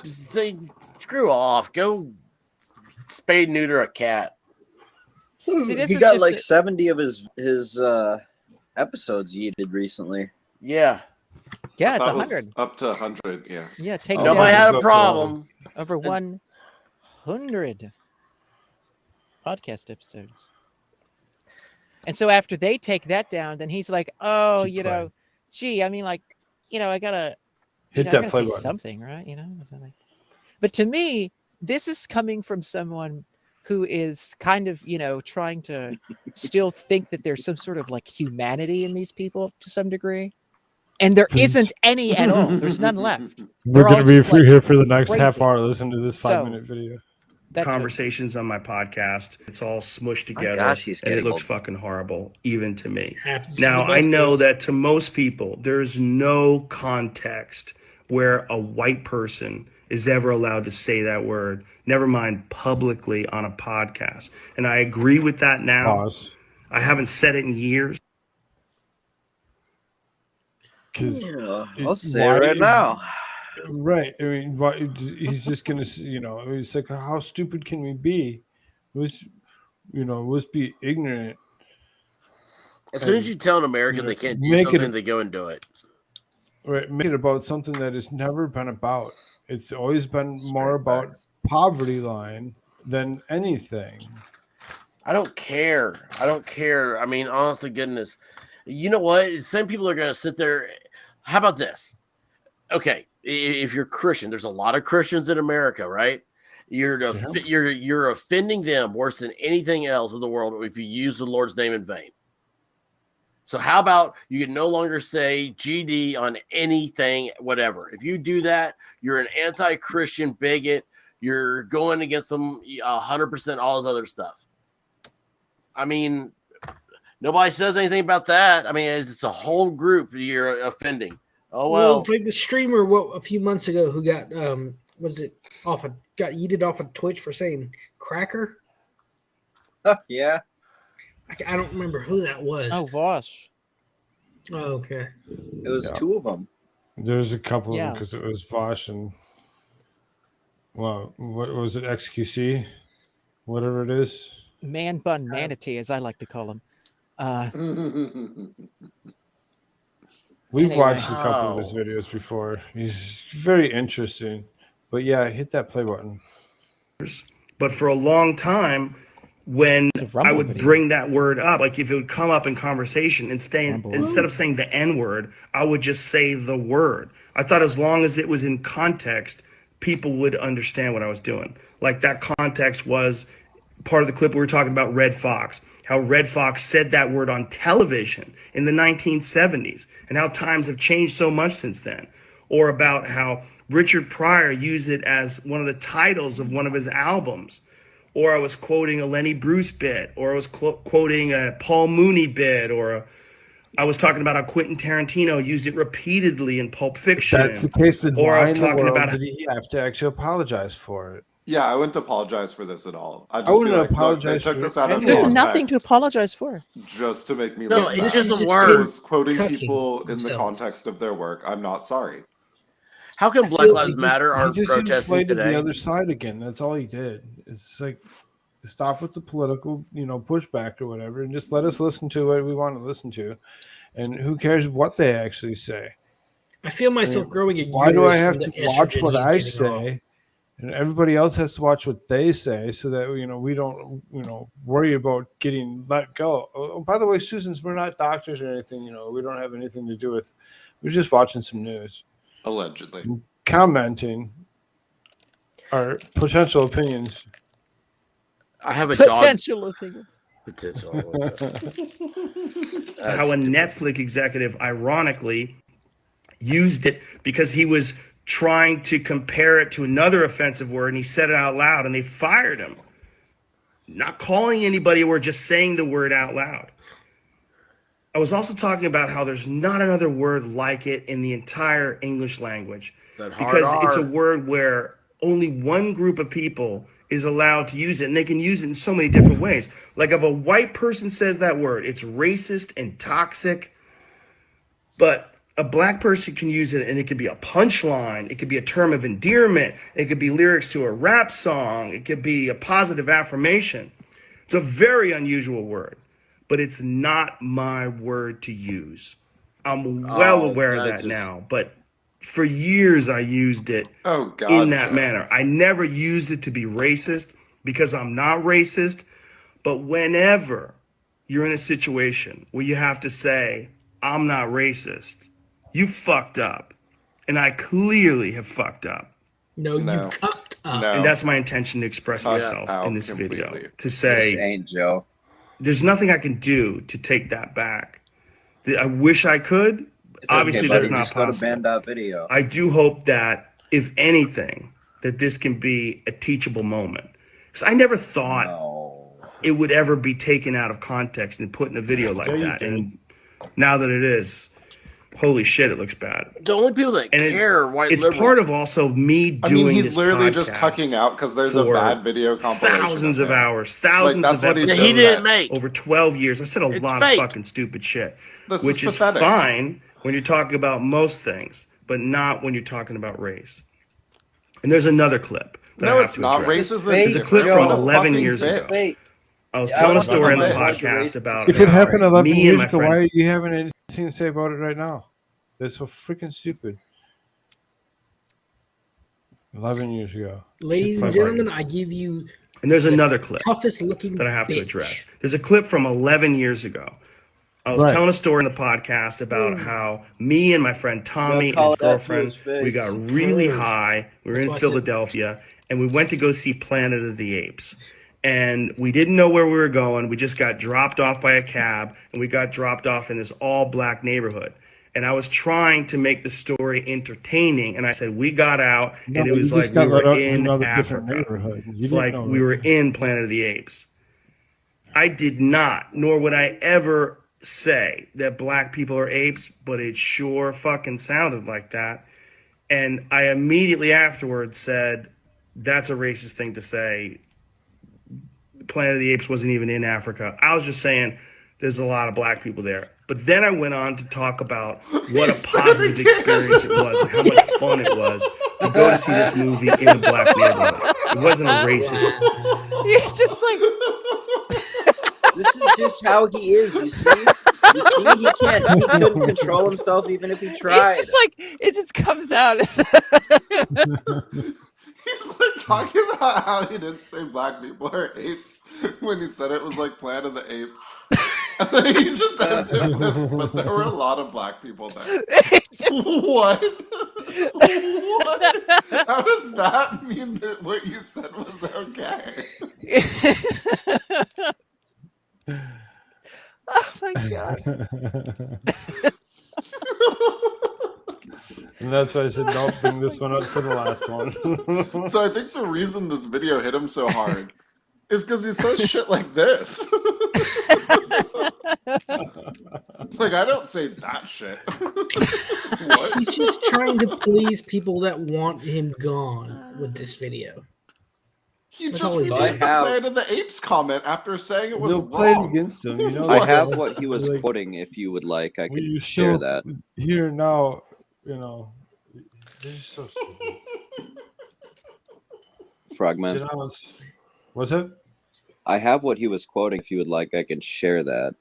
Just say, screw off. Go spade neuter a cat. See, this He is got just like 70 of his episodes yeeted recently. Yeah. Yeah, it's That was 100. Up to 100, yeah. Yeah, it takes Nobody had a problem. over 100 podcast episodes. And so after they take that down, then he's like, "Oh, you know, gee, I mean, like, you know, I gotta Hit that I play gotta say button. something, right? You know, so like, but to me, this is coming from someone who is kind of, you know, trying to still think that there's some sort of like humanity in these people to some degree. And there isn't any at all. There's none left. We're They're all going to be just, like, here for the next half crazy. hour. Listen to this 5-minute So, video. That's conversations on my podcast. It's all smushed together, gosh, he's and it getting looks old. fucking horrible, even to me. Happens to Now, the I best know kids. that to most people, there's no context where a white person is ever allowed to say that word, never mind publicly on a podcast. And I agree with that now. Pause. I haven't said it in years. Yeah, I'll say it right now. Right. I mean, he's just going to, you know, it's like, how stupid can we be? Let's be ignorant. As soon as you tell an American they can't do Make something, it- they go and do it. Right. Make it about something that has never been about. It's always been more about poverty line than anything. I don't care. I don't care. I mean, honestly, goodness. You know what? Some people are going to sit there. How about this? Okay, if you're Christian, there's a lot of Christians in America, right? You're offending them worse than anything else in the world if you use the Lord's name in vain. So how about you can no longer say GD on anything, whatever. If you do that, you're an anti-Christian bigot. You're going against them 100%, all this other stuff. I mean, nobody says anything about that. I mean, it's a whole group you're offending. Oh, well. It's like the streamer a few months ago who got got yeeted off of Twitch for saying cracker. Yeah. I don't remember who that was. Oh, Vosh. Oh, okay. It was two of them. There's a couple of Yeah. them because it was Vosh and, well, what was it, XQC? Whatever it is. Man bun manatee, as I like to call him. We've Anyway. watched a couple of his videos before. He's very interesting. But yeah, hit that play button. But for a long time, when I would bring that word up, like if it would come up in conversation instead of saying the N word, I would just say the word. I thought as long as it was in context, people would understand what I was doing. Like that context was part of the clip we were talking about Red Fox, how Red Fox said that word on television in the 1970s and how times have changed so much since then. Or about how Richard Pryor used it as one of the titles of one of his albums. Or I was quoting a Lenny Bruce bit, or I was quoting a Paul Mooney bit, or I was talking about how Quentin Tarantino used it repeatedly in Pulp Fiction. That's the case. Or I was talking about did he have to actually apologize for it? Yeah, I wouldn't apologize for this at all. I wouldn't apologize They took for this it. out of There's context nothing to apologize for. just to make me No, look it's bad. just a word. I was quoting Cooking people in the themselves. context of their work. I'm not sorry. How come Black Lives Matter He aren't just protesting inflated today? the other side again. That's all he did. It's like stop with the political, pushback or whatever, and just let us listen to what we want to listen to. And who cares what they actually say? I feel myself growing a Why do I uterus have from to the watch estrogen what I he's getting off. say, and everybody else has to watch what they say, so that we don't worry about getting let go? Oh, by the way, Susan's, we're not doctors or anything. We don't have anything to do with. We're just watching some news, Allegedly. commenting. Our potential opinions. I have a potential opinions. Potential. How a Netflix executive, ironically, used it because he was trying to compare it to another offensive word, and he said it out loud, and they fired him. Not calling anybody or just saying the word out loud. I was also talking about how there's not another word like it in the entire English language, because it's a word where only one group of people is allowed to use it, and they can use it in so many different ways. Like if a white person says that word, it's racist and toxic, but a black person can use it, and it could be a punchline. It could be a term of endearment. It could be lyrics to a rap song. It could be a positive affirmation. It's a very unusual word, but it's not my word to use. I'm well aware of that now, but for years I used it in that manner. I never used it to be racist because I'm not racist, but whenever you're in a situation where you have to say, I'm not racist, you fucked up. And I clearly have fucked up. No, you cucked up. And that's my intention to express myself in this video. To say, This ain't Joe. There's nothing I can do to take that back. I wish I could. It's Obviously, okay, that's buddy. not Just go to possible. band.video. I do hope that, if anything, that this can be a teachable moment. Because I never thought it would ever be taken out of context and put in a video like that. And now that it is, holy shit, it looks bad. The only people that care are white it's liberals. part of also me doing I mean, he's this literally just podcast cucking out because there's a for bad video compilation. thousands of hours, thousands that's of what he episodes does. He didn't make. over 12 years. I said a lot fake. of fucking stupid shit, This which is is pathetic. fine when you're talking about most things, but not when you're talking about race. And there's another clip. That I No, have it's to not. address. Racism There's a is clip from different. 11 Fucking years bitch. ago. I was telling a story on the podcast about If it happened 11 me and years my ago, friend. why are you having anything to say about it right now? That's so freaking stupid. 11 years ago. Ladies and gentlemen, I give you. And there's another clip toughest looking that I have to bitch. address. There's a clip from 11 years ago. I was telling a story in the podcast about how me and my friend Tommy and call his it that to girlfriend, his face. we got really high. We were That's in what I said. Philadelphia, and we went to go see Planet of the Apes. And we didn't know where we were going. We just got dropped off by a cab, and we got dropped off in this all-black neighborhood. And I was trying to make the story entertaining, and I said we got out, and it was like we were in Africa. It's like we were in Planet of the Apes. I did not, nor would I ever say that black people are apes, but it sure fucking sounded like that. And I immediately afterwards said, that's a racist thing to say. Planet of the Apes wasn't even in Africa. I was just saying there's a lot of black people there. But then I went on to talk about what a positive experience it was and how much fun it was to go to see this movie in a black neighborhood. It wasn't a racist. It's just like This is just how he is, you see? You see, he couldn't control himself even if he tried. it's just like it just comes out. He's like talking about how he didn't say black people are apes when he said it was like Planet of the Apes. And then he just ends it with, but there were a lot of black people there. What? What? How does that mean that what you said was okay? Oh my god. And that's why I said don't bring this one up for the last one. So I think the reason this video hit him so hard is because he says shit like this. Like, I don't say that shit. What? He's just trying to please people that want him gone with this video. He That's just all he's made doing. the Planet of the Apes comment after saying it was They'll play it wrong. against him. You know, I have what he was like, quoting. If you would like, I when could you share still that. Here now, you know, they're just so stupid. Frogman. What's it? I have what he was quoting. If you would like, I can share that.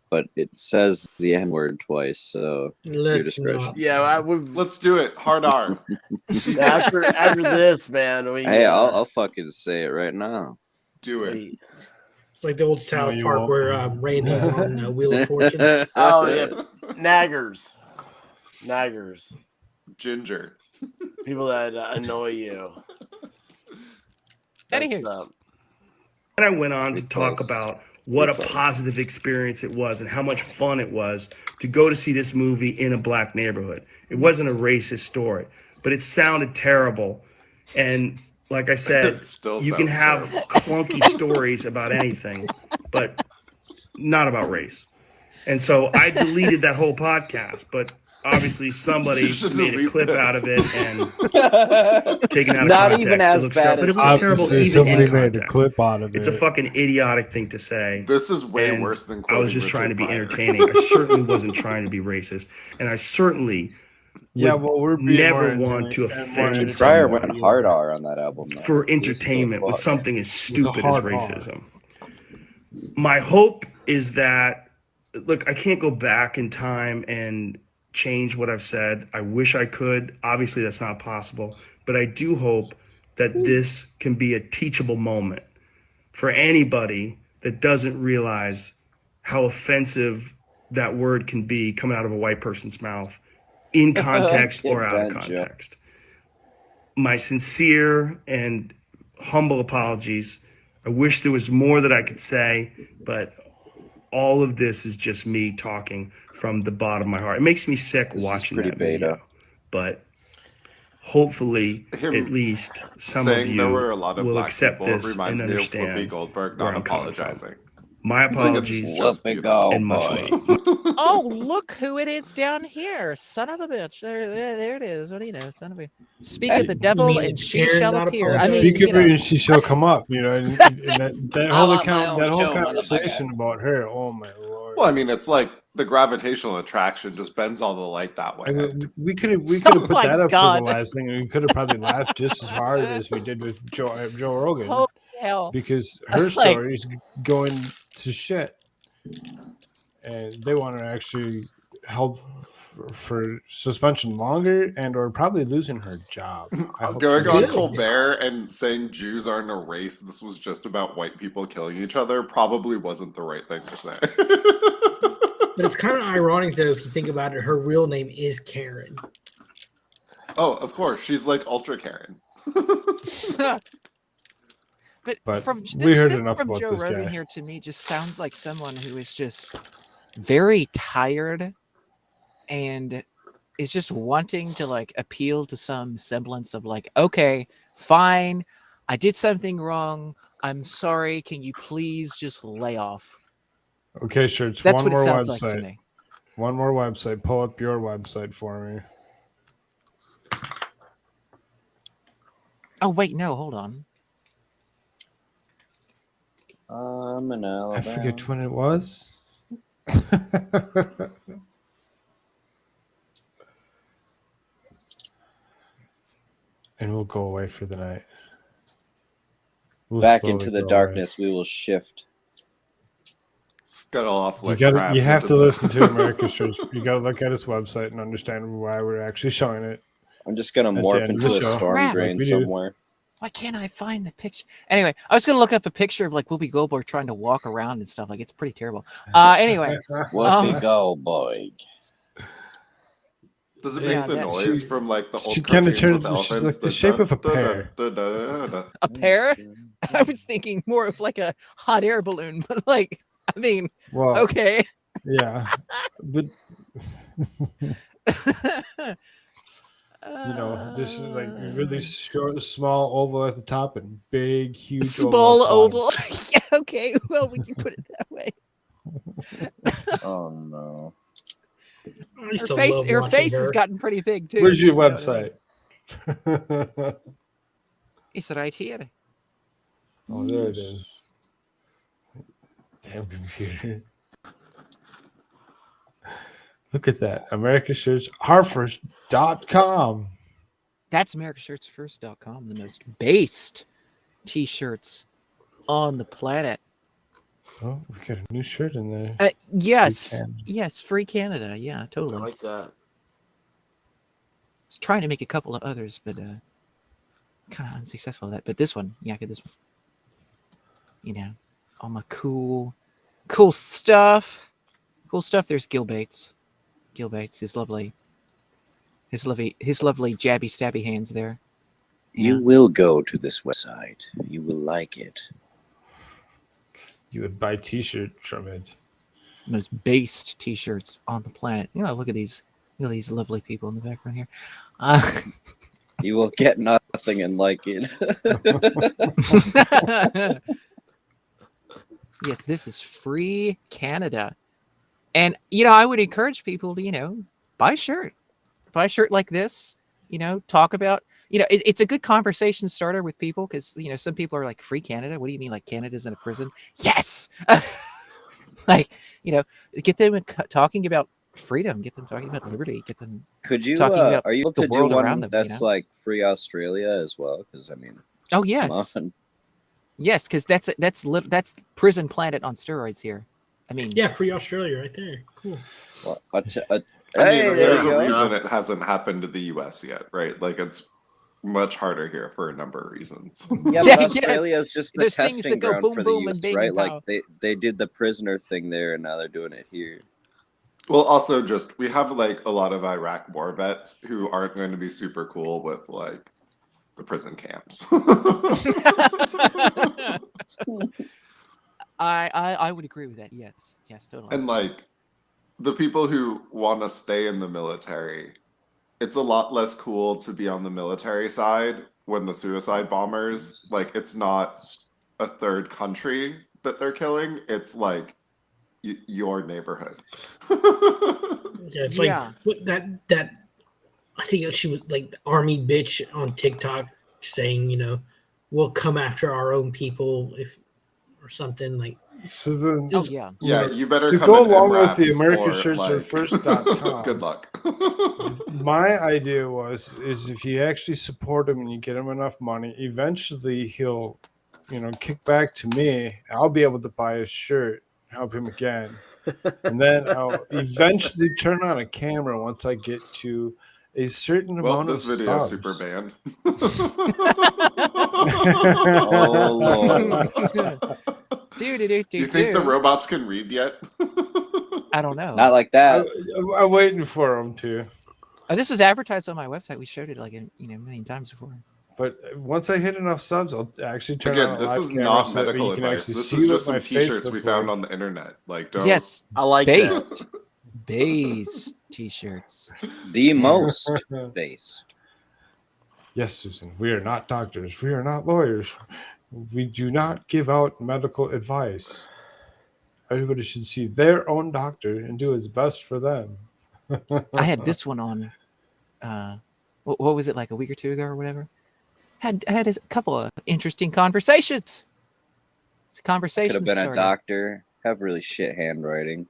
But it says the N-word twice, so your discretion. Yeah, let's do it. Hard R. after this, man. Hey, I'll fucking say it right now. Do it. It's like the old South you Park won't. where Rain is on Wheel of Fortune. Oh yeah, naggers. Ginger. People that annoy you. Anywho. And I went on to talk about what a positive experience it was and how much fun it was to go to see this movie in a black neighborhood. It wasn't a racist story, but it sounded terrible. And like I said, you can have clunky stories about anything, but not about race. And so I deleted that whole podcast, but obviously somebody made a clip out of it and taken out of Not context. even as It looks bad terrible, but as it was terrible Obviously, even somebody in made a context. clip out of It's it. a fucking idiotic thing to say. This is way and worse than I quoting was just trying to be Richard Pryor. entertaining. I certainly wasn't trying to be racist, and I certainly would we're being never more want to entertaining- more offend Richard Pryor someone went hard R on that album. Though. for He was a entertainment good with fuck. something as stupid as hard R. racism. My hope is that, look, I can't go back in time and change what I've said. I wish I could. Obviously, that's not possible. But I do hope that this can be a teachable moment for anybody that doesn't realize how offensive that word can be coming out of a white person's mouth in context or out of context. My sincere and humble apologies. I wish there was more that I could say, but all of this is just me talking from the bottom of my heart. It makes me sick watching that video, but hopefully at least some of Saying you there were a lot of will black accept people this reminds and me of understand Whoopi Goldberg where not I'm coming from. apologizing. My I think it's apologies just beautiful. and much love. Oh, look who it is down here. Son of a bitch. There it is. What do you know? Son of a. Speak of the devil and she shall appear. I mean, Speak you of her know. and she shall come up. You know, and that I whole want my account, own that whole show, conversation about her. Oh my lord! Well, I mean, it's like the gravitational attraction just bends all the light that way. I mean, we could have put my that up God. for the last thing, and we could have probably laughed just as hard as we did with Joe Rogan, Holy hell. because her Like- story is going to shit, and they want to actually held for suspension longer and/or probably losing her job. I hope Going she on does. Colbert and saying Jews aren't a race, this was just about white people killing each other, probably wasn't the right thing to say. But it's kind of ironic, though, if you think about it. Her real name is Karen. Oh, of course. She's like Ultra Karen. But from we heard this enough from about Joe this Rogan guy. here to me just sounds like someone who is just very tired and is just wanting to like appeal to some semblance of like, okay, fine, I did something wrong. I'm sorry. Can you please just lay off? Okay, sure. It's That's one what it more sounds website. like to me. One more website. Pull up your website for me. Oh wait, no, hold on. I'm in Alabama. I forget when it was. And we'll go away for the night. We'll Back slowly into the go darkness, we will shift. Scuttle off like You crabs have into to the- listen to America's Church. You got to look at his website and understand why we're actually showing it. I'm just gonna At the morph end of into the a show. storm Crap. drain Like we do. somewhere. Why can't I find the picture? Anyway, I was gonna look up a picture of like Whoopi Goldberg trying to walk around and stuff. Like it's pretty terrible. Anyway, Whoopi Goldberg. Does it Yeah, make the that- noise from like the old she kinda cartoons turned- with elephants? she's like the The shape of a da- da- pear. da- da- da- da. a pear. I was thinking more of like a hot air balloon, but like, I mean, Well, okay. yeah, but you know, this is like really short, small oval at the top and big, huge Small oval. oval. Yeah, okay. Well, we can put it that way. Oh no. I used Her to face, love her watching face has her. gotten pretty big too. Where's your you know what I mean? website? It's right here. Oh, there it is. Damn computer. Look at that. America's Church, Harford.com. That's AmericasShirtsFirst.com, the most based t-shirts on the planet. Oh, we got a new shirt in there. Yes, Free Canada. yes, free Canada. Yeah, I totally. like that. I was trying to make a couple of others, but kind of unsuccessful at that. But this one, yeah, I get this one. You know, all my cool stuff. Cool stuff. There's Gil Bates. Gil Bates is lovely. his lovely jabby stabby hands there. You will go to this website. You will like it. You would buy T-shirts from it. Most based T-shirts on the planet. Look at these lovely people in the background here. You will get nothing and like it. Yes, this is free Canada. And, I would encourage people to, buy a shirt like this, talk about, it's a good conversation starter with people because, some people are like, free Canada? What do you mean? Like Canada's in a prison? Yes. Like, get them talking about freedom, get them talking about liberty, get them Could you, talking about are you able the to do world one around them, that's like free Australia as well? Because, I mean, oh, yes. Yes, because that's prison planet on steroids here. I mean, yeah, free Australia right there. Cool. Well, I mean, hey, there's a reason it hasn't happened to the U.S. yet, right? Like, it's much harder here for a number of reasons. Yeah, but Australia is just the There's things testing that go ground boom, for the boom, U.S., and bing, right? and Like, pow. they did the prisoner thing there, and now they're doing it here. Well, also just we have like a lot of Iraq war vets who aren't going to be super cool with like the prison camps. I would agree with that. Yes, totally. And like the people who want to stay in the military, it's a lot less cool to be on the military side when the suicide bombers, like it's not a third country that they're killing, it's like your neighborhood. Yeah, it's like that. I think she was like the army bitch on TikTok saying, we'll come after our own people or something like. So then, yeah, you better to come go in along with the MRAPs AmericaShirtsAreFirst.com. Good luck. My idea is if you actually support him and you get him enough money, eventually he'll, kick back to me. I'll be able to buy his shirt, help him again, and then I'll eventually turn on a camera once I get to a certain amount of this video subs. super banned. Oh Lord. Do you think the robots can read yet? I don't know. Not like that. I'm waiting for them to. This was advertised on my website. We showed it like a million times before. But once I hit enough subs, I'll actually turn Again, on a this live is camera not so that medical you can advice. actually This see is what just some my face t-shirts we looks found like. on the internet. Like, don't. Yes, I like based t-shirts. The most based. Yes, Susan. We are not doctors. We are not lawyers. We do not give out medical advice. Everybody should see their own doctor and do his best for them. I had this one on. What was it, like a week or two ago or whatever? I had a couple of interesting conversations. It's a conversation. Could have been starter. a doctor. Have really shit handwriting.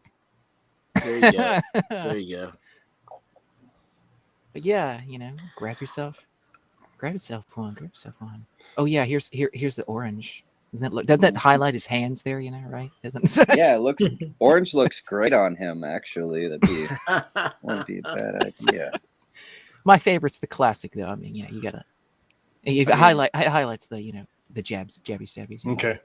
There you go. There you go. But yeah, grab yourself one. Oh yeah, here's the orange. Doesn't that highlight his hands there? Right? Yeah, it looks orange looks great on him. Actually, wouldn't be a bad idea. My favorite's the classic, though. I mean, you gotta. It highlights the the jabby stabbies. Okay.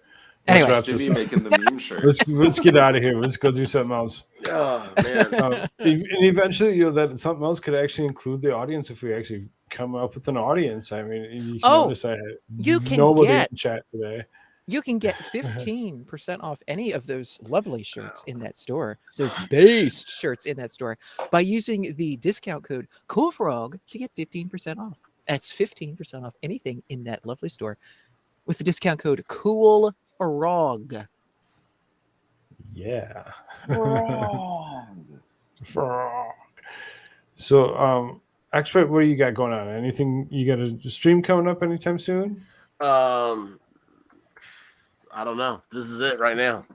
Anyway, Jimmy making the meme shirt. Let's get out of here. Let's go do something else. Oh man! And eventually, that something else could actually include the audience if we actually come up with an audience. I mean, you can notice I had nobody in chat today. You can get 15% off any of those lovely shirts in that store, those based shirts in that store, by using the discount code Koolfrogg to get 15% off. That's 15% off anything in that lovely store with the discount code Koolfrogg. Yeah. Frog. So, expert, what do you got going on? Anything you got a stream coming up anytime soon? I don't know. This is it right now.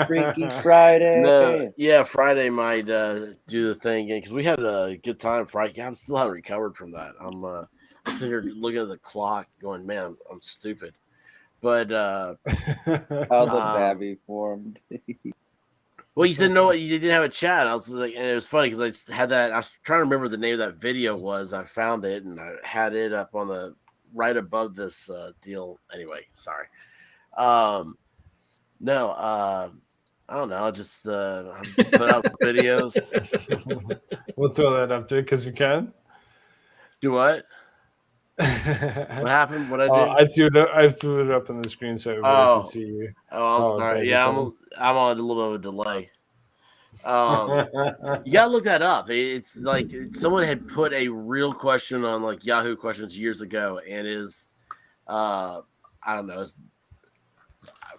Freaky Friday. No, yeah, Friday might do the thing again because we had a good time Friday. I'm still haven't recovered from that. I'm sitting here looking at the clock, going, "Man, I'm stupid." But how the babby formed. Well, you said no, you didn't have a chat. I was like, and it was funny because I just had that. I was trying to remember the name of that video was. I found it and I had it up on the right above this deal. Anyway, sorry. I don't know. Just put out videos. We'll throw that up there because we can. Do what? What happened? What I did? I threw it up on the screen so everybody can see you. Oh, I'm sorry. Yeah, I'm on a little bit of a delay. You gotta look that up. It's like someone had put a real question on like Yahoo Questions years ago, and I don't know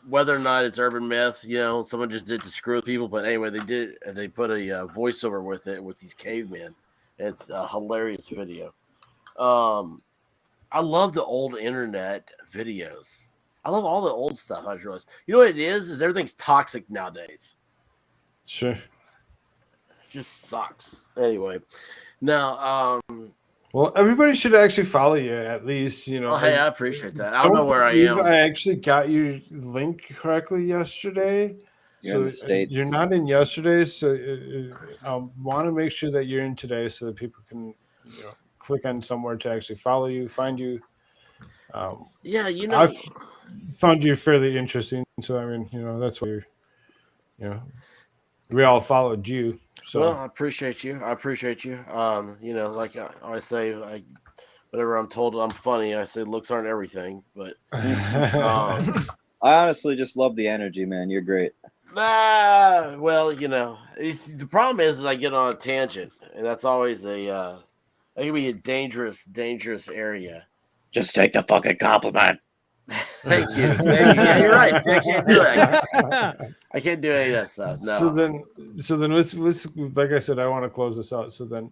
whether or not it's urban myth. Someone just did to screw with people, but anyway, they put a voiceover with it with these cavemen. It's a hilarious video. I love the old internet videos. I love all the old stuff. I realize. You know what it is? Is everything's toxic nowadays. Sure. It just sucks. Anyway, now, well, everybody should actually follow you at least. Oh, hey, I appreciate that. I don't know where I am. I actually got your link correctly yesterday. You're in the States. You're not in yesterday, so I want to make sure that you're in today so that people can, click on somewhere to actually follow you, find you. Yeah, I've found you fairly interesting, so I mean, that's why we all followed you. So well, I appreciate you. Like I always say, whenever I'm told I'm funny, I say looks aren't everything. But I honestly just love the energy, man. You're great. Well, the problem is I get on a tangent, and that's always that can be a dangerous area. Just take the fucking compliment. Thank you. Yeah, you're right. I can't do it. I can't do any of that stuff. No. So then let's like I said, I want to close this out. So then,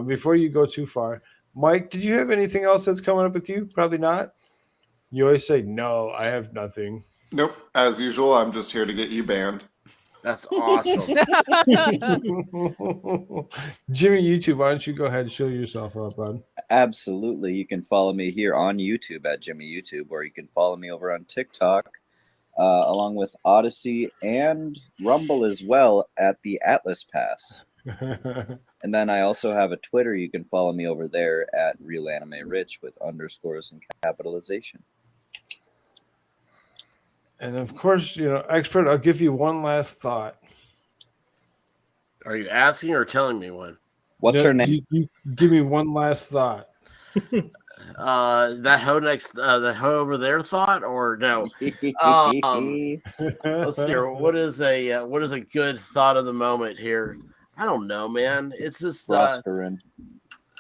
before you go too far, Mike, did you have anything else that's coming up with you? Probably not. You always say no. I have nothing. Nope. As usual, I'm just here to get you banned. That's awesome. Jimmy YouTube, why don't you go ahead and show yourself up, bud? Absolutely. You can follow me here on YouTube at Jimmy YouTube, or you can follow me over on TikTok, along with Odyssey and Rumble as well at the Atlas Pass. And then I also have a Twitter. You can follow me over there at Real Anime Rich with underscores and capitalization. And of course, expert, I'll give you one last thought. Are you asking or telling me one? What's her name? You give me one last thought. That hoe over there thought or no? Let's see here. What is a good thought of the moment here? I don't know, man. It's just Prosperin.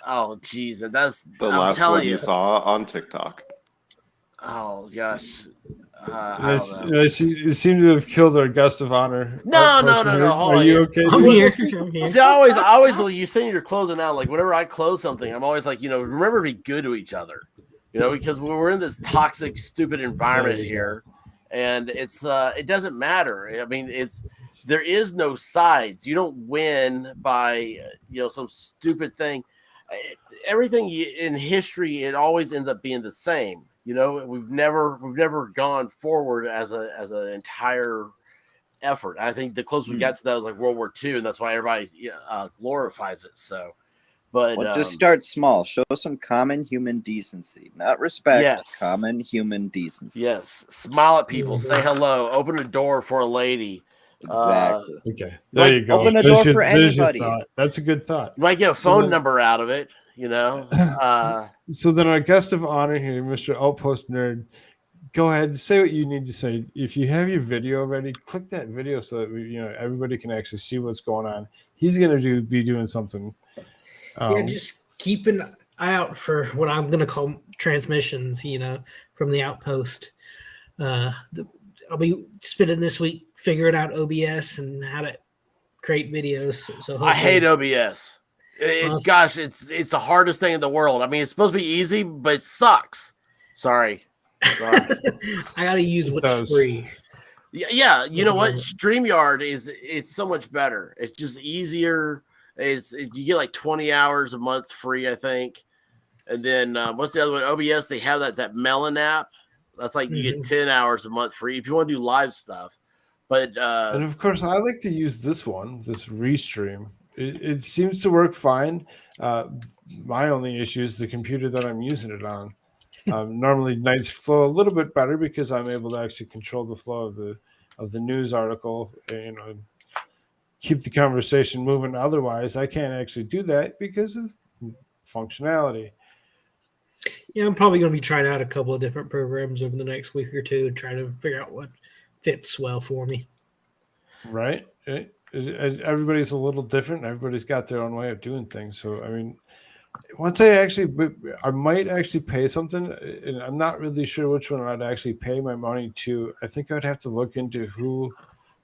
Oh, geez, that's the last one you saw on TikTok. Oh gosh. It seemed to have killed our guest of honor. No. Hold Are on. you okay? I'm here. See, I always you say you're closing out. Like whenever I close something, I'm always like, remember to be good to each other. Because we're in this toxic, stupid environment here, and it doesn't matter. I mean, there is no sides. You don't win by some stupid thing. Everything in history, it always ends up being the same. We've never gone forward as an entire effort. I think the closest we got to that was like World War II, and that's why everybody glorifies it. So, but just start small. Show some common human decency, not respect. Yes. Common human decency. Yes, smile at people, say hello, open a door for a lady. Exactly. Okay, there you go. Open the door for anybody. That's a good thought. You might get a phone number out of it. So then our guest of honor here, Mr. Outpost Nerd, go ahead, say what you need to say. If you have your video ready, click that video so that everybody can actually see what's going on. He's going to be doing something. Just keep an eye out for what I'm going to call transmissions, from the Outpost. I'll be spending this week figuring out OBS and how to create videos. So I hate OBS. Gosh, it's the hardest thing in the world. I mean, it's supposed to be easy, but it sucks. Sorry. I gotta use what's free. Yeah. You know what? StreamYard it's so much better. It's just easier. You get like 20 hours a month free, I think. And then what's the other one? OBS. They have that Melon app. That's like you get 10 hours a month free if you want to do live stuff. But and of course, I like to use this one, this Restream. It seems to work fine. My only issue is the computer that I'm using it on. Normally, nights flow a little bit better because I'm able to actually control the flow of the news article, keep the conversation moving. Otherwise, I can't actually do that because of functionality. Yeah, I'm probably going to be trying out a couple of different programs over the next week or two and try to figure out what fits well for me. Right? Everybody's a little different. Everybody's got their own way of doing things. So, I mean, once I might actually pay something, and I'm not really sure which one I'd actually pay my money to. I think I'd have to look into who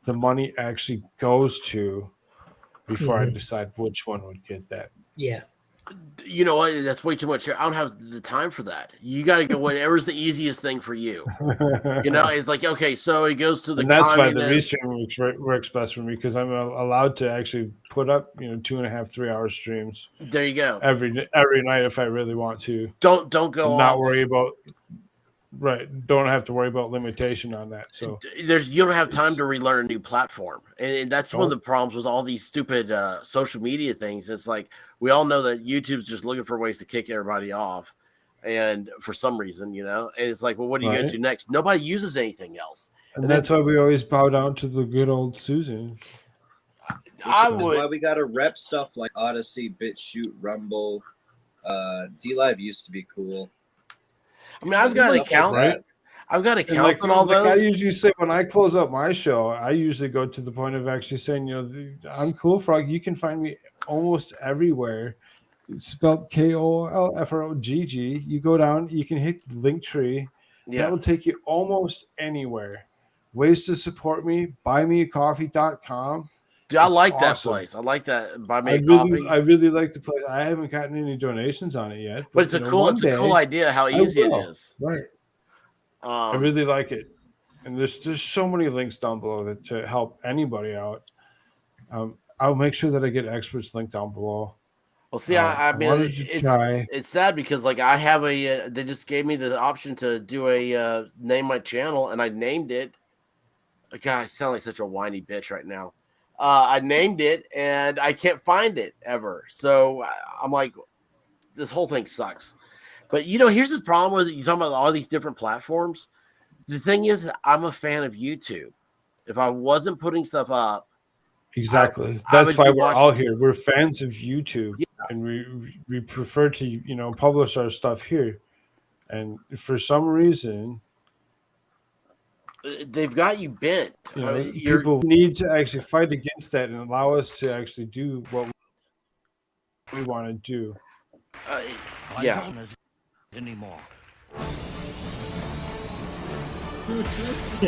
the money actually goes to before I decide which one would get that. Yeah. You know what? That's way too much. I don't have the time for that. You got to go whatever's the easiest thing for you. It's like, okay, so it goes to the. And that's why the restream works best for me, because I'm allowed to actually put up 2.5 3-hour streams. There you go. Every night if I really want to. Don't go. Not worry about. Right, don't have to worry about limitation on that. So you don't have time to relearn a new platform, and that's one of the problems with all these stupid social media things. It's like we all know that YouTube's just looking for ways to kick everybody off, and for some reason, and it's like, well, what do you go to next? Nobody uses anything else, and that's why we always bow down to the good old Susan. That's why we got to rep stuff like Odyssey, BitChute, Rumble. DLive used to be cool. I mean, I've got an account. Right? I've got accounts on all those. I usually say when I close up my show, I usually go to the point of actually saying, I'm Koolfrogg. You can find me almost everywhere. It's spelled KOLFROGG. You go down, you can hit the link tree. Yeah. That will take you almost anywhere. Ways to support me, buymeacoffee.com. Dude, I like that place. I like that. Buy me a coffee. I really like the place. I haven't gotten any donations on it yet, but it's a cool idea how easy it is. Right. I really like it, and there's so many links down below to help anybody out. I'll make sure that I get experts linked down below. Well, see, I mean, it's sad because like I have they just gave me the option to do a name my channel, and I named it. God, I sound like such a whiny bitch right now. I named it and I can't find it ever. So I'm like, this whole thing sucks. But here's the problem with it. You're talking about all these different platforms. The thing is, I'm a fan of YouTube. If I wasn't putting stuff up, exactly. That's why we're all here. We're fans of YouTube, and we prefer to publish our stuff here. And for some reason, they've got you bent. People need to actually fight against that and allow us to actually do what we want to do. Yeah. Anymore.